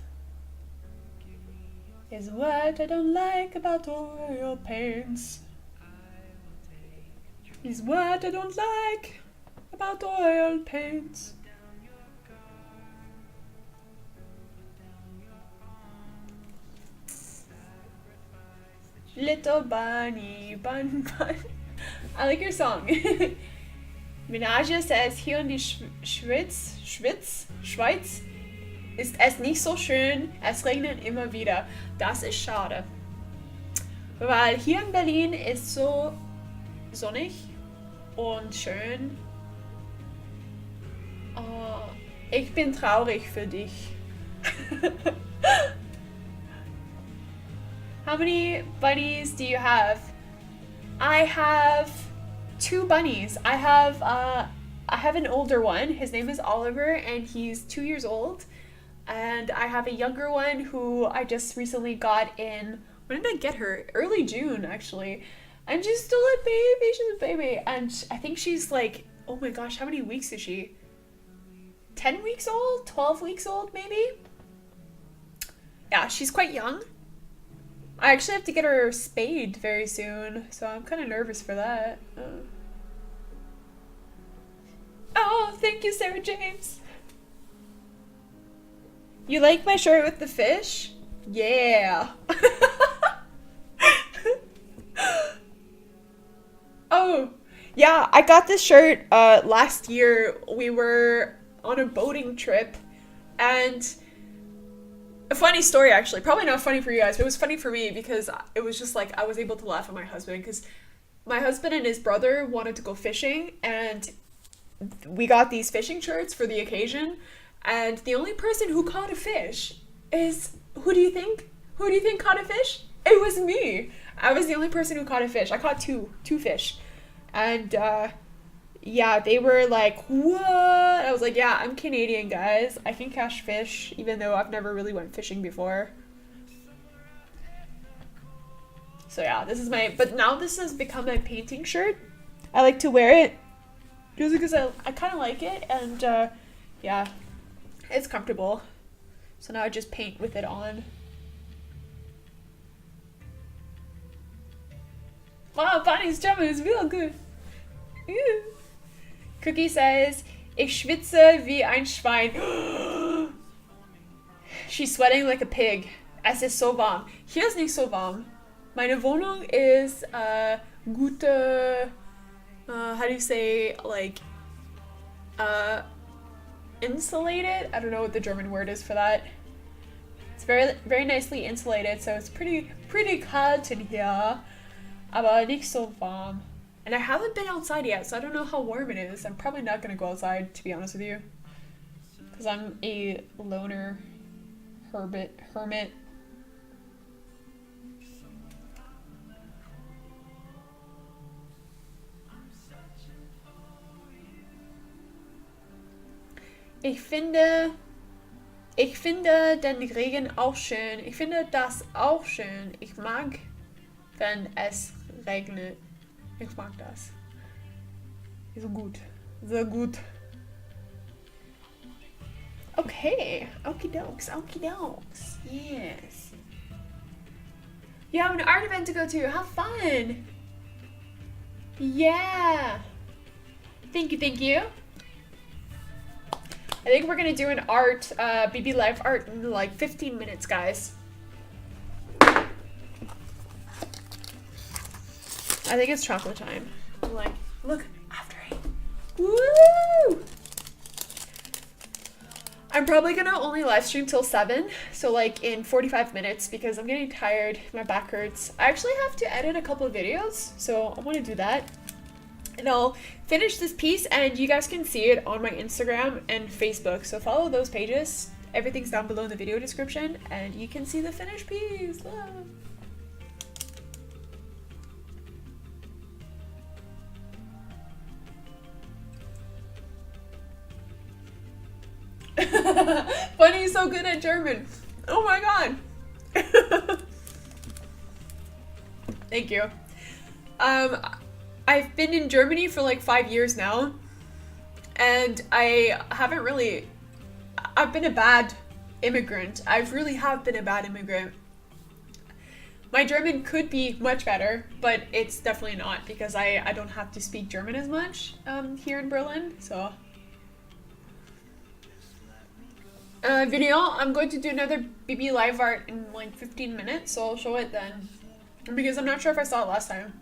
Is what I don't like about oil paints. Is what I don't like about oil paints. Little bunny, bun. I like your song. Menage says, hier in die Schweiz ist es nicht so schön, es regnet immer wieder. Das ist schade. Weil hier in Berlin ist so sonnig und schön. Oh, ich bin traurig für dich. How many bunnies do you have? I have 2 bunnies. I have an older one. His name is Oliver and he's 2 years old. And I have a younger one who I just recently got in, when did I get her? Early June, actually. And she's still a baby. She's a baby. And I think she's like Oh my gosh, how many weeks is she? 10 weeks old? 12 weeks old, maybe? Yeah, she's quite young. I actually have to get her spayed very soon, so I'm kind of nervous for that. Oh, thank you, Sarah James. You like my shirt with the fish? Yeah. Oh, yeah, I got this shirt last year. We were on a boating trip, and a funny story actually. Probably not funny for you guys, but it was funny for me because it was just like I was able to laugh at my husband because my husband and his brother wanted to go fishing, and we got these fishing shirts for the occasion, and the only person who caught a fish is, who do you think? Who do you think caught a fish? It was me. I was the only person who caught a fish. I caught two fish. And yeah, they were like, what? I was like, yeah, I'm Canadian, guys. I can catch fish, even though I've never really went fishing before. So yeah, this is my, but now this has become my painting shirt. I like to wear it just because I kind of like it, and yeah, it's comfortable. So now I just paint with it on. Wow, Bonnie's German is real good. Ew. Cookie says, ich schwitze wie ein Schwein. She's sweating like a pig. Es ist so warm. Hier ist nicht so warm. Meine Wohnung ist gute, how do you say, like, insulated? I don't know what the German word is for that. It's very, very nicely insulated, so it's pretty kalt in here. Aber nicht so warm. And I haven't been outside yet, so I don't know how warm it is. I'm probably not gonna go outside, to be honest with you. Because I'm a loner hermit. Ich finde den Regen auch schön. Ich finde das auch schön. Ich mag, wenn es regnet. Ich mag das. So gut. So gut. Okay. Okie dokes. Yes. You have an art event to go to. Have fun. Yeah. Thank you. I think we're gonna do an art, BB Live art in like 15 minutes, guys. I think it's chocolate time. I'm like, look, after 8. Woo! I'm probably gonna only live stream till 7, so like in 45 minutes because I'm getting tired, my back hurts. I actually have to edit a couple of videos, so I want to do that. And I'll finish this piece and you guys can see it on my Instagram and Facebook, so follow those pages. Everything's down below in the video description and you can see the finished piece. Bunny's so good at German. Oh my god. Thank you. I've been in Germany for like 5 years now, and I've been a bad immigrant. I really have been a bad immigrant. My German could be much better, but it's definitely not because I don't have to speak German as much here in Berlin, so. Video, I'm going to do another BB live art in like 15 minutes, so I'll show it then. Because I'm not sure if I saw it last time.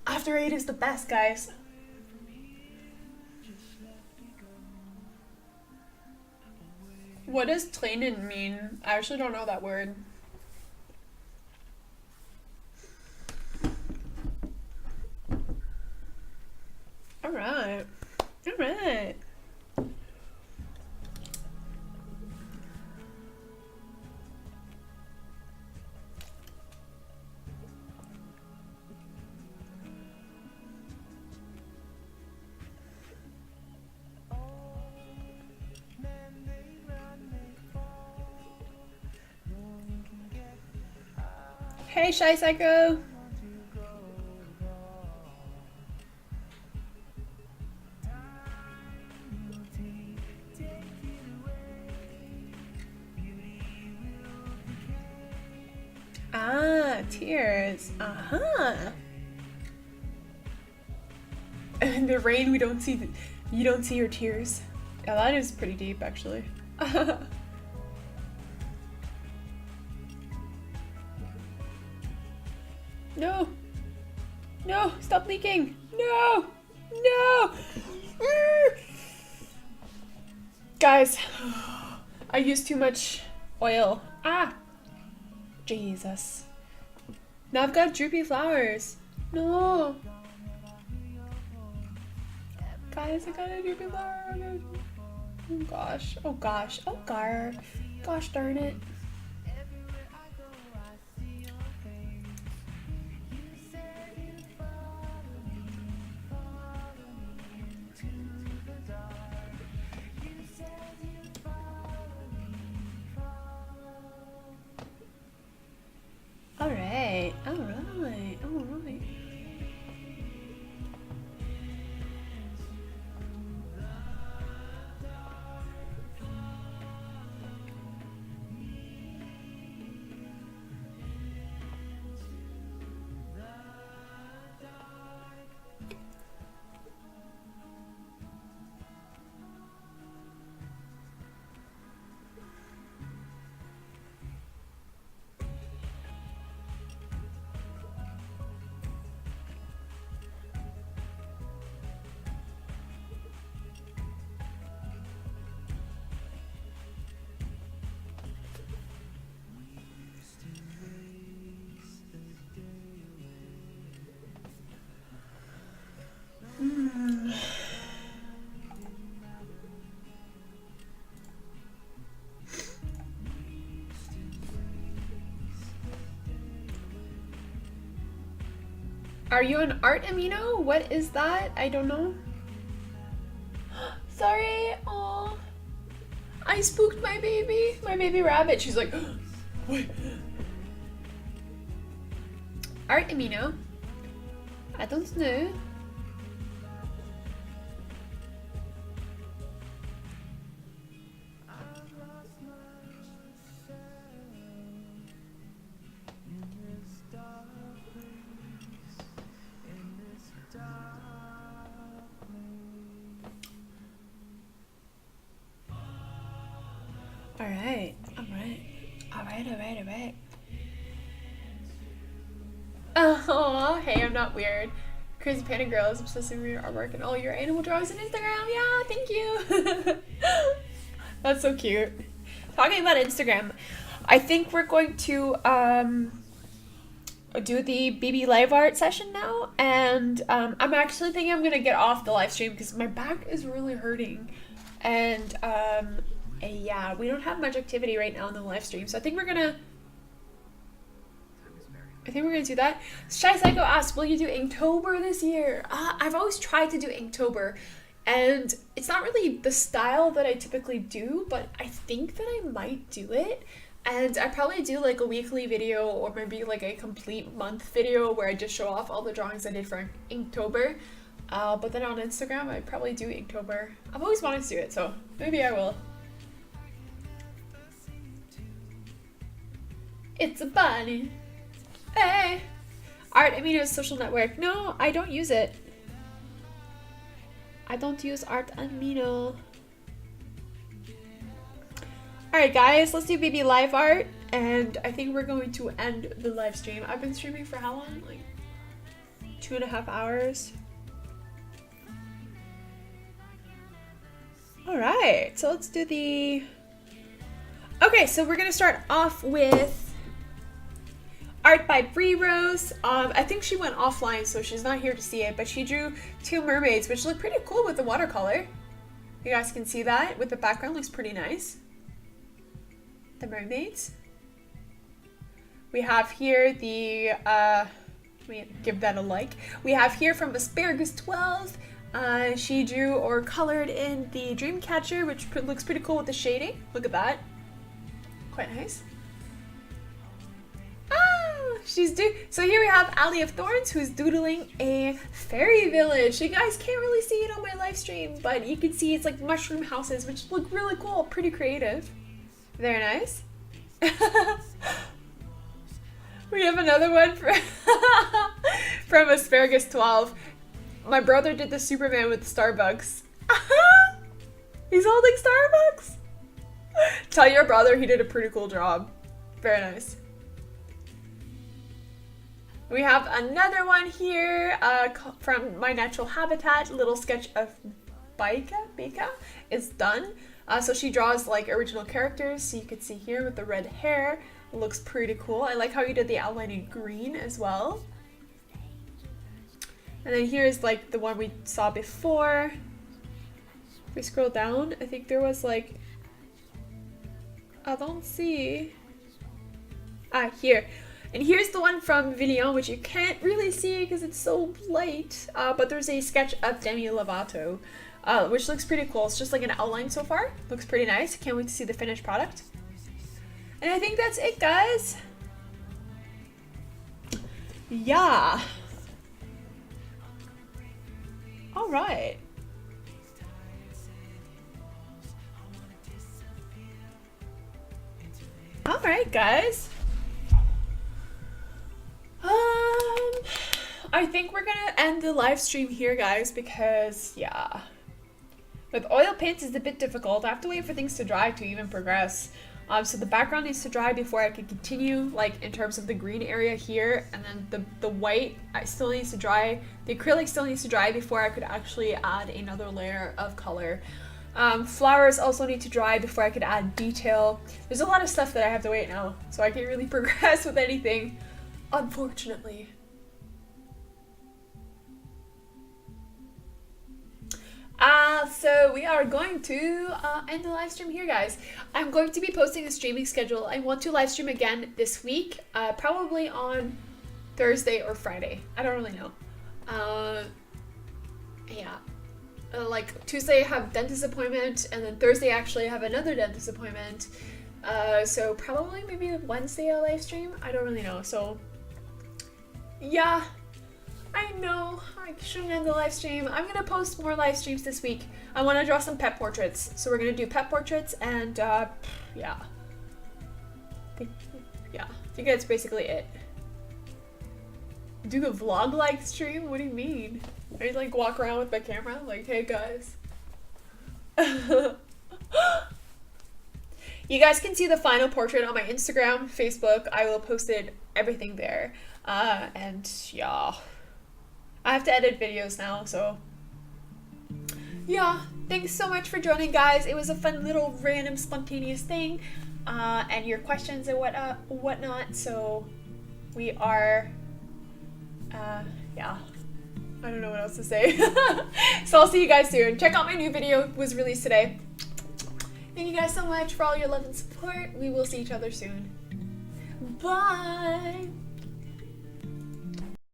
After 8 is the best, guys. What does Tränen mean? I actually don't know that word. Alright. Alright. Hey, Shy Psycho. Ah, tears. Uh-huh. In the rain, we don't see you don't see your tears. Yeah, that is pretty deep, actually. No. No, stop leaking. No. No. Guys, I used too much oil. Ah. Jesus. Now I've got droopy flowers. No. Guys, I got a droopy flower. Oh gosh. Oh gosh. Oh gar. Gosh darn it. Alright. Alright. Alright. Are you an art amino? What is that? I don't know. Sorry. Aw. I spooked my baby rabbit. She's like, what? Art amino? I don't know. Alright, alright. Oh, hey, I'm not weird. Crazy Panda Girl is obsessing with your artwork and all your animal drawings on Instagram. Yeah, thank you. That's so cute. Talking about Instagram, I think we're going to do the BB live art session now, and I'm actually thinking I'm gonna get off the live stream because my back is really hurting, and yeah, we don't have much activity right now in the live stream, so I think we're gonna do that. Shy Psycho asks, will you do Inktober this year? I've always tried to do Inktober, and it's not really the style that I typically do, but I think that I might do it. And I probably do like a weekly video or maybe like a complete month video where I just show off all the drawings I did for Inktober. But then on Instagram, I probably do Inktober. I've always wanted to do it, so maybe I will. It's a bunny. Hey! Art Amino social network. No, I don't use it. I don't use Art Amino. Alright guys, let's do BB live art, and I think we're going to end the live stream. I've been streaming for how long? Like 2.5 hours. Alright, so let's do the... Okay, so we're gonna start off with art by Bree Rose. I think she went offline, so she's not here to see it, but she drew 2 mermaids, which look pretty cool with the watercolor. You guys can see that with the background, looks pretty nice. The mermaids. We have here the, we give that a like. We have here from Asparagus 12, she drew or colored in the Dreamcatcher, which looks pretty cool with the shading. Look at that. Quite nice. Ah! So here we have Alley of Thorns, who's doodling a fairy village. You guys can't really see it on my live stream, but you can see it's like mushroom houses, which look really cool, pretty creative. Very nice. We have another one from Asparagus12. My brother did the Superman with Starbucks. He's holding Starbucks. Tell your brother he did a pretty cool job. Very nice. We have another one here from My Natural Habitat. Little sketch of Baika is done. So she draws like original characters. So you can see here with the red hair. Looks pretty cool. I like how you did the outline in green as well. And then here's like the one we saw before. If we scroll down, I think there was like, I don't see. Here. And here's the one from Villion, which you can't really see because it's so light. But there's a sketch of Demi Lovato, which looks pretty cool. It's just like an outline so far. Looks pretty nice. Can't wait to see the finished product. And I think that's it, guys. Yeah. All right. All right, guys. I think we're gonna end the live stream here, guys, because yeah, with oil paints it's a bit difficult. I have to wait for things to dry to even progress. So the background needs to dry before I can continue, like in terms of the green area here, and then the white still needs to dry. The acrylic still needs to dry before I could actually add another layer of color. Flowers also need to dry before I could add detail. There's a lot of stuff that I have to wait now, so I can't really progress with anything, unfortunately. So we are going to end the live stream here, guys. I'm going to be posting a streaming schedule. I want to live stream again this week, probably on Thursday or Friday. I don't really know. Yeah. Like Tuesday I have dentist appointment, and then Thursday actually I have another dentist appointment. So probably maybe Wednesday I'll live stream. I don't really know. So yeah. I know, I shouldn't end the live stream. I'm gonna post more live streams this week. I want to draw some pet portraits. So we're gonna do pet portraits and yeah. I think that's basically it. Do the vlog-like stream? What do you mean? I like walk around with my camera like, hey guys. You guys can see the final portrait on my Instagram, Facebook. I will post it, everything there. And yeah. I have to edit videos now, so yeah. Thanks so much for joining, guys. It was a fun little random spontaneous thing, and your questions and whatnot. So we are, yeah. I don't know what else to say. So I'll see you guys soon. Check out my new video. It was released today. Thank you guys so much for all your love and support. We will see each other soon. Bye.